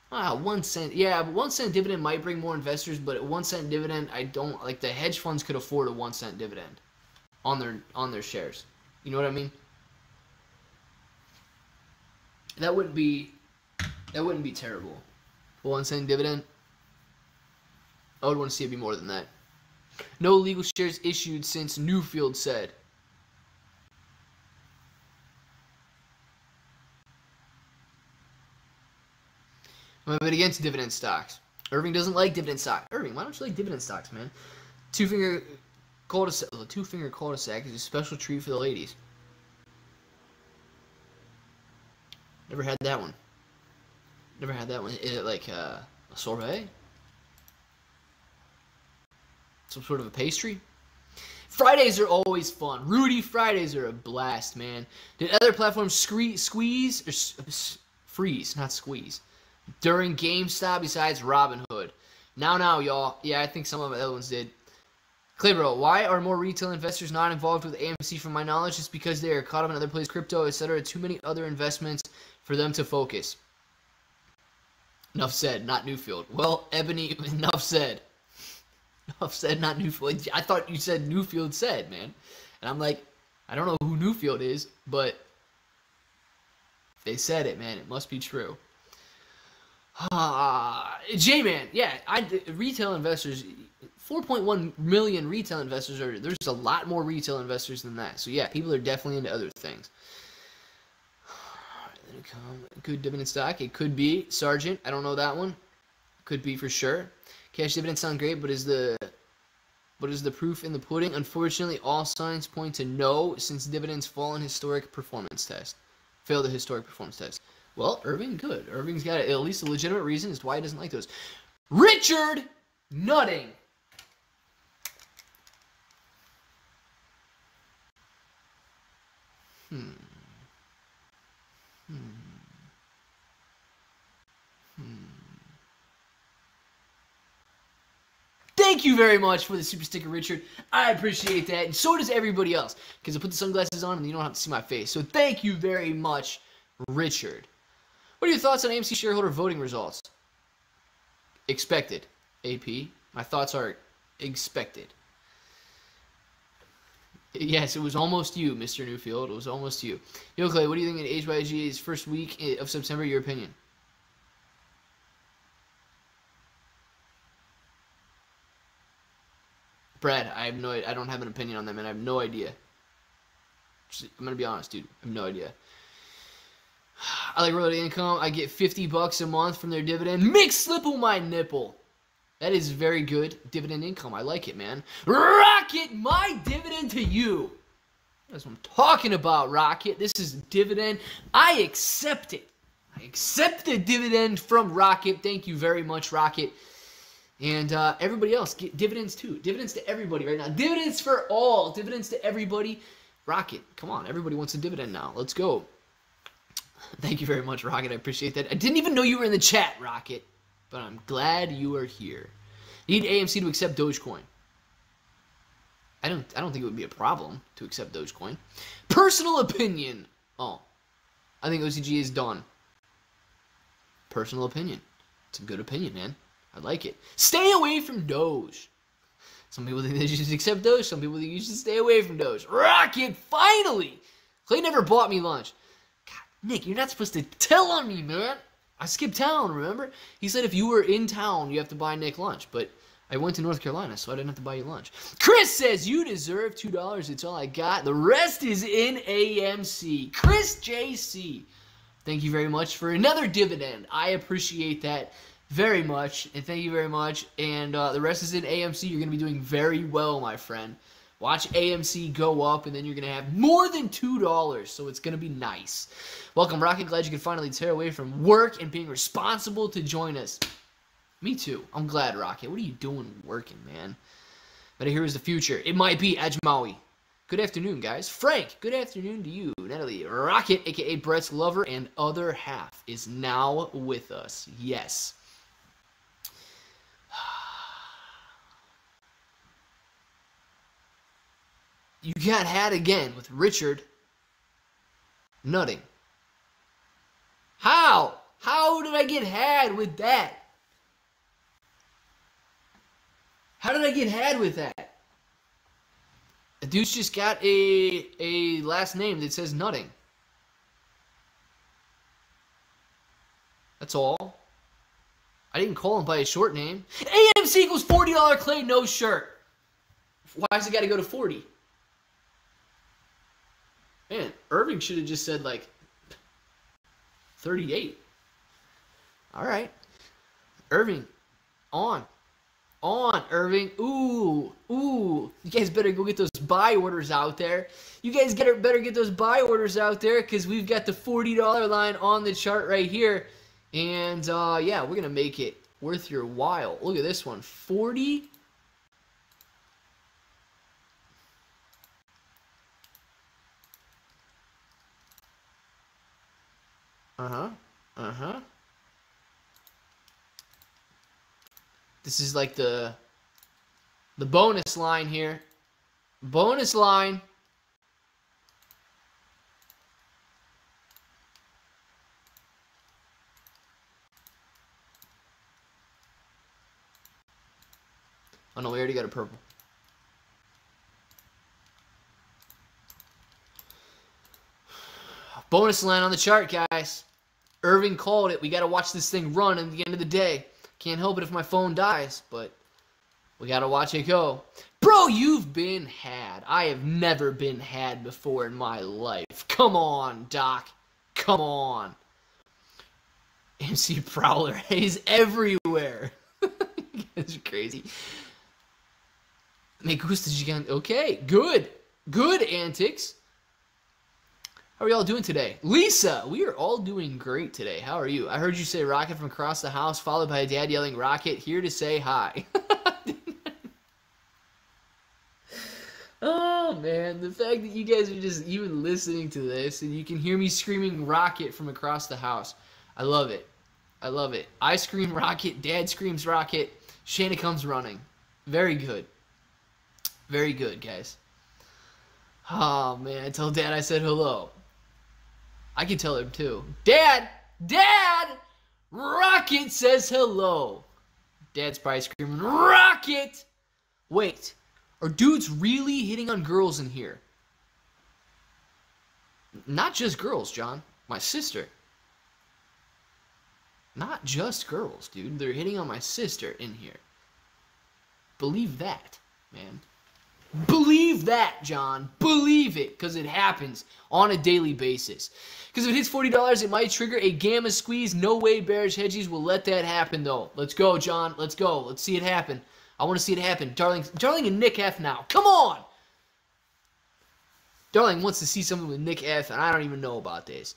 1 cent. Yeah, but 1 cent dividend might bring more investors, but a 1 cent dividend, I don't like. The hedge funds could afford a 1 cent dividend on their shares. You know what I mean? That wouldn't be terrible. A 1 cent dividend. I would want to see it be more than that. No legal shares issued since Newfield said. I'm a bit against dividend stocks. Irving doesn't like dividend stock. Irving, why don't you like dividend stocks, man? Two-finger cul-de-sac is a special treat for the ladies. Never had that one. Never had that one. Is it like a sorbet? Some sort of a pastry? Fridays are always fun. Rudy, Fridays are a blast, man. Did other platforms squeeze or freeze, not squeeze, during GameStop besides Robinhood? Now, y'all. Yeah, I think some of the other ones did. Claybro, why are more retail investors not involved with AMC? From my knowledge, it's because they are caught up in other places, crypto, etc. Too many other investments for them to focus. Enough said, not Newfield. Well, Ebony, enough said. Enough said, not Newfield. I thought you said Newfield said, man. And I'm like, I don't know who Newfield is, but they said it, man. It must be true. J-Man, yeah, retail investors, 4.1 million retail investors there's a lot more retail investors than that. So yeah, people are definitely into other things. Good dividend stock, it could be. Sergeant, I don't know that one. Could be for sure. Cash dividends sound great, but is the proof in the pudding? Unfortunately, all signs point to no, since dividends fall in historic performance test. Fail the historic performance test. Well, Irving, good. Irving's got at least a legitimate reason as to why he doesn't like those. Richard Nutting. Thank you very much for the super sticker, Richard. I appreciate that, and so does everybody else, because I put the sunglasses on and you don't have to see my face. So thank you very much Richard. What are your thoughts on AMC shareholder voting results? Expected. AP. My thoughts are expected. Yes, it was almost you, Mr. Newfield. It was almost you. Yo, Clay, what do you think in HYG's first week of September? Your opinion? Brad, I don't have an opinion on that, man. I have no idea. I'm gonna be honest, dude. I have no idea. I like royalty income. I get $50 a month from their dividend. McSlipple my nipple. That is very good dividend income. I like it, man. Rocket, my dividend to you. That's what I'm talking about, Rocket. This is dividend. I accept it. I accept the dividend from Rocket. Thank you very much, Rocket. And everybody else, get dividends too. Dividends to everybody right now. Dividends for all. Dividends to everybody. Rocket, come on. Everybody wants a dividend now. Let's go. Thank you very much, Rocket. I appreciate that. I didn't even know you were in the chat, Rocket. But I'm glad you are here. Need AMC to accept Dogecoin. I don't think it would be a problem to accept Dogecoin. Personal opinion. Oh. I think OCG is done. Personal opinion. It's a good opinion, man. I like it. Stay away from Doge. Some people think they should accept Doge. Some people think you should stay away from Doge. Rocket, finally! Clay never bought me lunch. God, Nick, you're not supposed to tell on me, man. I skipped town, remember? He said if you were in town, you have to buy Nick lunch. But I went to North Carolina, so I didn't have to buy you lunch. Chris says, you deserve $2. It's all I got. The rest is in AMC. Chris JC. Thank you very much for another dividend. I appreciate that very much. And thank you very much. And the rest is in AMC. You're going to be doing very well, my friend. Watch AMC go up, and then you're going to have more than $2, so it's going to be nice. Welcome, Rocket. Glad you could finally tear away from work and being responsible to join us. Me too. I'm glad, Rocket. What are you doing working, man? But here is the future. It might be Ajmawi. Good afternoon, guys. Frank, good afternoon to you. Natalie, Rocket, a.k.a. Brett's lover and other half, is now with us. Yes. You got had again with Richard nutting. How? How did I get had with that? How did I get had with that? The dude's just got a last name that says nutting. That's all. I didn't call him by his short name. AMC equals $40 Clay, no shirt. Why does it got to go to 40? Man, Irving should have just said, like, 38. All right. Irving, on. On, Irving. Ooh, ooh. You guys better go get those buy orders out there. You guys better get those buy orders out there because we've got the $40 line on the chart right here. And, yeah, we're going to make it worth your while. Look at this one. 40. This is like the bonus line here. Bonus line. Oh no, we already got a purple. Bonus line on the chart, guys. Irving called it. We got to watch this thing run at the end of the day. Can't help it if my phone dies, but we got to watch it go. Bro, you've been had. I have never been had before in my life. Come on, Doc. Come on. MC Prowler is everywhere. You guys are crazy. Me gusta gigante. Okay, good. Good antics. How are y'all doing today? Lisa, we are all doing great today. How are you? I heard you say Rocket from across the house, followed by a dad yelling Rocket, here to say hi. Oh, man. The fact that you guys are just even listening to this and you can hear me screaming Rocket from across the house. I love it. I love it. I scream Rocket. Dad screams Rocket. Shana comes running. Very good. Very good, guys. Oh, man. I told Dad I said hello. I can tell him too. Dad! Dad! Rocket says hello. Dad's probably screaming, Rocket! Wait, are dudes really hitting on girls in here? Not just girls, John. My sister. Not just girls, dude. They're hitting on my sister in here. Believe that, man. Believe that, John. Believe it, because it happens on a daily basis. Because if it hits $40, it might trigger a gamma squeeze. No way bearish hedges will let that happen, though. Let's go, John. Let's go. Let's see it happen. I want to see it happen. Darling and Nick F now. Come on! Darling wants to see something with Nick F, and I don't even know about this.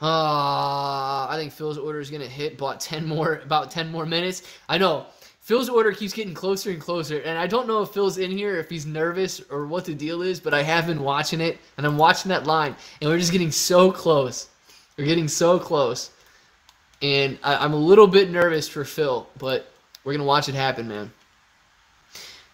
I think Phil's order is going to hit about 10 more minutes. I know. Phil's order keeps getting closer and closer, and I don't know if Phil's in here, if he's nervous, or what the deal is, but I have been watching it, and I'm watching that line, and we're just getting so close. We're getting so close, and I'm a little bit nervous for Phil, but we're going to watch it happen, man.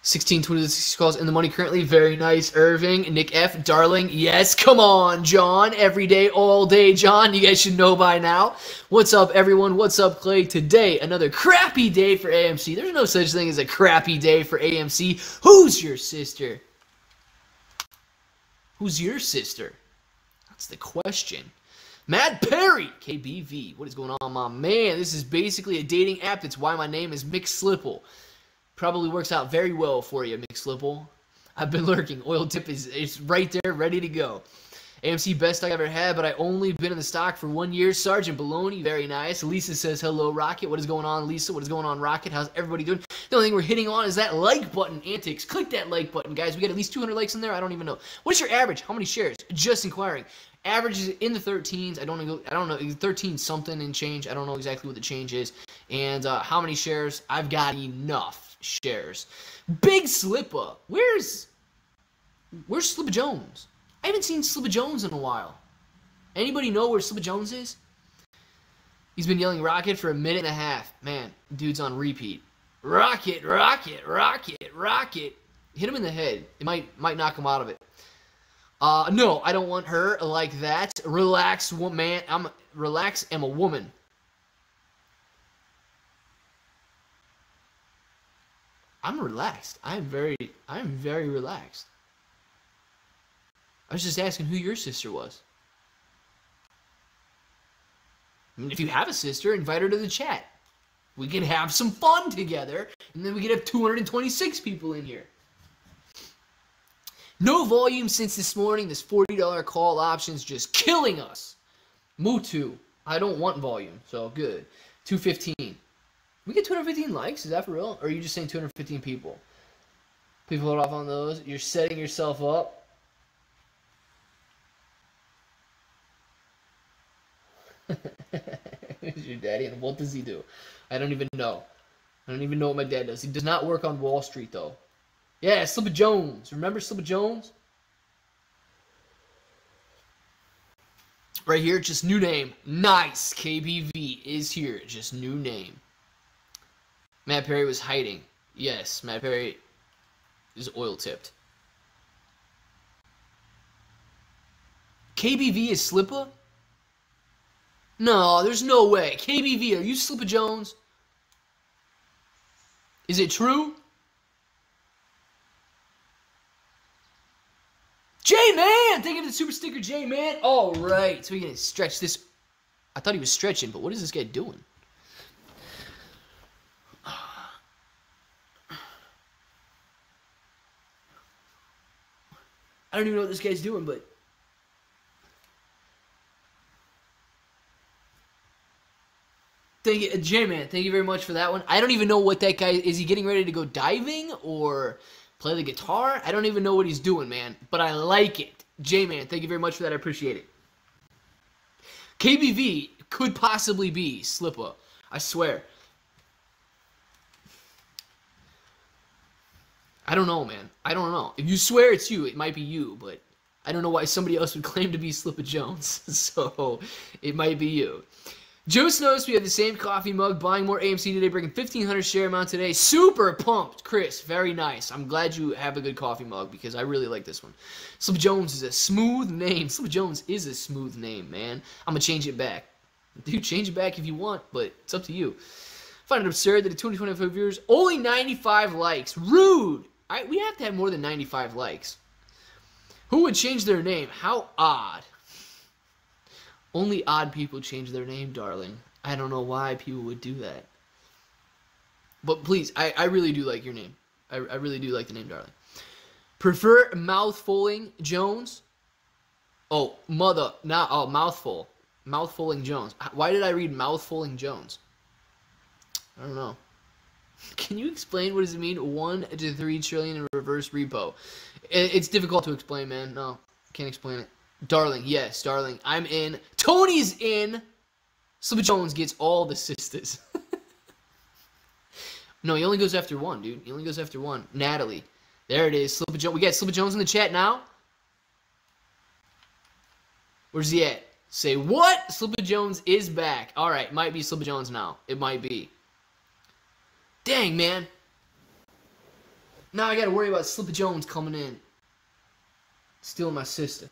16-26 calls in the money currently. Very nice, Irving. Nick F. Darling. Yes, come on, John. Every day, all day, John. You guys should know by now. What's up, everyone? What's up, Clay? Today, another crappy day for AMC. There's no such thing as a crappy day for AMC. Who's your sister? Who's your sister? That's the question. Matt Perry, KBV. What is going on, my man? This is basically a dating app. That's why my name is Mick Slipple. Probably works out very well for you, Mick Slipple. I've been lurking. Oil tip is right there, ready to go. AMC best stock I ever had, but I only been in the stock for 1 year. Sergeant Baloney, very nice. Lisa says, hello, Rocket. What is going on, Lisa? What is going on, Rocket? How's everybody doing? The only thing we're hitting on is that like button antics. Click that like button, guys. We got at least 200 likes in there. I don't even know. What's your average? How many shares? Just inquiring. Average is in the 13s. I don't know, 13 something and change. I don't know exactly what the change is. And how many shares? I've got enough shares. Big Slippa. Where's Slippa Jones? I haven't seen Slippa Jones in a while. Anybody know where Slippa Jones is? He's been yelling Rocket for a minute and a half. Man, dude's on repeat. Rocket, Rocket, Rocket, Rocket. Hit him in the head. It might knock him out of it. No, I don't want her like that. Relax, man. Relax. I'm a woman. I'm relaxed. I am very relaxed. I was just asking who your sister was. I mean, if you have a sister, invite her to the chat. We could have some fun together, and then we could have 226 people in here. No volume since this morning. This $40 call option's just killing us. Mutu. I don't want volume, so good. 215. We get 215 likes? Is that for real? Or are you just saying 215 people? People hold off on those. You're setting yourself up. Who's your daddy and what does he do? I don't even know. I don't even know what my dad does. He does not work on Wall Street, though. Yeah, Slippa Jones. Remember Slippa Jones? Right here, just new name. Nice. KBV is here. Just new name. Matt Perry was hiding. Yes, Matt Perry is oil-tipped. KBV is Slippa? No, there's no way. KBV, are you Slippa Jones? Is it true? J-Man! Thank you for the super sticker, J-Man. All right, so we're going to stretch this. I thought he was stretching, but what is this guy doing? I don't even know what this guy's doing, but... Thank you, J-Man. Thank you very much for that one. I don't even know what that guy... Is he getting ready to go diving or play the guitar? I don't even know what he's doing, man. But I like it. J-Man, thank you very much for that. I appreciate it. KBV could possibly be Slippa. I swear. I don't know, man. I don't know. If you swear it's you, it might be you, but I don't know why somebody else would claim to be Slippa Jones. So, it might be you. Joe Snows, we have the same coffee mug. Buying more AMC today, breaking 1,500 share amount today. Super pumped, Chris. Very nice. I'm glad you have a good coffee mug because I really like this one. Slip Jones is a smooth name. Slip Jones is a smooth name, man. I'm going to change it back. Dude, change it back if you want, but it's up to you. Find it absurd that the 225 viewers, only 95 likes. Rude. We have to have more than 95 likes. Who would change their name? How odd. Only odd people change their name, darling. I don't know why people would do that. But please, I really do like your name. I really do like the name, darling. Prefer mouthfuling Jones? Oh, mother. Nah, oh, mouthful. Mouthfuling Jones. Why did I read mouthfuling Jones? I don't know. Can you explain what does it mean? 1 to 3 trillion in reverse repo. It's difficult to explain, man. No, can't explain it. Darling, yes, darling. I'm in. Tony's in. Slipper Jones gets all the sisters. No, he only goes after one, dude. He only goes after one. Natalie. There it is. Slipper Jones. We got Slipper Jones in the chat now. Where's he at? Say what? Slipper Jones is back. All right, might be Slipper Jones now. It might be. Dang, man. Now I got to worry about Slipper Jones coming in. Stealing my sister.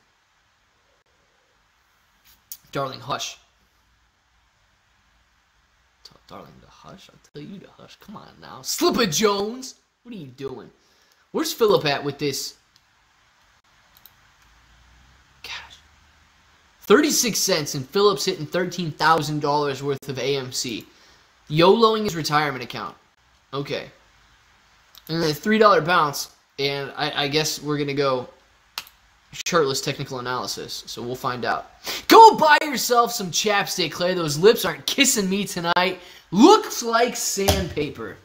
Darling, hush. Tell darling to hush. I'll tell you to hush. Come on now. Slipper Jones! What are you doing? Where's Philip at with this? Gosh. 36 cents and Philip's hitting $13,000 worth of AMC. YOLOing his retirement account. Okay. And then a $3 bounce. And I guess we're going to go shirtless technical analysis, so we'll find out. Go buy yourself some chapstick, Clay. Those lips aren't kissing me tonight. Looks like sandpaper.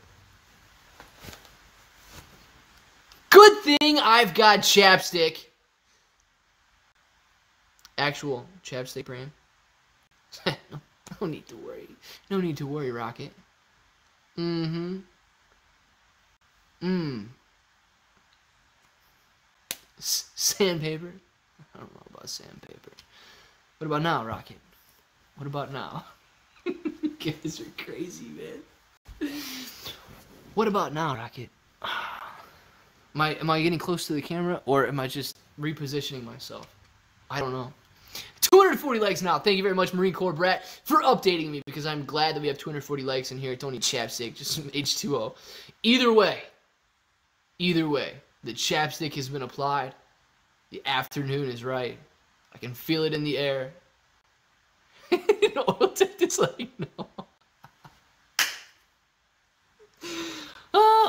Good thing I've got chapstick. Actual chapstick brand. No need to worry. No need to worry, Rocket. Sandpaper? I don't know about sandpaper. What about now, Rocket? What about now? You guys are crazy, man. What about now, Rocket? Am I getting close to the camera, or am I just repositioning myself? I don't know. 240 likes now. Thank you very much, Marine Corps Brat, for updating me, because I'm glad that we have 240 likes in here. It's only chapstick, just some H2O. Either way, the chapstick has been applied. The afternoon is right. I can feel it in the air. Oil tip is like, no.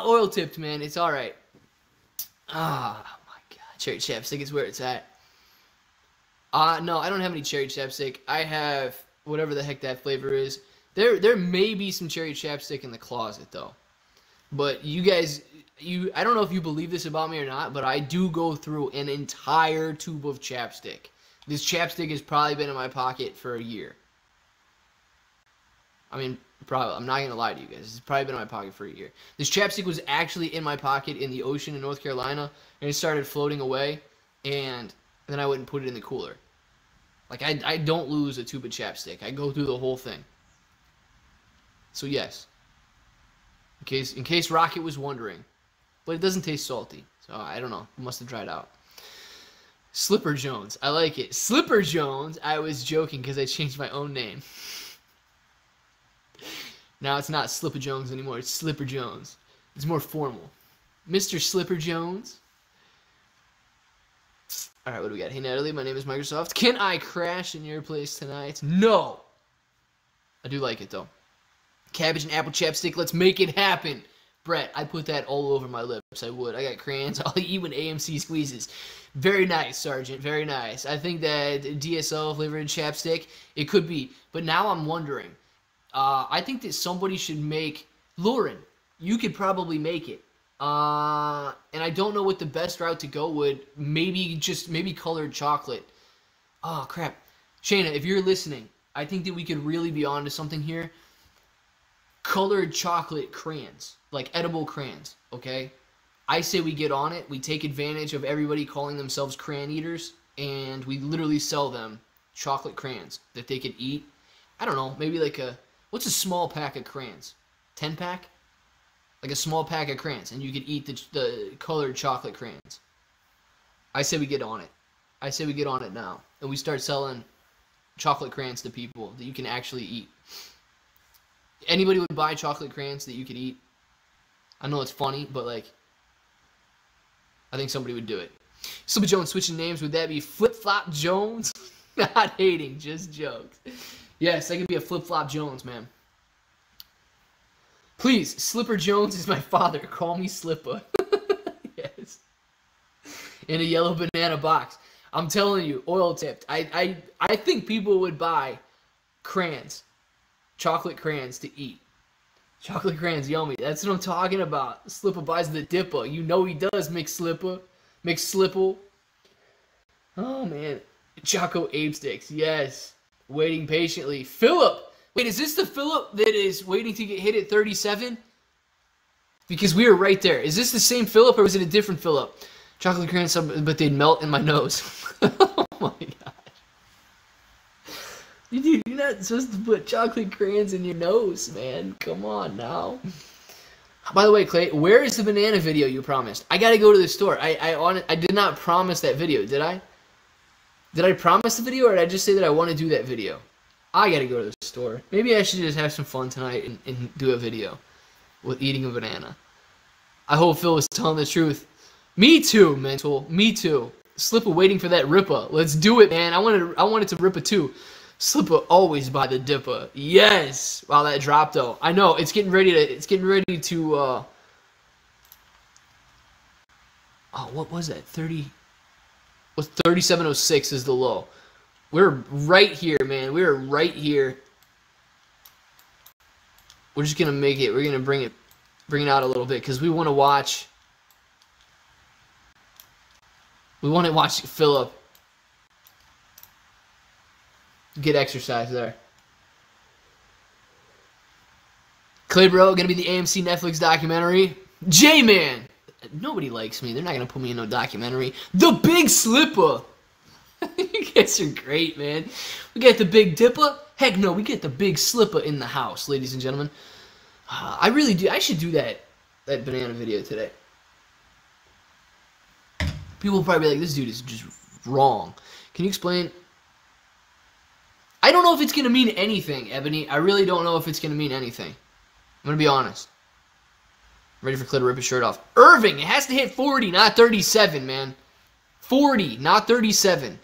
Oil tipped, man. It's all right. Oh my God. Cherry chapstick is where it's at. No, I don't have any cherry chapstick. I have whatever the heck that flavor is. There may be some cherry chapstick in the closet, though. But you guys, I don't know if you believe this about me or not, but I do go through an entire tube of chapstick. This chapstick has probably been in my pocket for a year. I mean, probably. I'm not going to lie to you guys. It's probably been in my pocket for a year. This chapstick was actually in my pocket in the ocean in North Carolina, and it started floating away, and then I went and put it in the cooler. Like, I don't lose a tube of chapstick. I go through the whole thing. So, yes. In case Rocket was wondering. But it doesn't taste salty. So, I don't know. It must have dried out. Slipper Jones. I like it. Slipper Jones. I was joking because I changed my own name. Now it's not Slipper Jones anymore. It's Slipper Jones. It's more formal. Mr. Slipper Jones. All right, what do we got? Hey, Natalie, my name is Microsoft. Can I crash in your place tonight? No. I do like it, though. Cabbage and apple chapstick. Let's make it happen. Brett, I put that all over my lips. I would. I got crayons. I'll eat when AMC squeezes. Very nice, Sergeant. Very nice. I think that DSL flavored chapstick, it could be. But now I'm wondering. I think that somebody should make... Lauren, you could probably make it. And I don't know what the best route to go would. Maybe colored chocolate. Oh, crap. Shayna, if you're listening, I think that we could really be onto something here. Colored chocolate crayons. Like edible crayons, okay? I say we get on it. We take advantage of everybody calling themselves crayon eaters. And we literally sell them chocolate crayons that they can eat. I don't know, maybe like what's a small pack of crayons? 10-pack? Like a small pack of crayons, and you could eat the colored chocolate crayons. I say we get on it. I say we get on it now, and we start selling chocolate crayons to people that you can actually eat. Anybody would buy chocolate crayons that you could eat? I know it's funny, but like, I think somebody would do it. Slipper Jones switching names, would that be Flip Flop Jones? Not hating, just jokes. Yes, that could be a Flip Flop Jones, man. Please, Slipper Jones is my father. Call me Slipper. Yes. In a yellow banana box. I'm telling you, oil tipped. I think people would buy crayons, chocolate crayons to eat. Chocolate crayons, yummy. That's what I'm talking about. Slipper buys the dipper. You know he does, McSlipper. McSlipple. Oh, man. Choco Ape Sticks. Yes. Waiting patiently. Philip. Wait, is this the Philip that is waiting to get hit at 37? Because we were right there. Is this the same Philip or was it a different Philip? Chocolate crayons, but they'd melt in my nose. Oh my god. Dude, you're not supposed to put chocolate crayons in your nose, man. Come on now. By the way, Clay, where is the banana video you promised? I gotta go to the store. I did not promise that video, did I? Did I promise the video or did I just say that I want to do that video? I gotta go to the store. Maybe I should just have some fun tonight and do a video with eating a banana. I hope Phil was telling the truth. Me too, mental. Me too. Slipper waiting for that ripper. Let's do it, man. I wanted to ripper too. Slipper always by the dipper. Yes. Wow, that dropped though. I know it's getting ready to. Oh, what was that? 37.06 is the low. We're right here, man. We're right here. We're just gonna make it. We're gonna bring it out a little bit because we want to watch. We want to watch Philip get exercise there. Clay Bro, gonna be the AMC Netflix documentary. J-Man! Nobody likes me. They're not gonna put me in no documentary. The Big Slipper! You guys are great, man. We got the Big Dipper. Heck no, we get the Big Slipper in the house, ladies and gentlemen. I really do. I should do that banana video today. People will probably be like, this dude is just wrong. Can you explain? I don't know if it's going to mean anything, Ebony. I really don't know if it's going to mean anything. I'm going to be honest. I'm ready for Clay to rip his shirt off. Irving, it has to hit 40, not 37, man. 40, not 37.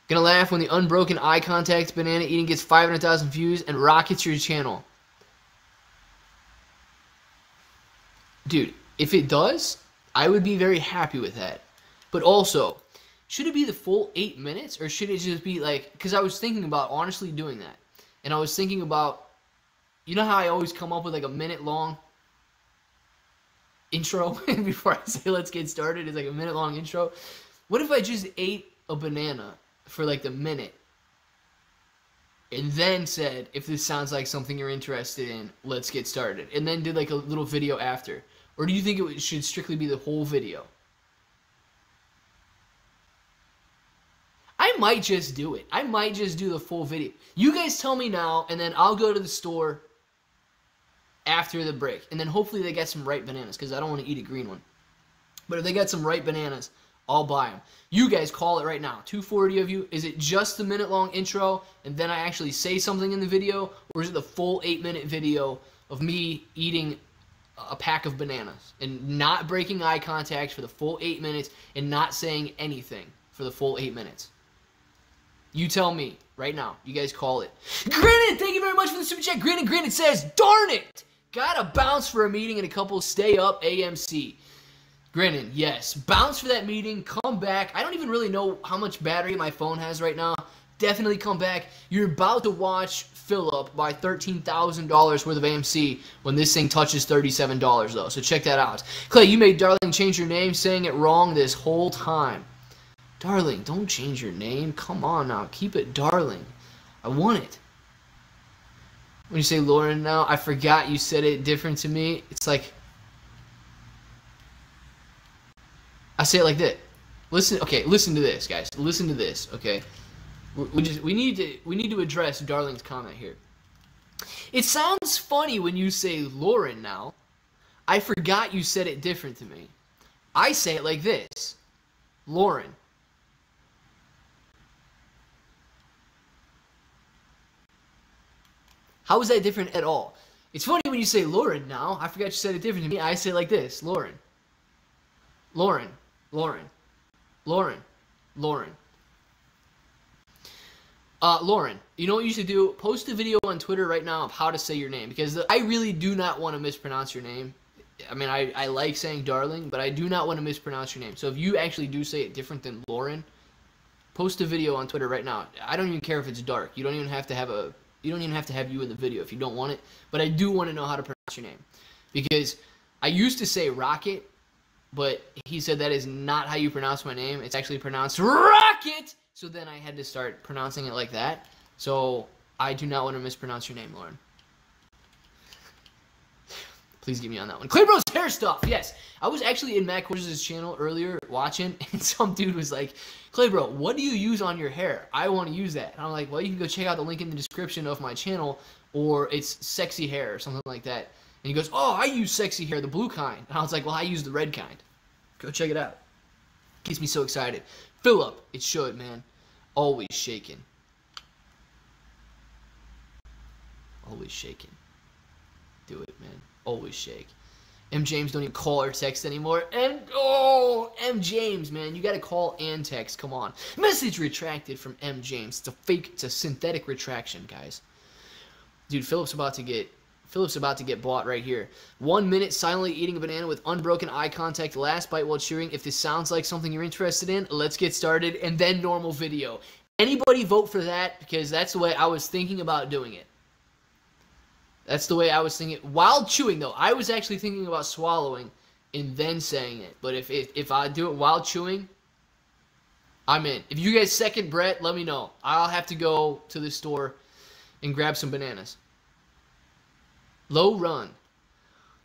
Gonna laugh when the unbroken eye contact banana eating gets 500,000 views and rockets your channel. Dude, if it does, I would be very happy with that. But also, should it be the full 8 minutes or should it just be like, because I was thinking about honestly doing that. And I was thinking about, you know how I always come up with like a minute long intro before I say let's get started? It's like a minute long intro. What if I just ate a banana for like the minute and then said, if this sounds like something you're interested in, let's get started, and then did like a little video after? Or do you think it should strictly be the whole video? I might just do it. I might just do the full video. You guys tell me now, and then I'll go to the store after the break. And then hopefully they get some ripe bananas, because I don't want to eat a green one. But if they got some ripe bananas, I'll buy them. You guys call it right now. 240 of you. Is it just the minute-long intro, and then I actually say something in the video? Or is it the full 8-minute video of me eating a pack of bananas and not breaking eye contact for the full 8 minutes and not saying anything for the full 8 minutes? You tell me right now. You guys call it. Granted, thank you very much for the super chat. Granted says, darn it! Gotta bounce for a meeting and a couple stay up AMC. Granted, yes. Bounce for that meeting. Come back. I don't even really know how much battery my phone has right now. Definitely come back. You're about to watch Philip buy $13,000 worth of AMC when this thing touches $37 though. So check that out. Clay, you made Darling change your name, saying it wrong this whole time. Darling, don't change your name. Come on now. Keep it Darling. I want it. When you say Lauren now, I forgot you said it different to me. It's like, I say it like that. Listen, okay, listen to this, guys. Listen to this, okay? We need to address Darling's comment here. It sounds funny when you say Lauren now. I forgot you said it different to me. I say it like this. Lauren. How is that different at all? It's funny when you say Lauren now. I forgot you said it different to me. I say it like this. Lauren. Lauren. Lauren. Lauren. Lauren. Lauren, you know what you should do? Post a video on Twitter right now of how to say your name, because I really do not want to mispronounce your name. I mean, I like saying darling, but I do not want to mispronounce your name. So if you actually do say it different than Lauren, post a video on Twitter right now. I don't even care if it's dark. You don't even have to have you in the video if you don't want it. But I do want to know how to pronounce your name, because I used to say Rocket, but he said that is not how you pronounce my name. It's actually pronounced Rocket. So then I had to start pronouncing it like that. So I do not want to mispronounce your name, Lauren. Please get me on that one. Claybro's hair stuff. Yes. I was actually in Matt Coors' channel earlier watching, and some dude was like, Claybro, what do you use on your hair? I want to use that. And I'm like, well, you can go check out the link in the description of my channel, or it's sexy hair or something like that. And he goes, oh, I use sexy hair, the blue kind. And I was like, well, I use the red kind. Go check it out. Gets me so excited. Philip, it should, man. Always shaking. Always shaking. Do it, man. Always shake. M. James don't even call or text anymore. And, oh, M. James, man. You got to call and text. Come on. Message retracted from M. James. It's a fake, it's a synthetic retraction, guys. Dude, Philip's about to get bought right here. 1 minute silently eating a banana with unbroken eye contact. Last bite while chewing. If this sounds like something you're interested in, let's get started. And then normal video. Anybody vote for that? Because that's the way I was thinking about doing it. That's the way I was thinking. While chewing, though. I was actually thinking about swallowing and then saying it. But if I do it while chewing, I'm in. If you guys second Brett, let me know. I'll have to go to the store and grab some bananas. Low run.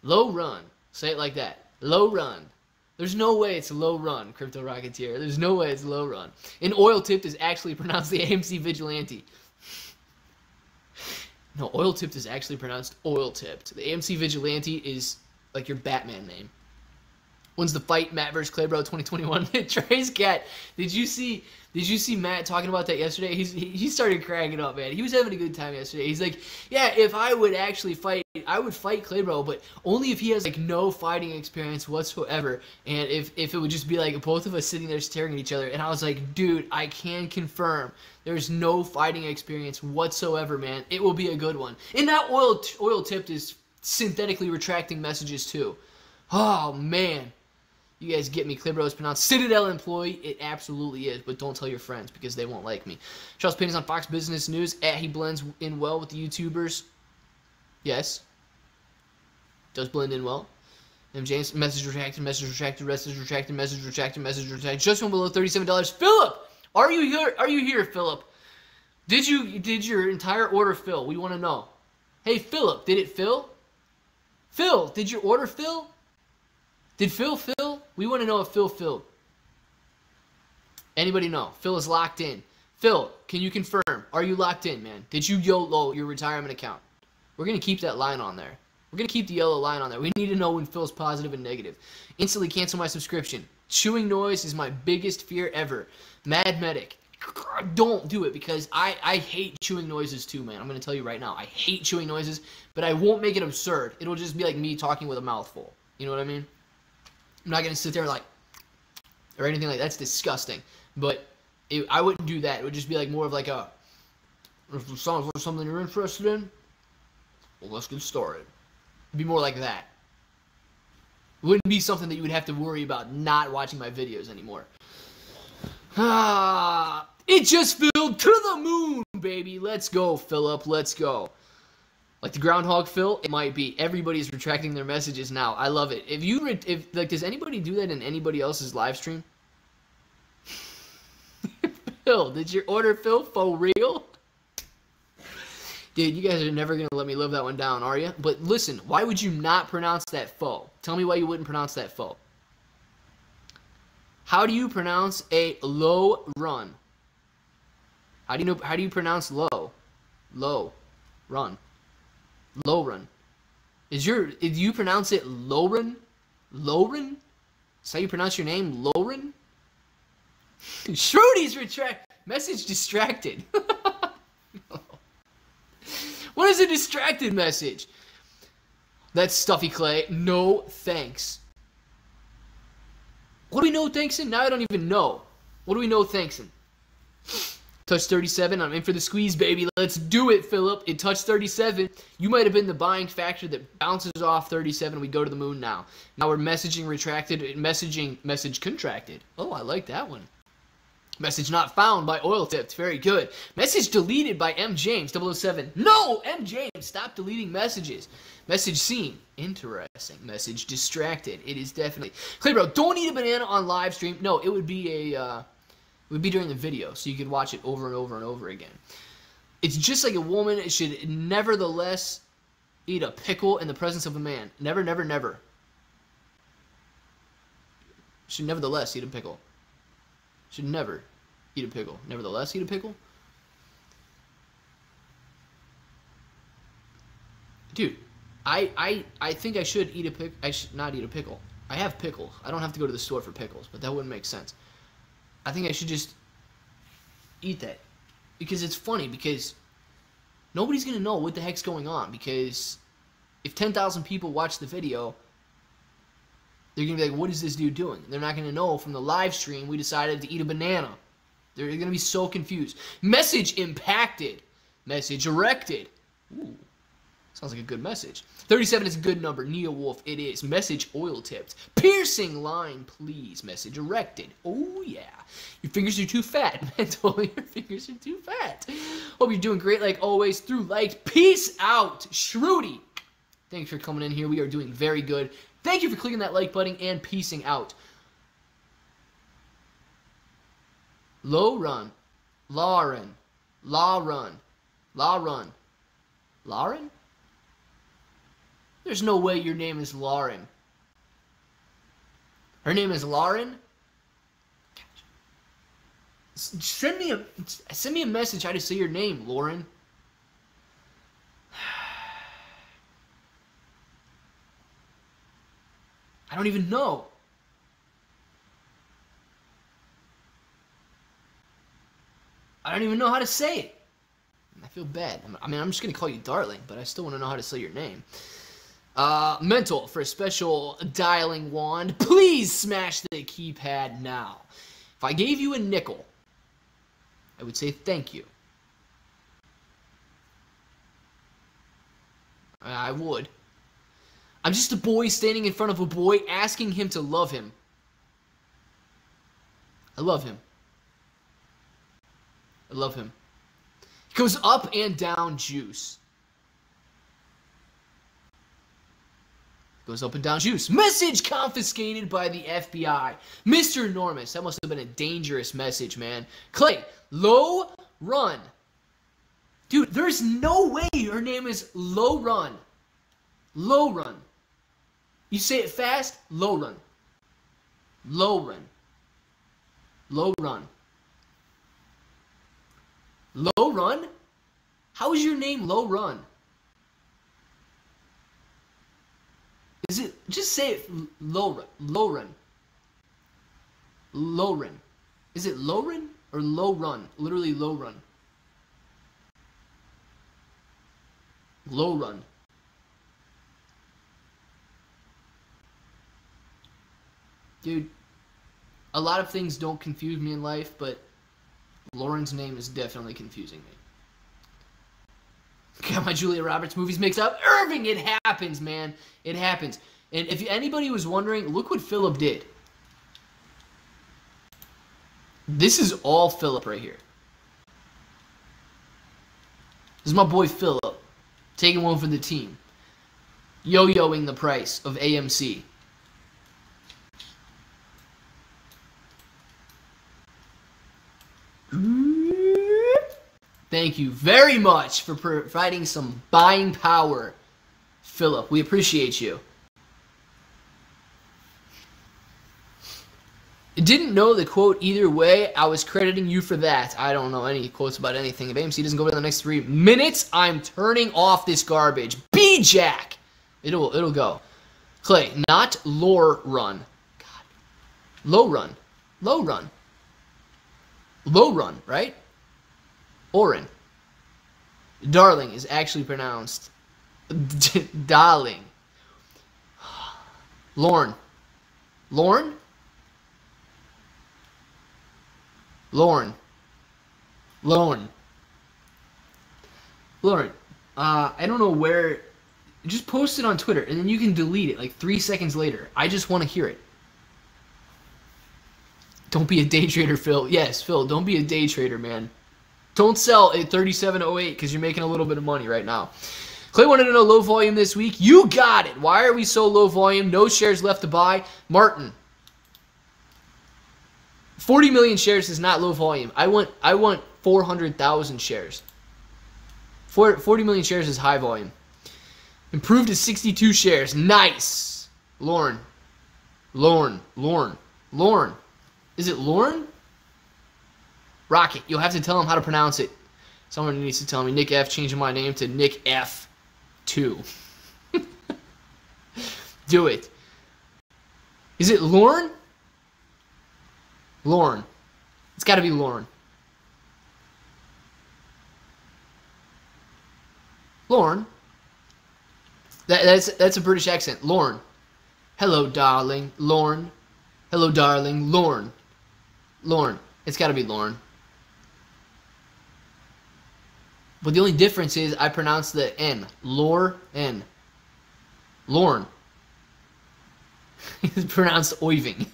Low run. Say it like that. Low run. There's no way it's low run, Crypto Rocketeer. There's no way it's low run. And oil tipped is actually pronounced the AMC Vigilante. No, oil tipped is actually pronounced oil tipped. The AMC Vigilante is like your Batman name. When's the fight? Matt versus Claybro 2021. Trey's cat. Did you see Matt talking about that yesterday? He started cracking up, man. He was having a good time yesterday. He's like, yeah, if I would actually fight, I would fight Claybro, but only if he has like no fighting experience whatsoever, and if it would just be like both of us sitting there staring at each other. And I was like, dude, I can confirm there's no fighting experience whatsoever, man. It will be a good one. And that oil tipped is synthetically retracting messages too. Oh man. You guys get me. Claybro is pronounced Citadel employee. It absolutely is, but don't tell your friends because they won't like me. Charles Payne is on Fox Business News. He blends in well with the YouTubers. Yes. Does blend in well. M. James, message retracted, message retracted, message retracted, message retracted, message retracted. Just one below $37. Philip! Are you here? Are you here, Philip? Did your entire order fill? We want to know. Hey, Philip, did it fill? Phil, did your order fill? Did Phil fill? We want to know if Phil filled. Anybody know? Phil is locked in. Phil, can you confirm? Are you locked in, man? Did you YOLO your retirement account? We're going to keep that line on there. We're going to keep the yellow line on there. We need to know when Phil's positive and negative. Instantly cancel my subscription. Chewing noise is my biggest fear ever. Mad Medic. Don't do it because I hate chewing noises too, man. I'm going to tell you right now. I hate chewing noises, but I won't make it absurd. It'll just be like me talking with a mouthful. You know what I mean? I'm not going to sit there like, or anything like that. That's disgusting. But I wouldn't do that. It would just be like more of like a, if it sounds like something you're interested in, well, let's get started. It'd be more like that. It wouldn't be something that you would have to worry about not watching my videos anymore. It just filled to the moon, baby. Let's go, Philip. Let's go. Like the Groundhog Phil, it might be. Everybody's retracting their messages now. I love it. Does anybody do that in anybody else's live stream? Phil, did your order fill for real? Dude, you guys are never going to let me live that one down, are you? But listen, why would you not pronounce that faux? Tell me why you wouldn't pronounce that faux. How do you pronounce a low run? How do you pronounce low? Low. Run. Lauren. Do you pronounce it Lauren? Lauren? Is that how you pronounce your name? Lauren? Shrudy's message distracted. What is a distracted message? That's Stuffy Clay. No thanks. What do we know thanks in? Now I don't even know. What do we know thanks in? Touch 37. I'm in for the squeeze, baby. Let's do it, Philip. It touched 37. You might have been the buying factor that bounces off 37. We go to the moon now. Now we're messaging retracted. Message contracted. Oh, I like that one. Message not found by Oil Tipped. Very good. Message deleted by M. James 007. No, M. James, stop deleting messages. Message seen. Interesting. Message distracted. It is definitely. Clay bro, don't eat a banana on live stream. No, it would be during the video, so you could watch it over and over and over again. It's just like a woman should nevertheless eat a pickle in the presence of a man. Never, never, never. Should nevertheless eat a pickle. Should never eat a pickle. Nevertheless eat a pickle? Dude, I think I should eat a pickle. I should not eat a pickle. I have pickles. I don't have to go to the store for pickles, but that wouldn't make sense. I think I should just eat that. Because it's funny, because nobody's going to know what the heck's going on. Because if 10,000 people watch the video, they're going to be like, what is this dude doing? They're not going to know from the live stream we decided to eat a banana. They're going to be so confused. Message impacted. Message erected. Ooh. Sounds like a good message. 37 is a good number. Neo Wolf, it is. Message oil tipped. Piercing line, please. Message erected. Oh, yeah. Your fingers are too fat. Mental, your fingers are too fat. Hope you're doing great like always. Through light. Peace out. Shrudy. Thanks for coming in here. We are doing very good. Thank you for clicking that like button and peacing out. Low run. Lauren. Law run. Law run. Lauren? There's no way your name is Lauren. Her name is Lauren? Send me a message how to say your name, Lauren. I don't even know. I don't even know how to say it. I feel bad. I mean, I'm just going to call you darling, but I still want to know how to say your name. Mental, for a special dialing wand, please smash the keypad now. If I gave you a nickel, I would say thank you. I would. I'm just a boy standing in front of a boy asking him to love him. I love him. I love him. He goes up and down juice. Goes up and down juice. Message confiscated by the FBI. Mr. Enormous. That must have been a dangerous message, man. Clay, low run. Dude, there's no way her name is Low Run. Low Run. You say it fast, Low Run. Low Run. Low Run. Low Run? How is your name Low Run? Is it, just say it, Low Run. Low Run. Low Run. Is it Low Run or Low Run? Literally Low Run. Low Run. Dude, a lot of things don't confuse me in life, but Lauren's name is definitely confusing me. Got my Julia Roberts movies mixed up. Irving, it happens, man. It happens. And if anybody was wondering, look what Philip did. This is all Philip right here. This is my boy Philip. Taking one for the team. Yo-yoing the price of AMC. Thank you very much for providing some buying power, Philip. We appreciate you. Didn't know the quote either way. I was crediting you for that. I don't know any quotes about anything. If AMC doesn't go to the next 3 minutes, I'm turning off this garbage. Peace! Jack. It'll go. Clay, not lore run. God. Low run. Low run. Low run, right? Orin. Darling is actually pronounced darling. Lorne. Lorne? Lorne. Lorne. Lorne. I don't know where. Just post it on Twitter, and then you can delete it like 3 seconds later. I just want to hear it. Don't be a day trader, Phil. Yes, Phil, don't be a day trader, man. Don't sell at 37.08 because you're making a little bit of money right now. Clay wanted to know low volume this week. You got it. Why are we so low volume? No shares left to buy. Martin. 40 million shares is not low volume. I want 400,000 shares. 40 million shares is high volume. Improved to 62 shares. Nice. Lorne. Lorne. Lorne. Lorne. Is it Lorne? Rocket. You'll have to tell him how to pronounce it. Someone needs to tell me. Nick F. changing my name to Nick F2. Do it. Is it Lorne? Lorne. It's got to be Lorne. Lorne. That's a British accent. Lorne. Hello, darling. Lorne. Hello, darling. Lorne. Lorne. It's got to be Lorne. But the only difference is I pronounce the N. Lorne. Lorne. It's pronounced Oiving.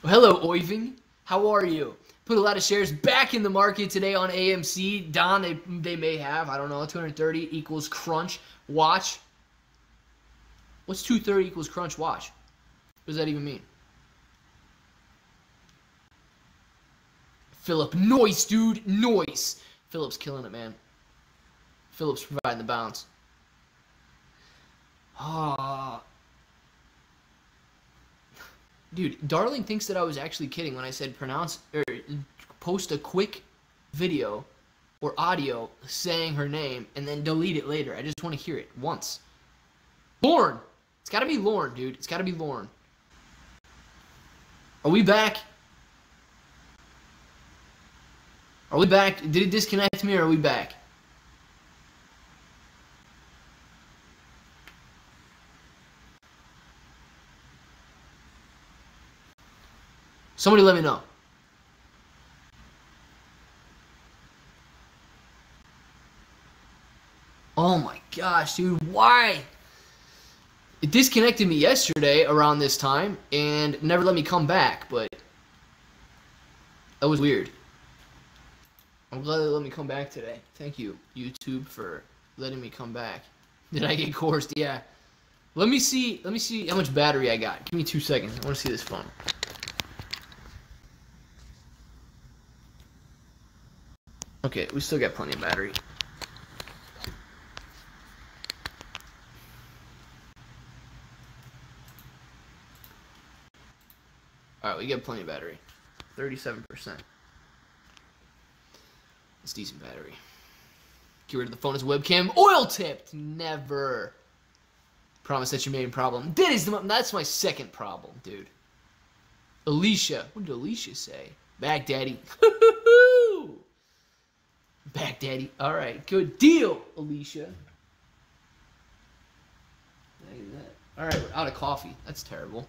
Hello, Oiving. How are you? Put a lot of shares back in the market today on AMC. Don, they may have. I don't know. 230 equals crunch. Watch. What's 230 equals crunch? Watch. What does that even mean? Philip. Noise, dude. Noise. Philip's killing it, man. Philip's providing the bounce. Ah. Dude, Darling thinks that I was actually kidding when I said post a quick video or audio saying her name and then delete it later. I just want to hear it once. Lorne. It's got to be Lorne, dude. It's got to be Lorne. Are we back? Are we back? Did it disconnect me or are we back? Somebody let me know. Oh my gosh, dude. Why? It disconnected me yesterday around this time and never let me come back, but that was weird. I'm glad they let me come back today. Thank you, YouTube, for letting me come back. Did I get coursed? Yeah. Let me see how much battery I got. Give me 2 seconds. I want to see this phone. Okay, we still got plenty of battery. Alright, we got plenty of battery. 37%. It's decent battery. Get rid of the phone as a webcam. Oil tipped! Never. Promise that's your main problem. That's my second problem, dude. Alicia. What did Alicia say? Back, daddy. Back, daddy. All right, good deal, Alicia. All right, we're out of coffee. That's terrible.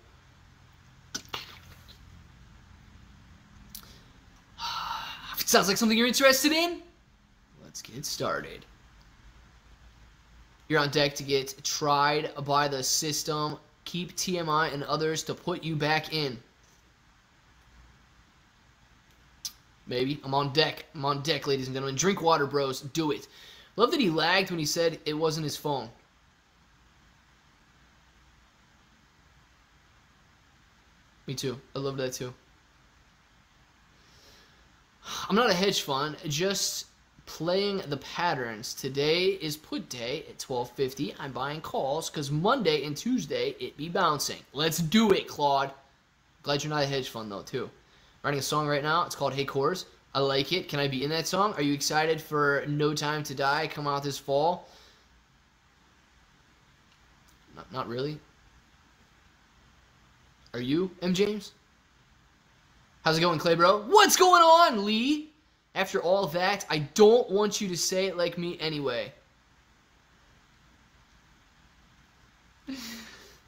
Sounds like something you're interested in. Let's get started. You're on deck to get tried by the system. Keep TMI and others to put you back in. Maybe. I'm on deck. I'm on deck, ladies and gentlemen. Drink water, bros. Do it. Love that he lagged when he said it wasn't his phone. Me too. I love that too. I'm not a hedge fund, just playing the patterns. Today is put day at 12:50. I'm buying calls because Monday and Tuesday it be bouncing. Let's do it, Claude. Glad you're not a hedge fund though, too. Writing a song right now. It's called Hey Cores. I like it. Can I be in that song? Are you excited for No Time to Die come out this fall? Not really. Are you, M. James? How's it going, Clay Bro? What's going on, Lee? After all that, I don't want you to say it like me anyway.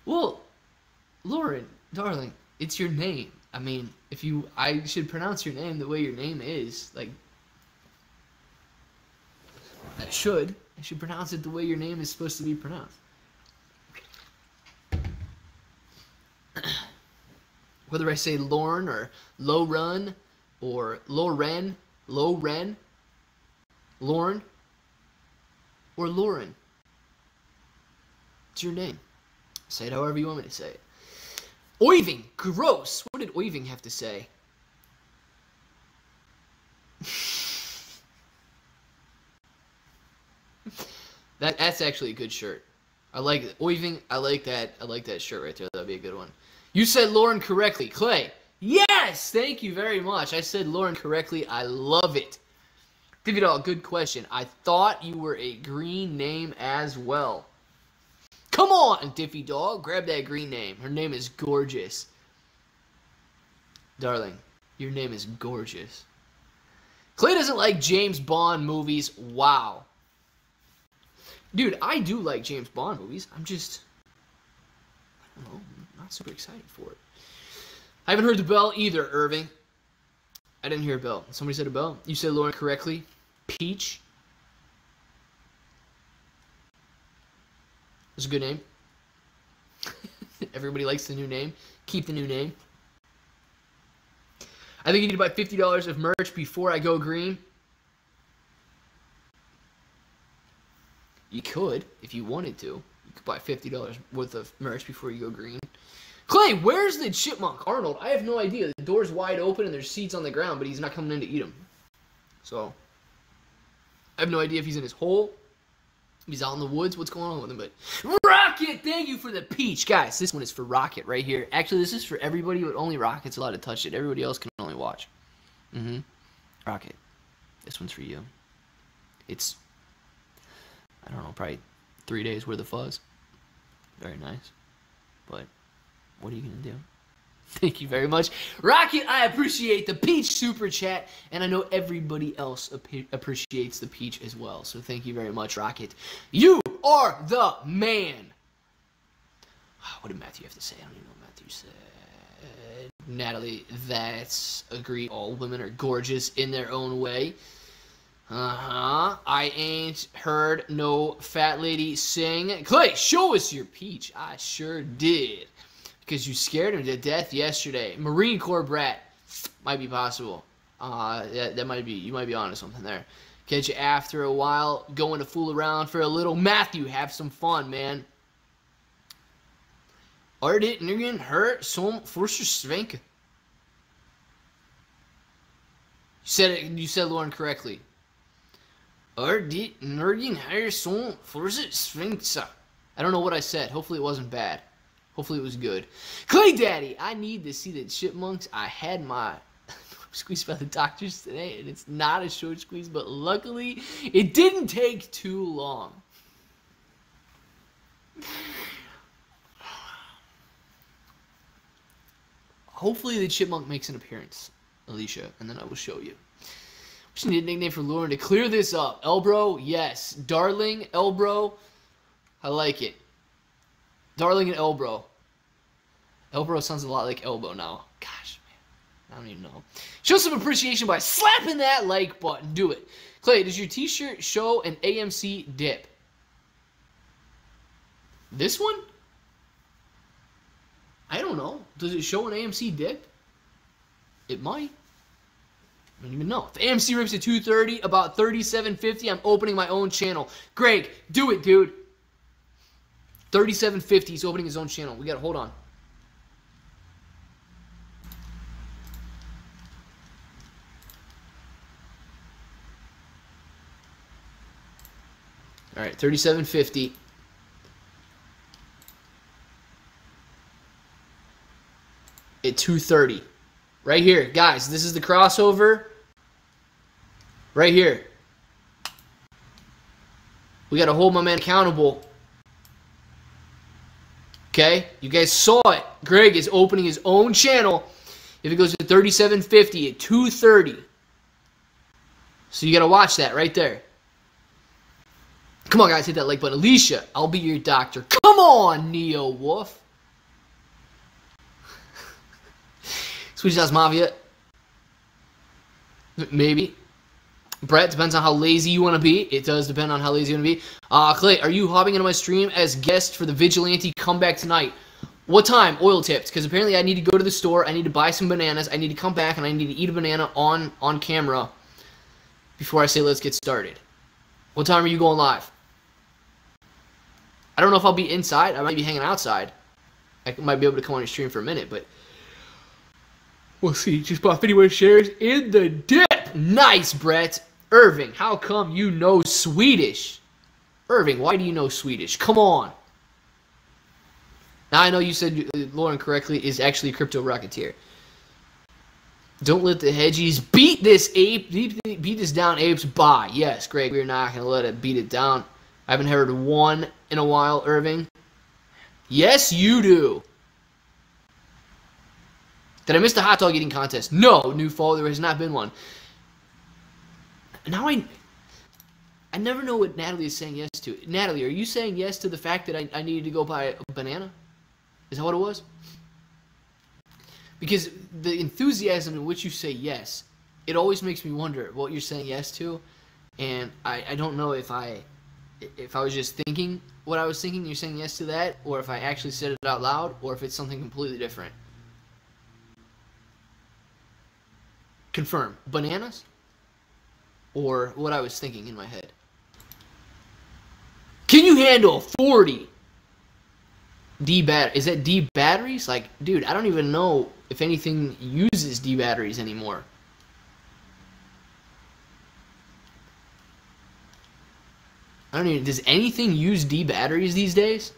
Well, Lauren, darling, it's your name. I mean, I should pronounce your name the way your name is. Like, I should pronounce it the way your name is supposed to be pronounced. Whether I say Lauren or Lauren or Lauren, Lauren or Lauren. It's your name. Say it however you want me to say it. Oiving, gross. What did Oiving have to say? That's actually a good shirt. I like it. Oiving, I like that shirt right there. That'd be a good one. You said Lauren correctly. Clay. Yes! Thank you very much. I said Lauren correctly. I love it. Divvy Dog, good question. I thought you were a green name as well. Come on, Diffie Dog. Grab that green name. Her name is gorgeous. Darling, your name is gorgeous. Clay doesn't like James Bond movies. Wow. Dude, I do like James Bond movies. I don't know. I'm not super excited for it. I haven't heard the bell either, Irving. I didn't hear a bell. Somebody said a bell. You said Lauren correctly. Peach. It's a good name. Everybody likes the new name. Keep the new name. I think you need to buy $50 of merch before I go green. You could, if you wanted to. You could buy $50 worth of merch before you go green. Clay, where's the chipmunk? Arnold, I have no idea. The door's wide open and there's seeds on the ground, but he's not coming in to eat them. So, I have no idea if he's in his hole. He's out in the woods. What's going on with him? But Rocket, thank you for the peach. Guys, this one is for Rocket right here. Actually, this is for everybody, but only Rocket's allowed to touch it. Everybody else can only watch. Rocket, this one's for you. It's, I don't know, probably 3 days worth of fuzz. Very nice. But what are you going to do? Thank you very much. Rocket, I appreciate the peach super chat, and I know everybody else appreciates the peach as well. So thank you very much, Rocket. You are the man. What did Matthew have to say? I don't even know what Matthew said. Natalie, that's agreed. All women are gorgeous in their own way. I ain't heard no fat lady sing. Clay, show us your peach. I sure did. Because you scared him to death yesterday. Marine Corps brat. Might be possible. That might be, you might be onto something there. Catch you after a while, going to fool around for a little. Matthew, have some fun, man. Are det ingen hurt som forsvarsvenke? You said Lauren correctly. Are det ingen hurt som forsvarsvenke? I don't know what I said. Hopefully it wasn't bad. Hopefully it was good. Clay Daddy, I need to see the chipmunks. I had my squeeze by the doctors today, and it's not a short squeeze, but luckily it didn't take too long. Hopefully the chipmunk makes an appearance, Alicia, and then I will show you. We just need a nickname for Lauren to clear this up. Elbro, yes. Darling, Elbro, I like it. Darling and Elbro. Elbro sounds a lot like elbow now. Gosh, man. I don't even know. Show some appreciation by slapping that like button. Do it. Clay, does your t-shirt show an AMC dip? This one? I don't know. Does it show an AMC dip? It might. I don't even know. If AMC rips at 230, about 37.50, I'm opening my own channel. Greg, do it, dude. 37.50, he's opening his own channel. We gotta hold on. All right, 37.50. At 2:30. Right here, guys. This is the crossover. Right here. We got to hold my man accountable. Okay? You guys saw it. Greg is opening his own channel if it goes to 37.50 at 2:30. So you got to watch that right there. Come on, guys. Hit that like button. Alicia, I'll be your doctor. Come on, Neo Wolf. Swedish House Mafia. Maybe. Brett, depends on how lazy you want to be. It does depend on how lazy you want to be. Clay, are you hopping into my stream as guest for the Vigilante comeback tonight? What time? Oil tips. Because apparently I need to go to the store. I need to buy some bananas. I need to come back and I need to eat a banana on camera before I say let's get started. What time are you going live? I don't know if I'll be inside. I might be hanging outside. I might be able to come on your stream for a minute, but we'll see. Just bought 51 shares in the dip. Nice, Brett. Irving, how come you know Swedish? Irving, why do you know Swedish? Come on. Now I know you said Lauren correctly is actually a crypto rocketeer. Don't let the hedgies beat this ape. Beat this down, apes. Bye. Yes, Greg, we're not going to let it beat it down. I haven't heard one in a while, Irving. Yes, you do. Did I miss the hot dog eating contest? No, new fall. There has not been one. Now I never know what Natalie is saying yes to. Natalie, are you saying yes to the fact that I needed to go buy a banana? Is that what it was? Because the enthusiasm in which you say yes, it always makes me wonder what you're saying yes to. And I don't know if I was just thinking what I was thinking, you're saying yes to that, or if I actually said it out loud, or if it's something completely different. Confirm. Bananas? Or what I was thinking in my head. Can you handle 40 D batteries? Is that D batteries? Like, dude, I don't even know if anything uses D batteries anymore. I don't even, does anything use D batteries these days?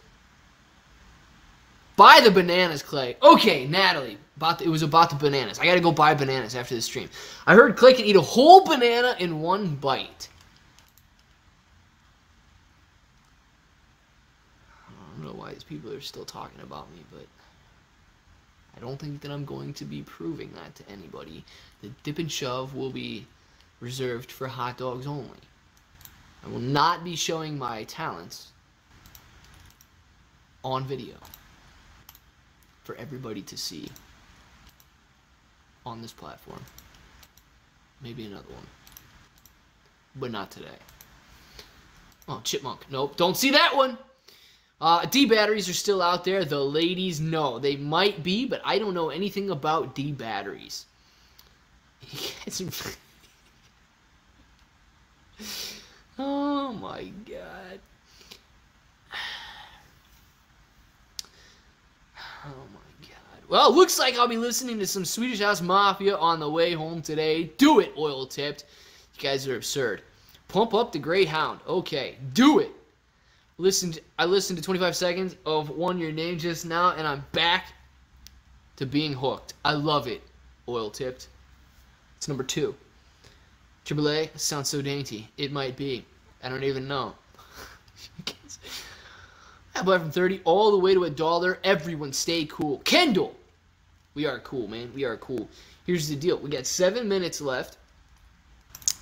Buy the bananas, Clay. Okay, Natalie. It was about the bananas. I gotta go buy bananas after the stream. I heard Clay can eat a whole banana in one bite. I don't know why these people are still talking about me, but I don't think that I'm going to be proving that to anybody. The dip and shove will be reserved for hot dogs only. I will not be showing my talents on video for everybody to see on this platform. Maybe another one, but not today. Oh, chipmunk. Nope, don't see that one. D batteries are still out there. The ladies know. They might be, but I don't know anything about D batteries. Oh my god. Oh my god. Well, looks like I'll be listening to some Swedish House Mafia on the way home today. Do it, oil tipped. You guys are absurd. Pump up the Greyhound. Okay, do it. I listened to 25 seconds of One Your Name just now, and I'm back to being hooked. I love it, oil tipped. It's number 2. AAA sounds so dainty. It might be. I don't even know. I buy from 30 all the way to $1. Everyone stay cool. Kendall! We are cool, man. We are cool. Here's the deal. We got 7 minutes left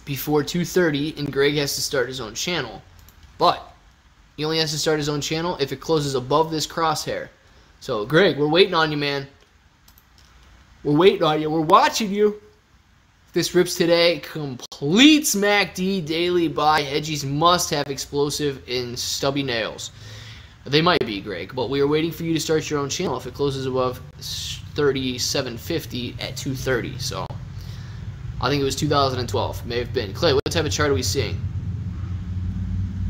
before 2:30, and Greg has to start his own channel. But he only has to start his own channel if it closes above this crosshair. So, Greg, we're waiting on you, man. We're waiting on you. We're watching you. If this rips today, complete SmackD daily buy. Hedgies must have explosive and stubby nails. They might be, Greg, but we are waiting for you to start your own channel if it closes above 37.50 at 2:30. So, I think it was 2012. May have been. Clay, what type of chart are we seeing?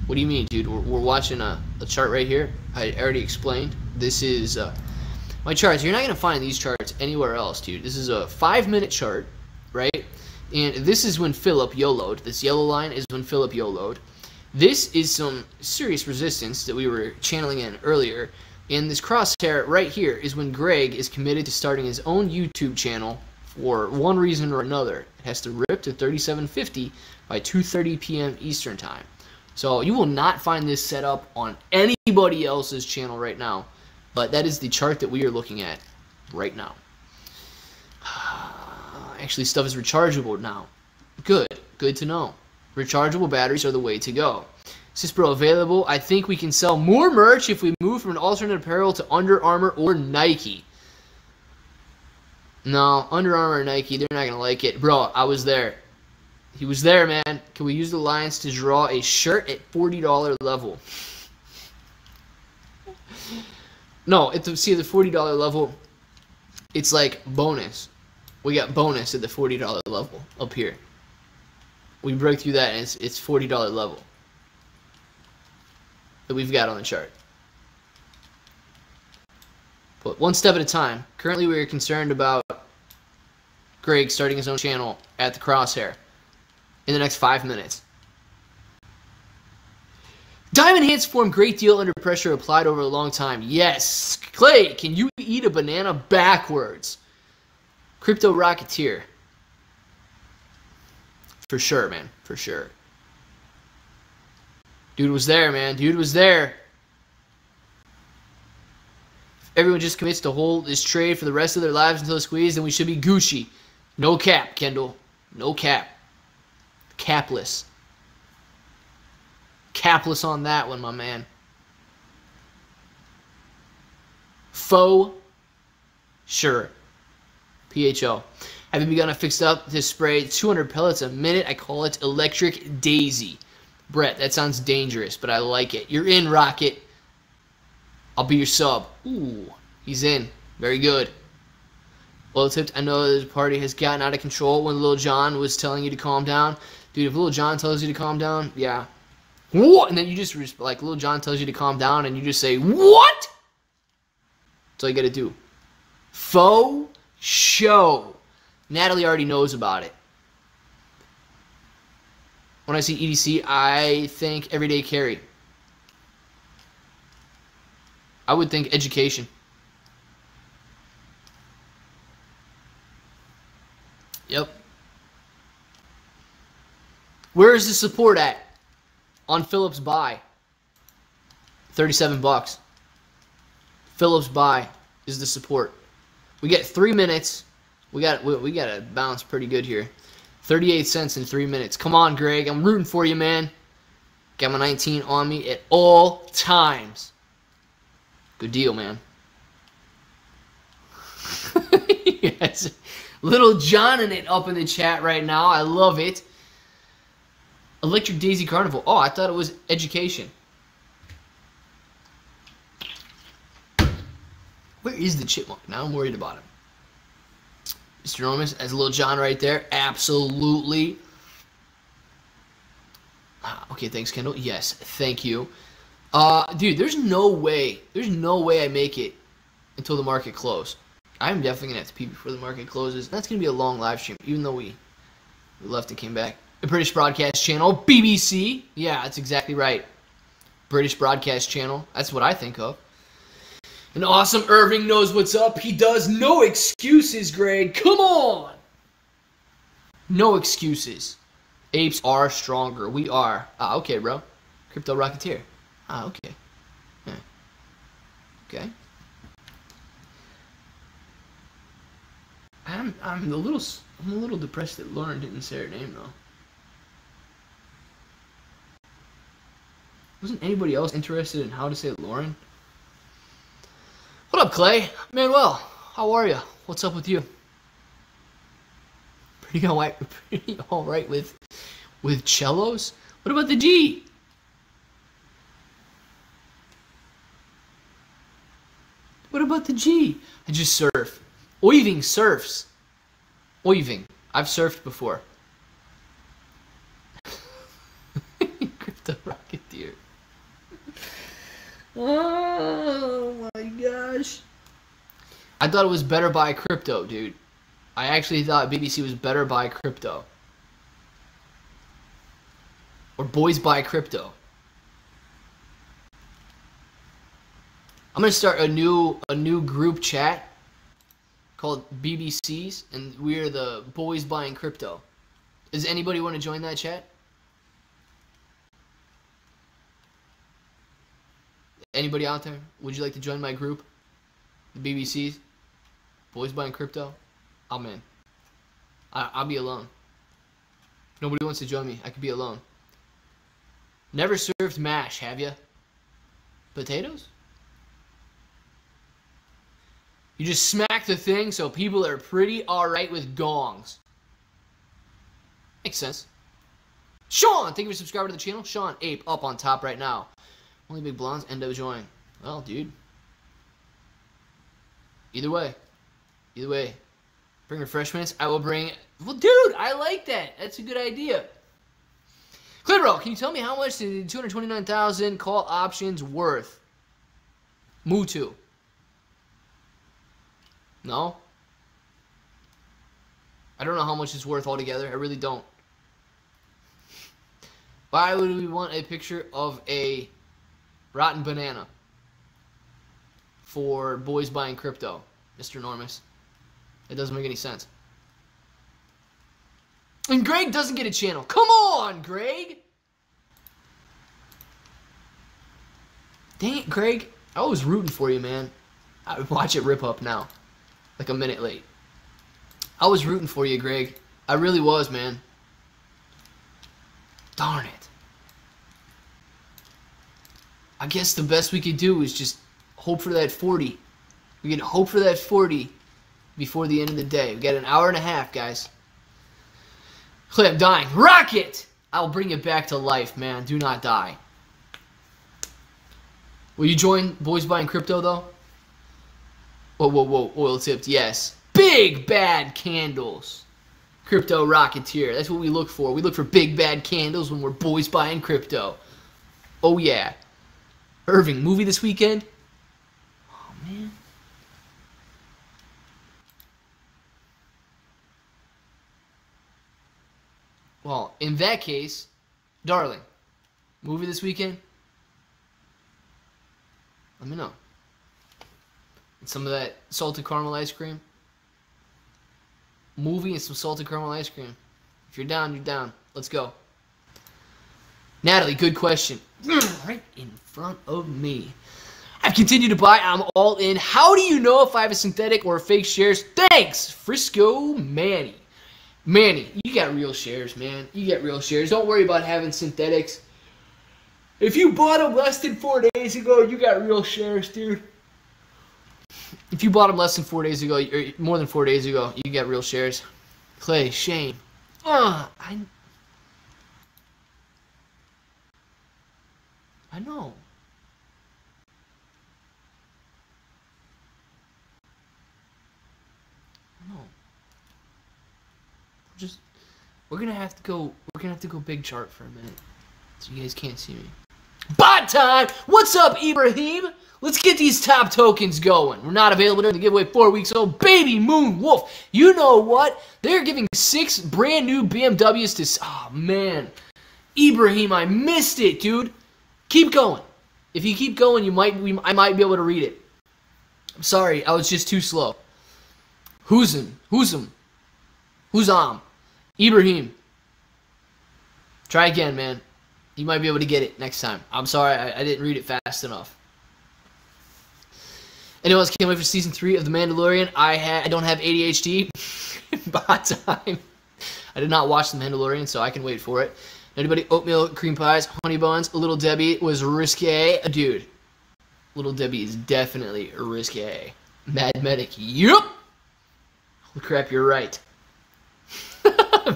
What do you mean, dude? We're watching a chart right here. I already explained. This is my charts. You're not going to find these charts anywhere else, dude. This is a 5-minute chart, right? And this is when Philip YOLO'd. This yellow line is when Philip YOLO'd. This is some serious resistance that we were channeling in earlier. And this crosshair right here is when Greg is committed to starting his own YouTube channel for one reason or another. It has to rip to 37.50 by 2:30 p.m. Eastern time. So you will not find this set up on anybody else's channel right now. But that is the chart that we are looking at right now. Actually, stuff is rechargeable now. Good to know. Rechargeable batteries are the way to go. Is this bro available? I think we can sell more merch if we move from an alternate apparel to Under Armour or Nike. No, Under Armour or Nike, they're not going to like it. Bro, I was there. He was there, man. Can we use the lines to draw a shirt at $40 level? No, see, the $40 level, it's like bonus. We got bonus at the $40 level up here. We break through that, and it's $40 level that we've got on the chart. But one step at a time. Currently, we are concerned about Greg starting his own channel at the Crosshair in the next 5 minutes. Diamond hands form great deal under pressure applied over a long time. Yes. Clay, can you eat a banana backwards? Crypto Rocketeer. For sure, man. For sure. Dude was there, man. Dude was there. If everyone just commits to hold this trade for the rest of their lives until the squeeze, then we should be Gucci. No cap, Kendall. No cap. Capless. Capless on that one, my man. Faux. Sure. PHO. Have you begun to fix up to spray 200 pellets a minute? I call it Electric Daisy. Brett, that sounds dangerous, but I like it. You're in, Rocket. I'll be your sub. Ooh, he's in. Very good. Well tipped. I know the party has gotten out of control when Lil Jon was telling you to calm down. Dude, if Lil Jon tells you to calm down, yeah. What? And then you just, like, Lil Jon tells you to calm down, and you just say, what? That's all you gotta do. Faux show. Natalie already knows about it. When I see EDC, I think everyday carry. I would think education. Yep. Where is the support at? On Phillips buy. 37 bucks. Phillips buy is the support. We get 3 minutes. We got to bounce pretty good here. 38 cents in 3 minutes. Come on, Greg. I'm rooting for you, man. Got my 19 on me at all times. Good deal, man. Yes. Little John in it up in the chat right now. I love it. Electric Daisy Carnival. Oh, I thought it was education. Where is the chipmunk? Now I'm worried about him. Mr. Enormous, as Lil Jon right there. Absolutely. Okay, thanks, Kendall. Yes, thank you. Dude, there's no way I make it until the market close. I'm definitely going to have to pee before the market closes. That's going to be a long live stream, even though we left and came back. The British Broadcast Channel, BBC. Yeah, that's exactly right. British Broadcast Channel. That's what I think of. And Awesome Irving knows what's up. He does. No excuses, Greg. Come on. No excuses. Apes are stronger. We are. Okay, bro. Crypto Rocketeer. Okay. Yeah. Okay. I'm a little depressed that Lauren didn't say her name though. Wasn't anybody else interested in how to say Lauren? What up, Clay? Manuel, how are you? What's up with you? Pretty all right with cellos? What about the G? What about the G? I just surf. Oiving surfs. Oiving. I've surfed before. Crypto Rocketeer. Oh my gosh. I thought it was better by crypto, dude. I actually thought BBC was better by crypto. Or boys buy crypto. I'm gonna start a new group chat called BBCs, and we're the boys buying crypto. Does anybody want to join that chat? Anybody out there? Would you like to join my group? The BBCs? Boys Buying Crypto? I'm in. I'll be alone. Nobody wants to join me. I could be alone. Never served mash, have you? Potatoes? You just smack the thing so people are pretty alright with gongs. Makes sense. Sean, thank you for subscribing to the channel. Sean, ape, up on top right now. Only big blondes, endo join. Well, dude. Either way. Either way. Bring refreshments. I will bring... Well, dude, I like that. That's a good idea. Clitro, can you tell me how much the 229,000 call options worth? Mutu. No? I don't know how much it's worth altogether. I really don't. Why would we want a picture of a rotten banana for Boys Buying Crypto, Mr. Enormous? It doesn't make any sense. And Greg doesn't get a channel. Come on, Greg! Dang it, Greg. I was rooting for you, man. I would watch it rip up now. Like a minute late. I was rooting for you, Greg. I really was, man. Darn it. I guess the best we could do is just hope for that 40. We can hope for that 40 before the end of the day. We got an hour and a half, guys. Clay, I'm dying. Rocket! I'll bring it back to life, man. Do not die. Will you join Boys Buying Crypto, though? Whoa, whoa, whoa. Oil tipped, yes. Big bad candles. Crypto Rocketeer. That's what we look for. We look for big bad candles when we're Boys Buying Crypto. Oh, yeah. Irving, movie this weekend? Oh, man. Well, in that case, darling, movie this weekend? Let me know. And some of that salted caramel ice cream? Movie and some salted caramel ice cream. If you're down, you're down. Let's go. Natalie, good question. Right in front of me. I've continued to buy. I'm all in. How do you know if I have a synthetic or a fake shares? Thanks, Frisco Manny. Manny, you got real shares, man. You got real shares. Don't worry about having synthetics. If you bought them less than 4 days ago, you got real shares, dude. If you bought them less than 4 days ago, or more than 4 days ago, you got real shares. Clay, shame. I know. I know. We're gonna have to go big chart for a minute. So you guys can't see me. Bot time! What's up, Ibrahim? Let's get these top tokens going. We're not available during the giveaway 4 weeks old. Baby Moon Wolf. You know what? They're giving 6 brand new BMWs to... Oh, man. Ibrahim, I missed it, dude. Keep going. If you keep going, I might be able to read it. I'm sorry. I was just too slow. Who's'em? Ibrahim. Try again, man. You might be able to get it next time. I'm sorry. I didn't read it fast enough. Anyone else can't wait for season 3 of The Mandalorian? I don't have ADHD. Bot time. I did not watch The Mandalorian, so I can wait for it. Anybody? Oatmeal, cream pies, honey buns. Little Debbie was risque. Dude, Little Debbie is definitely risque. Mad Medic. Yup. Holy crap, you're right.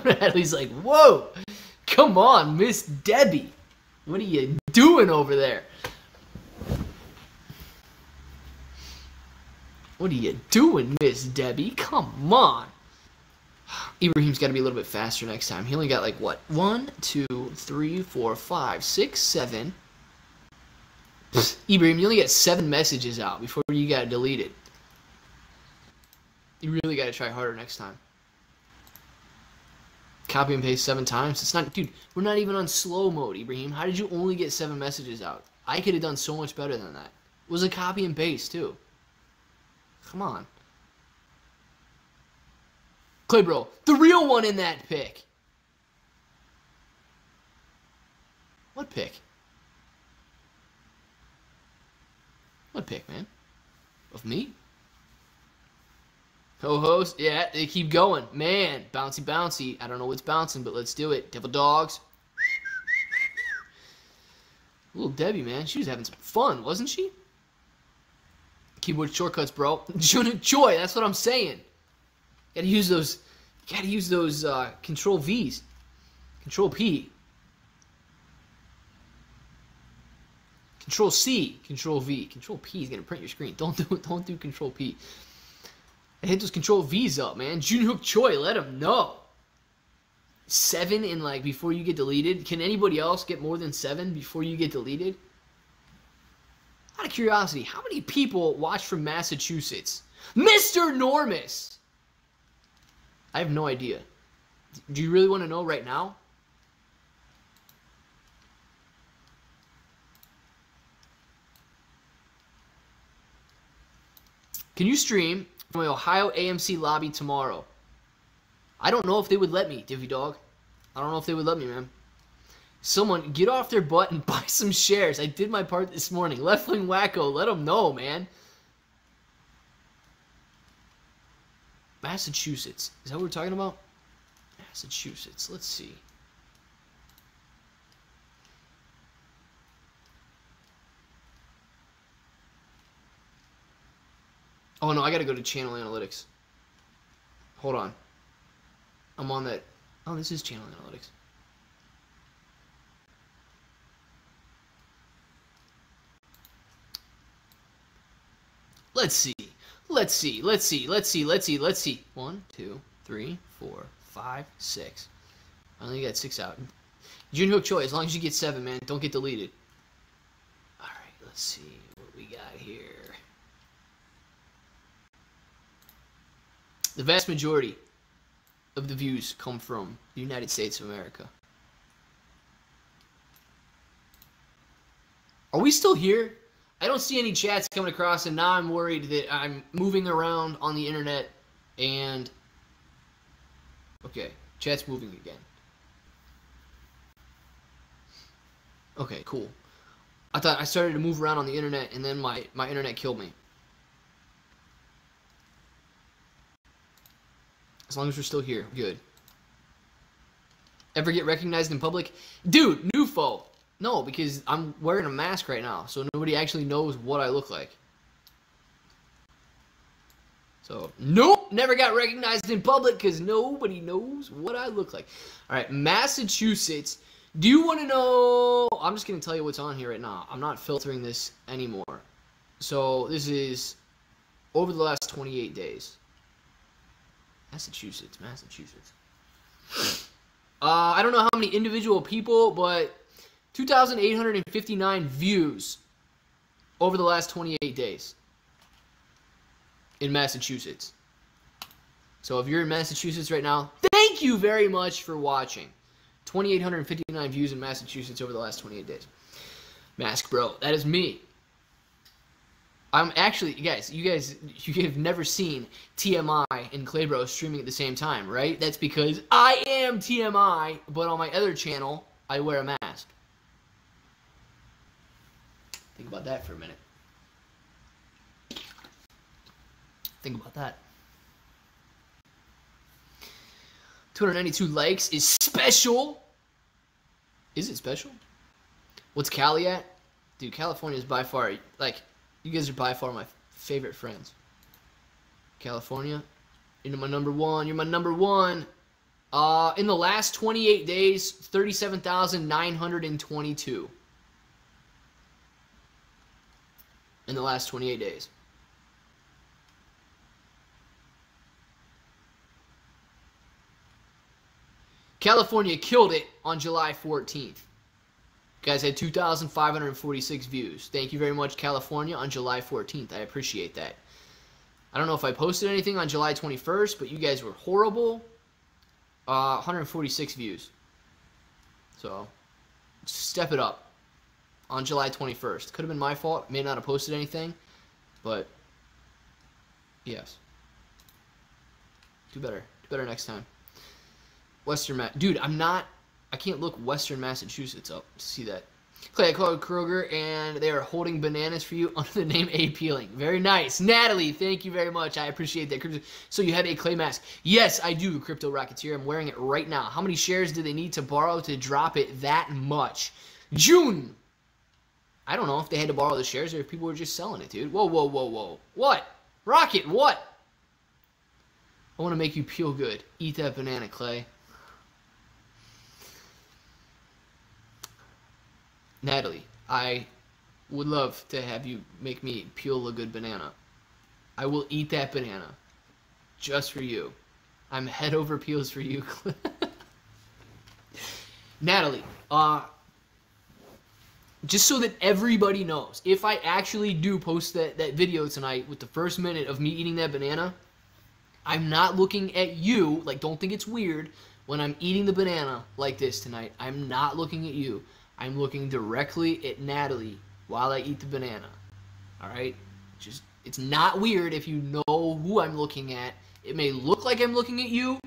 Natalie's like, whoa. Come on, Miss Debbie. What are you doing over there? What are you doing, Miss Debbie? Come on. Ibrahim's got to be a little bit faster next time. He only got like, what? 1, 2, 3, 4, 5, 6, 7. Ibrahim, you only get 7 messages out before you got to delete it. You really got to try harder next time. Copy and paste 7 times. It's not, dude, we're not even on slow mode, Ibrahim. How did you only get 7 messages out? I could have done so much better than that. It was a copy and paste, too. Come on. Clay bro, the real one in that pick. What pick? a pic, man. Of me. Ho-hos. Yeah, they keep going. Man, bouncy, bouncy. I don't know what's bouncing, but let's do it. Devil dogs. Little Debbie, man. She was having some fun, wasn't she? Keyboard shortcuts, bro. Joy, that's what I'm saying. Gotta use those. Gotta use those Control V's. Control P. Control C. Control V. Control P is gonna print your screen. Don't do Control P. I hit those Control V's up, man. Junhook Choi, let him know. 7 in like before you get deleted. Can anybody else get more than 7 before you get deleted? Out of curiosity, how many people watch from Massachusetts? Mr. Normus! I have no idea. Do you really want to know right now? Can you stream from my Ohio AMC lobby tomorrow? I don't know if they would let me, Divvy Dog. I don't know if they would let me, man. Someone, get off their butt and buy some shares. I did my part this morning. Left Wing Wacko, let them know, man. Massachusetts. Is that what we're talking about? Massachusetts. Let's see. Oh, no, I got to go to channel analytics. Hold on. I'm on that. Oh, this is channel analytics. Let's see. Let's see. Let's see. Let's see. Let's see. Let's see. 1, 2, 3, 4, 5, 6. I only got 6 out. Junhook Choi, as long as you get 7, man, don't get deleted. All right, let's see what we got here. The vast majority of the views come from the United States of America. Are we still here? I don't see any chats coming across, and now I'm worried that I'm moving around on the internet and... Okay, chat's moving again. Okay, cool. I thought I started to move around on the internet, and then my internet killed me. As long as we're still here, good. Ever get recognized in public? Dude, Nufo. No, because I'm wearing a mask right now, so nobody actually knows what I look like. So, nope, never got recognized in public because nobody knows what I look like. All right, Massachusetts. Do you want to know? I'm just going to tell you what's on here right now. I'm not filtering this anymore. So, this is over the last 28 days. Massachusetts. I don't know how many individual people, but 2,859 views over the last 28 days in Massachusetts. So if you're in Massachusetts right now, thank you very much for watching. 2,859 views in Massachusetts over the last 28 days. Mask Bro, that is me. I'm actually, you guys have never seen TMI and Claybro streaming at the same time, right? That's because I am TMI, but on my other channel, I wear a mask. Think about that for a minute. Think about that. 292 likes is special. Is it special? What's Cali at? Dude, California is by far, like, you guys are by far my favorite friends. California, you're my number one. You're my number one. In the last 28 days, 37,922. In the last 28 days. California killed it on July 14th. You guys had 2,546 views. Thank you very much, California, on July 14th. I appreciate that. I don't know if I posted anything on July 21st, but you guys were horrible. 146 views. So, step it up on July 21st. Could have been my fault. May not have posted anything, but yes. Do better. Do better next time. Western Dude, I can't look Western Massachusetts up to see that. Clay, I called Kroger, and they are holding bananas for you under the name A-Peeling. Very nice. Natalie, thank you very much. I appreciate that. So you have a clay mask. Yes, I do, Crypto Rocketeer. I'm wearing it right now. How many shares do they need to borrow to drop it that much? June. I don't know if they had to borrow the shares or if people were just selling it, dude. Whoa, whoa, whoa, whoa. What? Rocket, what? I want to make you peel good. Eat that banana, Clay. Natalie, I would love to have you make me peel a good banana. I will eat that banana just for you. I'm head over peels for you. Natalie, just so that everybody knows, if I actually do post that video tonight with the first minute of me eating that banana, I'm not looking at you. Like, don't think it's weird when I'm eating the banana like this tonight. I'm not looking at you. I'm looking directly at Natalie while I eat the banana. Alright? Just, it's not weird if you know who I'm looking at. It may look like I'm looking at you,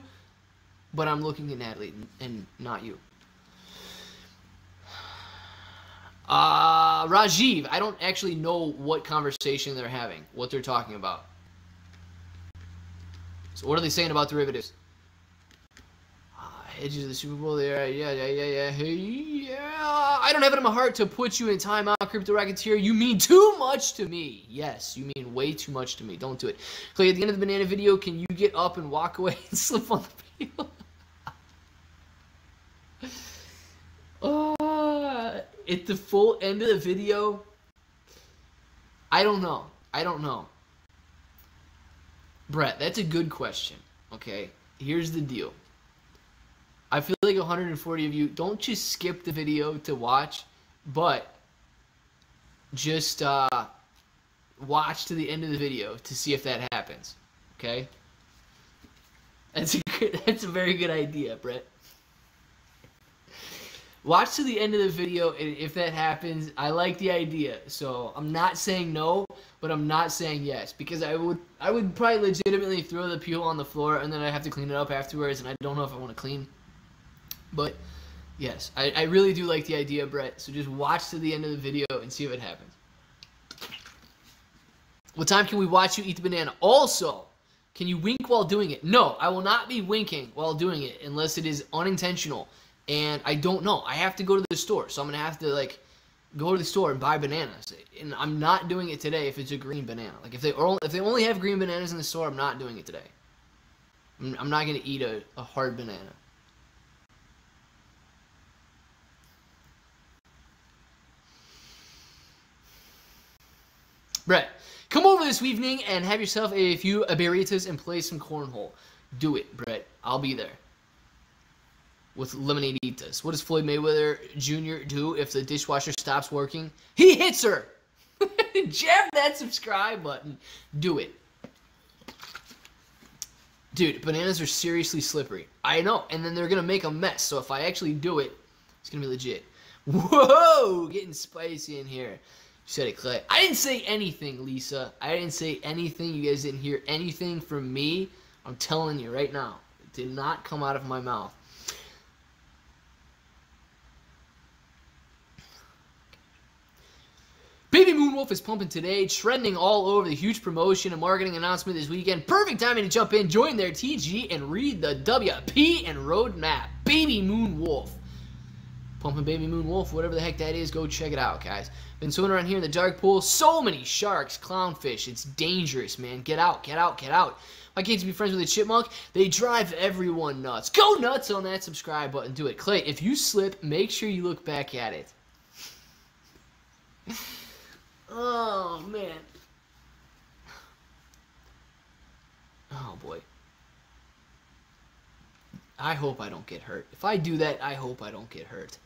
but I'm looking at Natalie and not you. Rajiv, I don't actually know what conversation they're having, what they're talking about. So what are they saying about derivatives? Hedge of the Super Bowl there. Yeah. Hey, yeah. I don't have it in my heart to put you in timeout, Crypto Racketeer. You mean too much to me. Yes, you mean way too much to me. Don't do it. Clay, at the end of the banana video, can you get up and walk away and slip on the peel? At the full end of the video, I don't know. Brett, that's a good question. Okay, here's the deal. I feel like 140 of you don't just skip the video to watch, but just watch to the end of the video to see if that happens. Okay? That's a very good idea, Brett. Watch to the end of the video, and if that happens, I like the idea. So I'm not saying no, but I'm not saying yes, because I would probably legitimately throw the peel on the floor, and then I have to clean it up afterwards, and I don't know if I want to clean. But yes, I really do like the idea, Brett. So just watch to the end of the video and see if it happens. What time can we watch you eat the banana? Also, can you wink while doing it? No, I will not be winking while doing it unless it is unintentional. And I don't know. I have to go to the store, so I'm gonna have to like go to the store and buy bananas. And I'm not doing it today if it's a green banana. Like if they only have green bananas in the store, I'm not doing it today. I'm not gonna eat a hard banana. Brett, come over this evening and have yourself a few burritos and play some cornhole. Do it, Brett. I'll be there. With lemonade-itas. What does Floyd Mayweather Jr. do if the dishwasher stops working? He hits her! Jab that subscribe button. Do it. Dude, bananas are seriously slippery. I know, and then they're going to make a mess. So if I actually do it, it's going to be legit. Whoa! Getting spicy in here. You said it, Clay. I didn't say anything, Lisa. I didn't say anything. You guys didn't hear anything from me. I'm telling you right now. It did not come out of my mouth. Baby Moonwolf is pumping today, trending all over the huge promotion and marketing announcement this weekend. Perfect timing to jump in, join their TG, and read the WP and roadmap. Baby Moonwolf. Pumping Baby Moonwolf, whatever the heck that is, go check it out, guys. Been swimming around here in the dark pool. So many sharks, clownfish. It's dangerous, man. Get out, get out, get out. Why can't you be friends with a chipmunk? They drive everyone nuts. Go nuts on that subscribe button. Do it. Clay, if you slip, make sure you look back at it. Oh, man. Oh, boy. I hope I don't get hurt. If I do that, I hope I don't get hurt.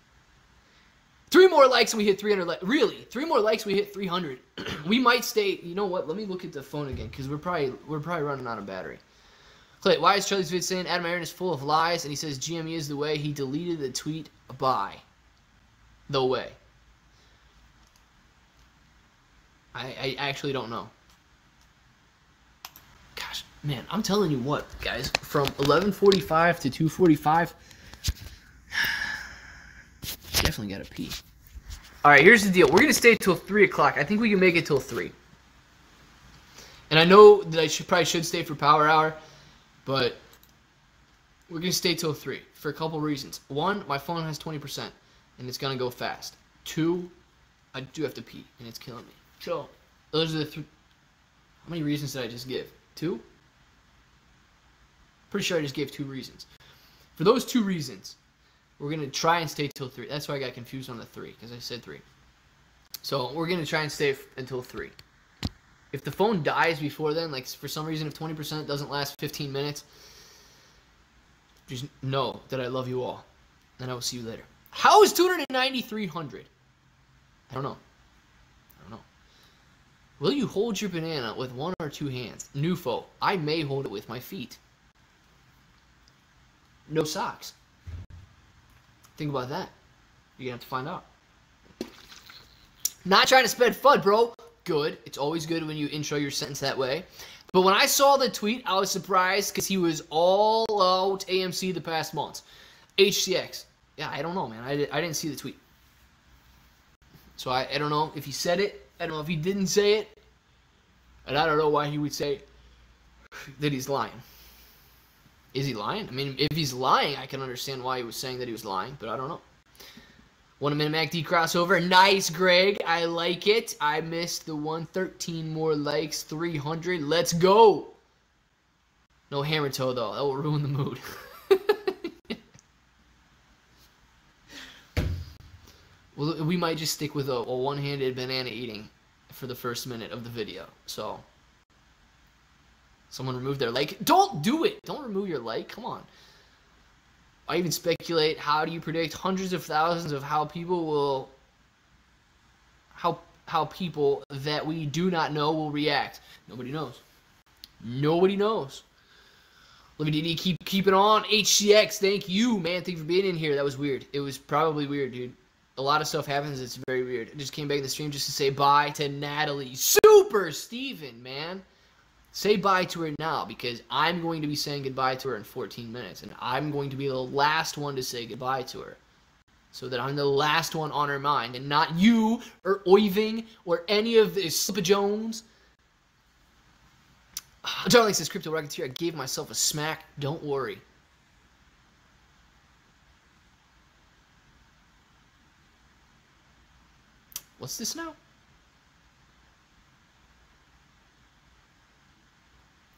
3 more likes and we hit 300. Really? 3 more likes, we hit 300. We might stay. You know what? Let me look at the phone again because we're probably running out of battery. Clay, why is Charlie's vid saying Adam Aaron is full of lies and he says GME is the way? He deleted the tweet by the way. I actually don't know. Gosh, man, I'm telling you what, guys. From 11:45 to 2:45, definitely gotta pee. All right, here's the deal. We're going to stay till 3 o'clock. I think we can make it till 3. And I know that I probably should stay for Power Hour, but we're going to stay till 3 for a couple reasons. One, my phone has 20%, and it's going to go fast. 2, I do have to pee, and it's killing me. So, those are the 3. How many reasons did I just give? 2? Pretty sure I just gave 2 reasons. For those 2 reasons, we're going to try and stay till 3. That's why I got confused on the 3, because I said 3. So, we're going to try and stay until 3. If the phone dies before then, like for some reason, if 20% doesn't last 15 minutes, just know that I love you all. And I will see you later. How is 29300? I don't know. Will you hold your banana with 1 or 2 hands? Nufo, I may hold it with my feet. No socks. Think about that. You're going to have to find out. Not trying to spread FUD, bro. Good. It's always good when you intro your sentence that way. But when I saw the tweet, I was surprised because he was all out AMC the past months. HCX. Yeah, I don't know, man. I didn't see the tweet. So I don't know if he said it. I don't know if he didn't say it. And I don't know why he would say that he's lying. Is he lying? I mean, if he's lying, I can understand why he was saying that he was lying, but I don't know. 1 minute MACD crossover. Nice, Greg. I like it. I missed the 113 more likes. 300. Let's go. No hammer toe, though. That will ruin the mood. Well, we might just stick with a one-handed banana eating for the first minute of the video. So, someone remove their like. Don't do it. Don't remove your like. Come on. I even speculate, how do you predict hundreds of thousands of how people will, how people that we do not know will react? Nobody knows. Nobody knows. Look at DD, keep it on. HCX, thank you, man. Thank you for being in here. That was weird. It was probably weird, dude. A lot of stuff happens. It's very weird. I just came back in the stream just to say bye to Natalie. Super Steven, man. Say bye to her now, because I'm going to be saying goodbye to her in 14 minutes. And I'm going to be the last one to say goodbye to her. So that I'm the last one on her mind. And not you, or Oiving, or any of the Slipper Jones. Darling says, Crypto Rocketeer, I gave myself a smack. Don't worry. What's this now?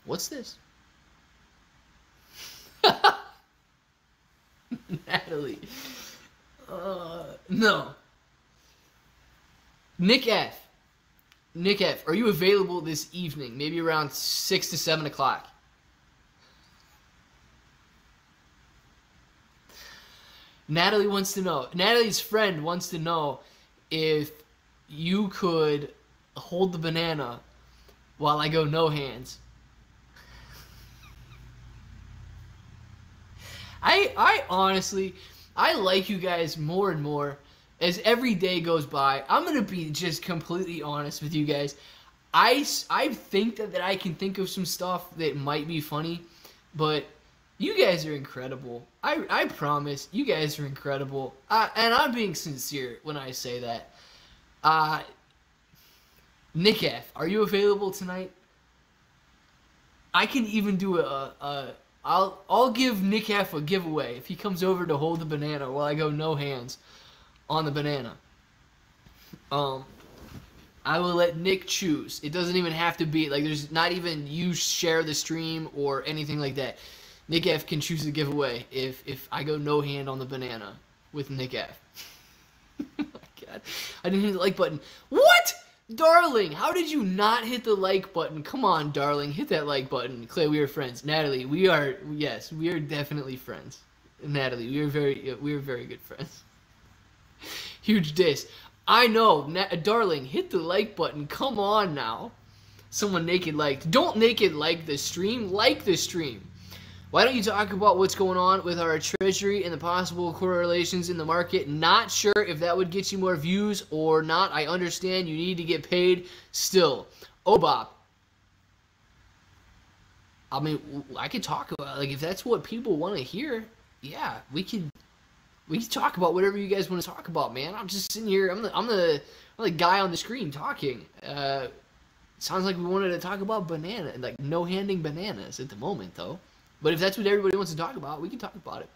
What's this? Natalie. No. Nick F. Nick F. Are you available this evening? Maybe around 6 to 7 o'clock. Natalie wants to know. Natalie's friend wants to know if you could hold the banana while I go no hands. I honestly, I like you guys more and more as every day goes by. I'm going to be just completely honest with you guys. I think that I can think of some stuff that might be funny, but you guys are incredible. I promise, you guys are incredible. And I'm being sincere when I say that. Nick F., are you available tonight? I can even do I'll give Nick F a giveaway if he comes over to hold the banana while I go no hands on the banana. I will let Nick choose. It doesn't even have to be, like, there's not even you share the stream or anything like that. Nick F can choose the giveaway if I go no hand on the banana with Nick F. Oh my God. I didn't hit the like button. What? Darling, how did you not hit the like button? Come on, darling, hit that like button. Clay, we are friends. Natalie, we are definitely friends. Natalie, we are very good friends. Huge diss. I know, darling, hit the like button. Come on now. Someone naked liked. Don't naked like the stream. Like the stream. Why don't you talk about what's going on with our treasury and the possible correlations in the market? Not sure if that would get you more views or not. I understand you need to get paid still. Oh, Bob. I mean, I could talk about it. Like, if that's what people want to hear, yeah, we could We can talk about whatever you guys want to talk about, man. I'm just sitting here. I'm the guy on the screen talking. Sounds like we wanted to talk about banana, like no-handing bananas at the moment, though. But if that's what everybody wants to talk about, we can talk about it.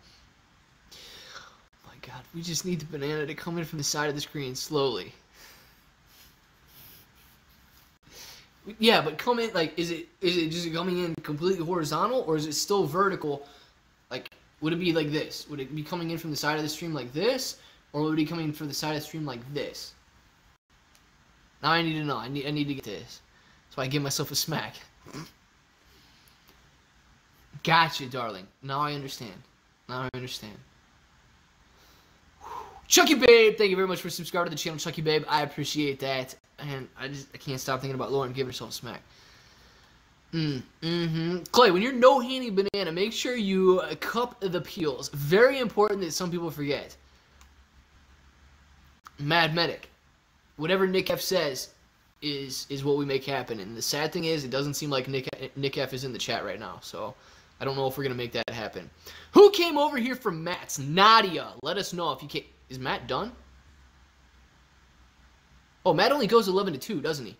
Oh my God, we just need the banana to come in from the side of the screen slowly. Yeah, but come in, like, is it just coming in completely horizontal, or is it still vertical? Like, would it be like this? Would it be coming in from the side of the stream like this, or would it be coming from the side of the stream like this? Now I need to know. I need to get this. So I give myself a smack. Gotcha, darling. Now I understand. Chucky Babe, thank you very much for subscribing to the channel, Chucky Babe. I appreciate that. And I can't stop thinking about Lauren giving herself a smack. Clay, when you're no-handing banana, make sure you cup the peels. Very important that some people forget. Mad Medic. Whatever Nick F says is what we make happen. And the sad thing is, it doesn't seem like Nick F is in the chat right now. So I don't know if we're going to make that happen. Who came over here from Matt's? Nadia. Let us know if you came. Is Matt done? Oh, Matt only goes 11 to 2, doesn't he?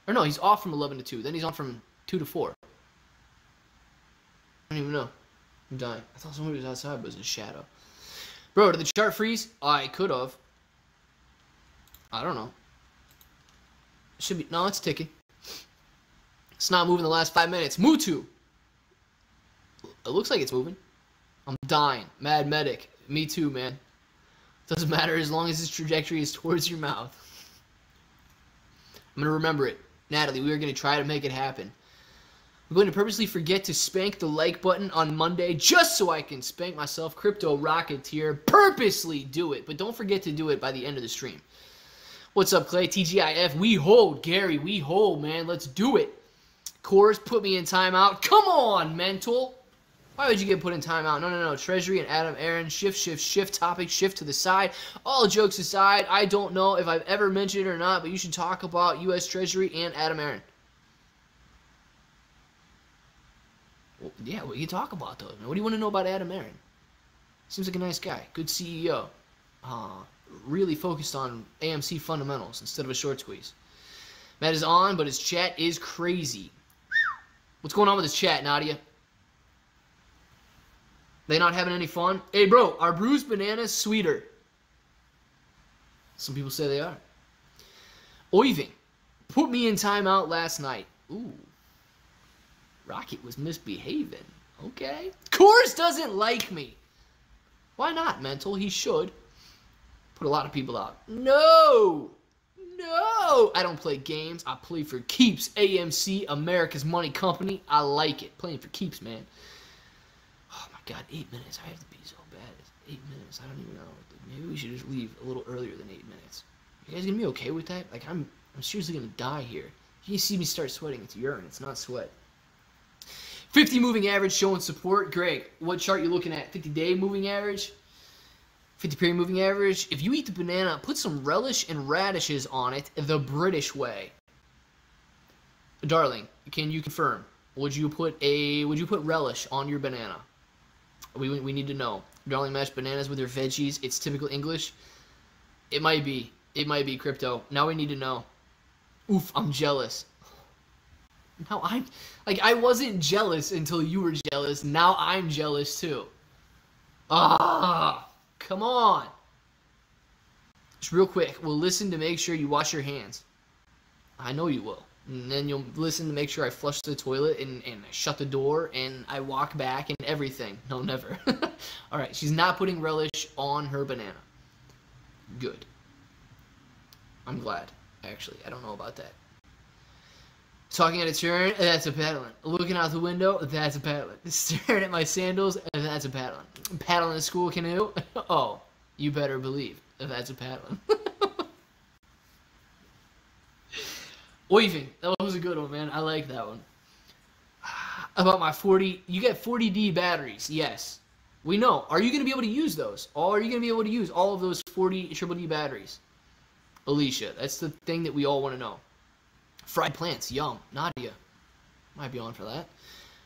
Or no, he's off from 11 to 2. Then he's on from 2 to 4. I don't even know. I'm dying. I thought somebody was outside, but it was a shadow. Bro, did the chart freeze? I could have. I don't know. Should be. No, it's ticking. It's not moving the last 5 minutes. Mutu. It looks like it's moving. I'm dying. Mad Medic. Me too, man. Doesn't matter as long as this trajectory is towards your mouth. I'm going to remember it. Natalie, we are going to try to make it happen. I'm going to purposely forget to spank the like button on Monday just so I can spank myself. Crypto Rocketeer. Purposely do it. But don't forget to do it by the end of the stream. What's up, Clay? TGIF. We hold. Gary, we hold, man. Let's do it. Coors, put me in timeout. Come on, mental. Why would you get put in timeout? No. Treasury and Adam Aaron. Shift. Topic. Shift to the side. All jokes aside, I don't know if I've ever mentioned it or not, but you should talk about U.S. Treasury and Adam Aaron. Well, yeah, we can talk about those. What do you want to know about Adam Aaron? Seems like a nice guy. Good CEO. Really focused on AMC fundamentals instead of a short squeeze. Matt is on, but his chat is crazy. What's going on with his chat, Nadia? They not having any fun? Hey, bro, are bruised bananas sweeter? Some people say they are. Oiving. Put me in timeout last night. Ooh. Rocket was misbehaving. Okay. Coors doesn't like me. Why not, mental? He should. Put a lot of people out. No! I don't play games. I play for keeps. AMC, America's Money Company. I like it. Playing for keeps, man. Oh my God, 8 minutes. I have to be so bad. It's 8 minutes. I don't even know. Maybe we should just leave a little earlier than 8 minutes. You guys gonna be okay with that? Like, I'm seriously gonna die here. You see me start sweating. It's urine. It's not sweat. 50 moving average showing support. Greg, what chart you looking at? 50-day moving average? 50-period moving average. If you eat the banana, put some relish and radishes on it the British way. Darling, can you confirm? Would you put relish on your banana? We need to know. Darling, mashed bananas with your veggies. It's typical English. It might be. It might be, Crypto. Now we need to know. Oof, I'm jealous. Now I wasn't jealous until you were jealous. Now I'm jealous too. Come on. Just real quick, we'll listen to make sure you wash your hands. I know you will. And then you'll listen to make sure I flush the toilet and I shut the door and I walk back and everything. No, never. All right, she's not putting relish on her banana. Good. I'm glad, actually. I don't know about that. Talking at a turn, that's a paddling. Looking out the window, that's a paddling. Staring at my sandals, that's a paddling. Paddling a school canoe, oh, you better believe that's a paddling. Oiving, that was a good one, man. I like that one. About my 40, you get 40D batteries, yes. We know. Are you going to be able to use those? Or are you going to be able to use all of those 40 triple D batteries? Alicia, that's the thing that we all want to know. Fried plants, yum. Nadia, might be on for that.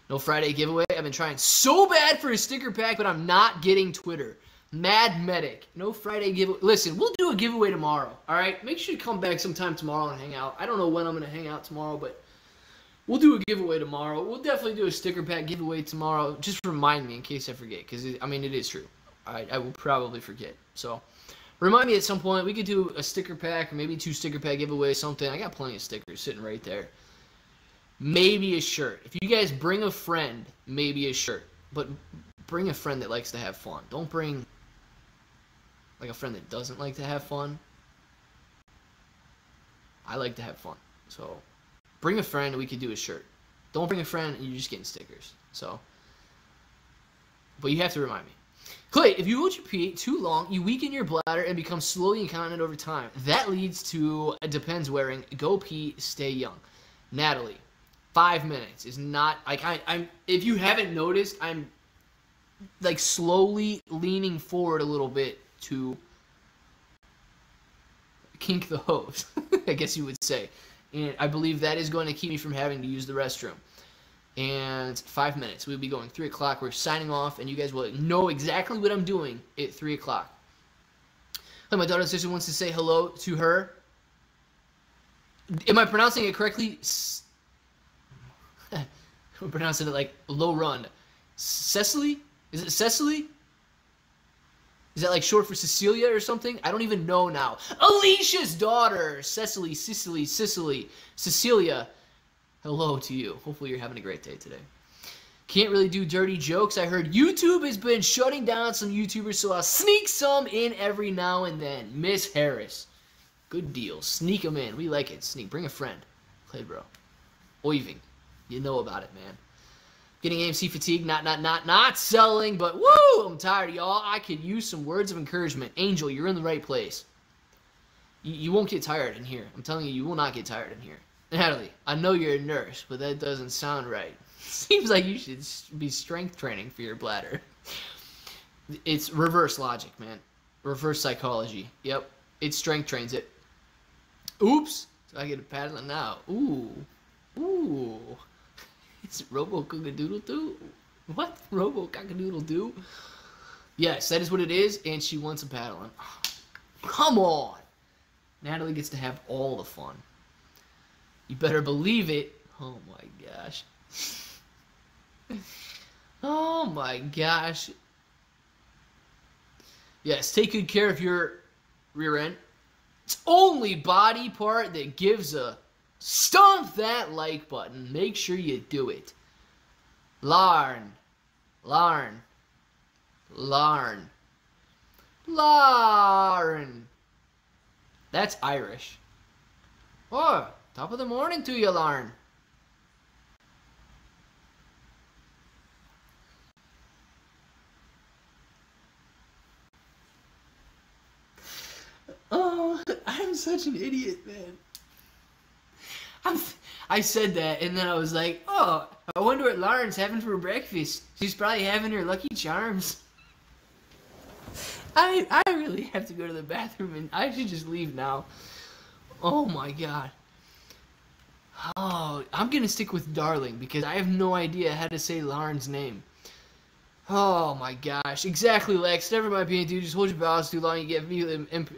No Friday giveaway. I've been trying so bad for a sticker pack, but I'm not getting Twitter. Mad Medic. No Friday giveaway. Listen, we'll do a giveaway tomorrow, all right? Make sure you come back sometime tomorrow and hang out. I don't know when I'm going to hang out tomorrow, but we'll do a giveaway tomorrow. We'll definitely do a sticker pack giveaway tomorrow. Just remind me in case I forget, because, I mean, it is true. I will probably forget. So, remind me at some point. We could do a sticker pack or maybe 2 sticker pack giveaways, something. I got plenty of stickers sitting right there. Maybe a shirt. If you guys bring a friend, maybe a shirt. But bring a friend that likes to have fun. Don't bring like a friend that doesn't like to have fun. I like to have fun. So bring a friend and we could do a shirt. Don't bring a friend and you're just getting stickers. So, but you have to remind me. Clay, if you hold your pee too long, you weaken your bladder and become slowly incontinent over time. That leads to, depends wearing, go pee, stay young. Natalie, 5 minutes is not, like, I'm, if you haven't noticed, I'm, like, slowly leaning forward a little bit to kink the hose, I guess you would say. And I believe that is going to keep me from having to use the restroom. And 5 minutes. We'll be going 3 o'clock. We're signing off, and you guys will know exactly what I'm doing at 3 o'clock. My daughter's sister wants to say hello to her. Am I pronouncing it correctly? I'm pronouncing it like low run. Cecily? Is it Cecily? Is that like short for Cecilia or something? I don't even know now. Alicia's daughter, Cecily, Cecilia. Hello to you. Hopefully you're having a great day today. Can't really do dirty jokes. I heard YouTube has been shutting down some YouTubers, so I'll sneak some in every now and then. Miss Harris. Good deal. Sneak them in. We like it. Sneak. Bring a friend. Play, bro. Oiving. You know about it, man. Getting AMC fatigue, not selling, but woo, I'm tired, y'all. I could use some words of encouragement. Angel, you're in the right place. You won't get tired in here. I'm telling you, you will not get tired in here. Natalie, I know you're a nurse, but that doesn't sound right. Seems like you should be strength training for your bladder. It's reverse logic, man. Reverse psychology. Yep, it strength trains it. Oops, so I get a paddling now. Ooh. It's Robo Cookadoodle Doo. What? Robo Cockadoodle Doo? Yes, that is what it is, and she wants a paddling. Come on! Natalie gets to have all the fun. You better believe it. Oh my gosh. Oh my gosh. Yes, take good care of your rear end. It's only body part that gives a... Stomp that like button. Make sure you do it. Larn. That's Irish. Oh, top of the morning to you, Larn. Oh, I'm such an idiot, man. I said that, and then I was like, oh, I wonder what Lauren's having for breakfast. She's probably having her Lucky Charms. I really have to go to the bathroom, and I should just leave now. Oh, my God. Oh, I'm going to stick with Darling, because I have no idea how to say Lauren's name. Oh, my gosh. Exactly, Lex. Never mind being dude. Just hold your bowels too long. You get...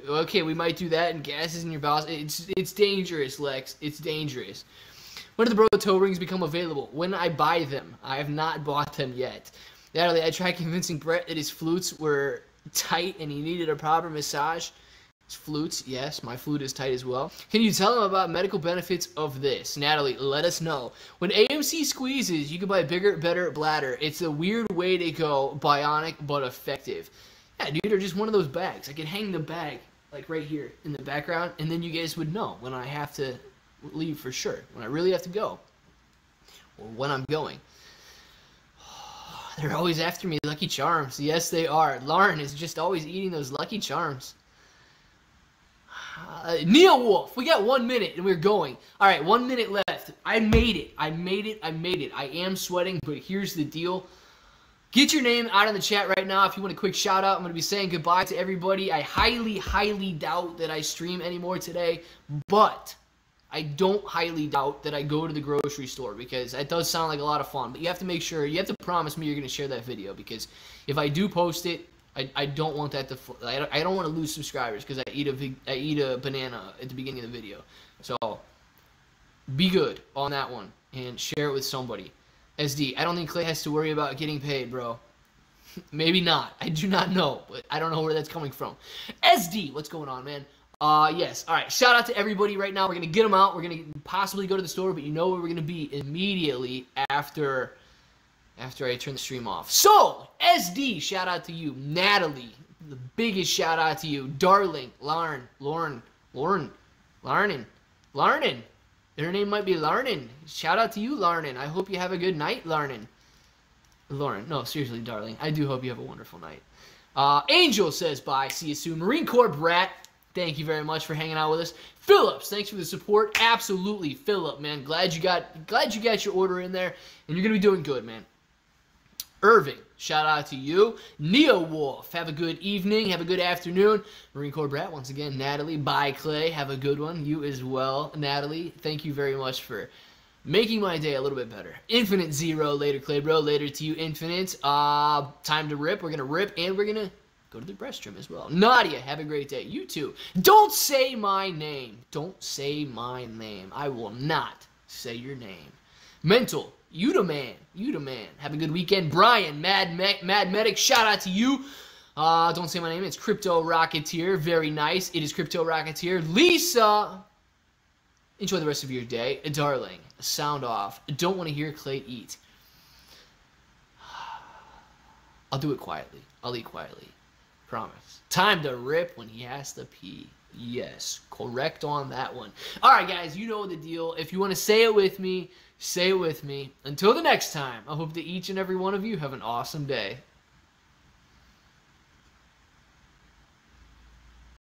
Okay, we might do that, and gas is in your bowels. It's dangerous, Lex. It's dangerous. When do the Bro toe rings become available? When I buy them. I have not bought them yet. Natalie, I tried convincing Brett that his flutes were tight and he needed a proper massage. His flutes, yes, my flute is tight as well. Can you tell him about medical benefits of this? Natalie, let us know. When AMC squeezes, you can buy bigger, better bladder. It's a weird way to go, bionic but effective. Yeah, dude, or just one of those bags. I could hang the bag, like right here in the background, and then you guys would know when I have to leave for sure, when I really have to go, or when I'm going. They're always after me, Lucky Charms. Yes, they are. Lauren is just always eating those Lucky Charms. Neil Wolf, we got 1 minute and we're going. All right, 1 minute left. I made it. I am sweating, but here's the deal. Get your name out in the chat right now if you want a quick shout out. I'm going to be saying goodbye to everybody. I highly doubt that I stream anymore today, but I don't highly doubt that I go to the grocery store, because that does sound like a lot of fun. But you have to make sure, you have to promise me you're going to share that video, because if I do post it, I don't want that to. I don't want to lose subscribers because I eat a banana at the beginning of the video. So be good on that one and share it with somebody. SD, I don't think Clay has to worry about getting paid, bro. Maybe not. I do not know, but I don't know where that's coming from. SD, what's going on, man? Yes. All right. Shout out to everybody right now. We're gonna get them out. We're gonna possibly go to the store, but you know where we're gonna be immediately after I turn the stream off. So, SD, shout out to you. Natalie, the biggest shout out to you. Darling, Lauren. Her name might be Larnin. Shout out to you, Larnin. I hope you have a good night, Larnin. Lauren, no, seriously, darling. I do hope you have a wonderful night. Angel says bye. See you soon. Marine Corps Brat, thank you very much for hanging out with us. Phillips, thanks for the support. Absolutely, Phillip, man. Glad you got your order in there, and you're gonna be doing good, man. Irving, shout out to you. Neo Wolf, have a good evening, have a good afternoon. Marine Corps Brat, once again, Natalie, bye Clay, have a good one. You as well, Natalie. Thank you very much for making my day a little bit better. Infinite Zero, later Clay bro, later to you, Infinite. Time to rip. We're gonna rip, and we're gonna go to the restroom as well. Nadia, have a great day. You too. Don't say my name. Don't say my name. I will not say your name. Mental. You the man. Have a good weekend. Brian, Mad Medic, shout out to you. Don't say my name. It's Crypto Rocketeer. Very nice. It is Crypto Rocketeer. Lisa, enjoy the rest of your day. Darling, sound off. Don't want to hear Clay eat. I'll do it quietly. I'll eat quietly. Promise. Time to rip when he has to pee. Yes, correct on that one. All right, guys, you know the deal. If you want to say it with me, say it with me. Until the next time, I hope that each and every one of you have an awesome day.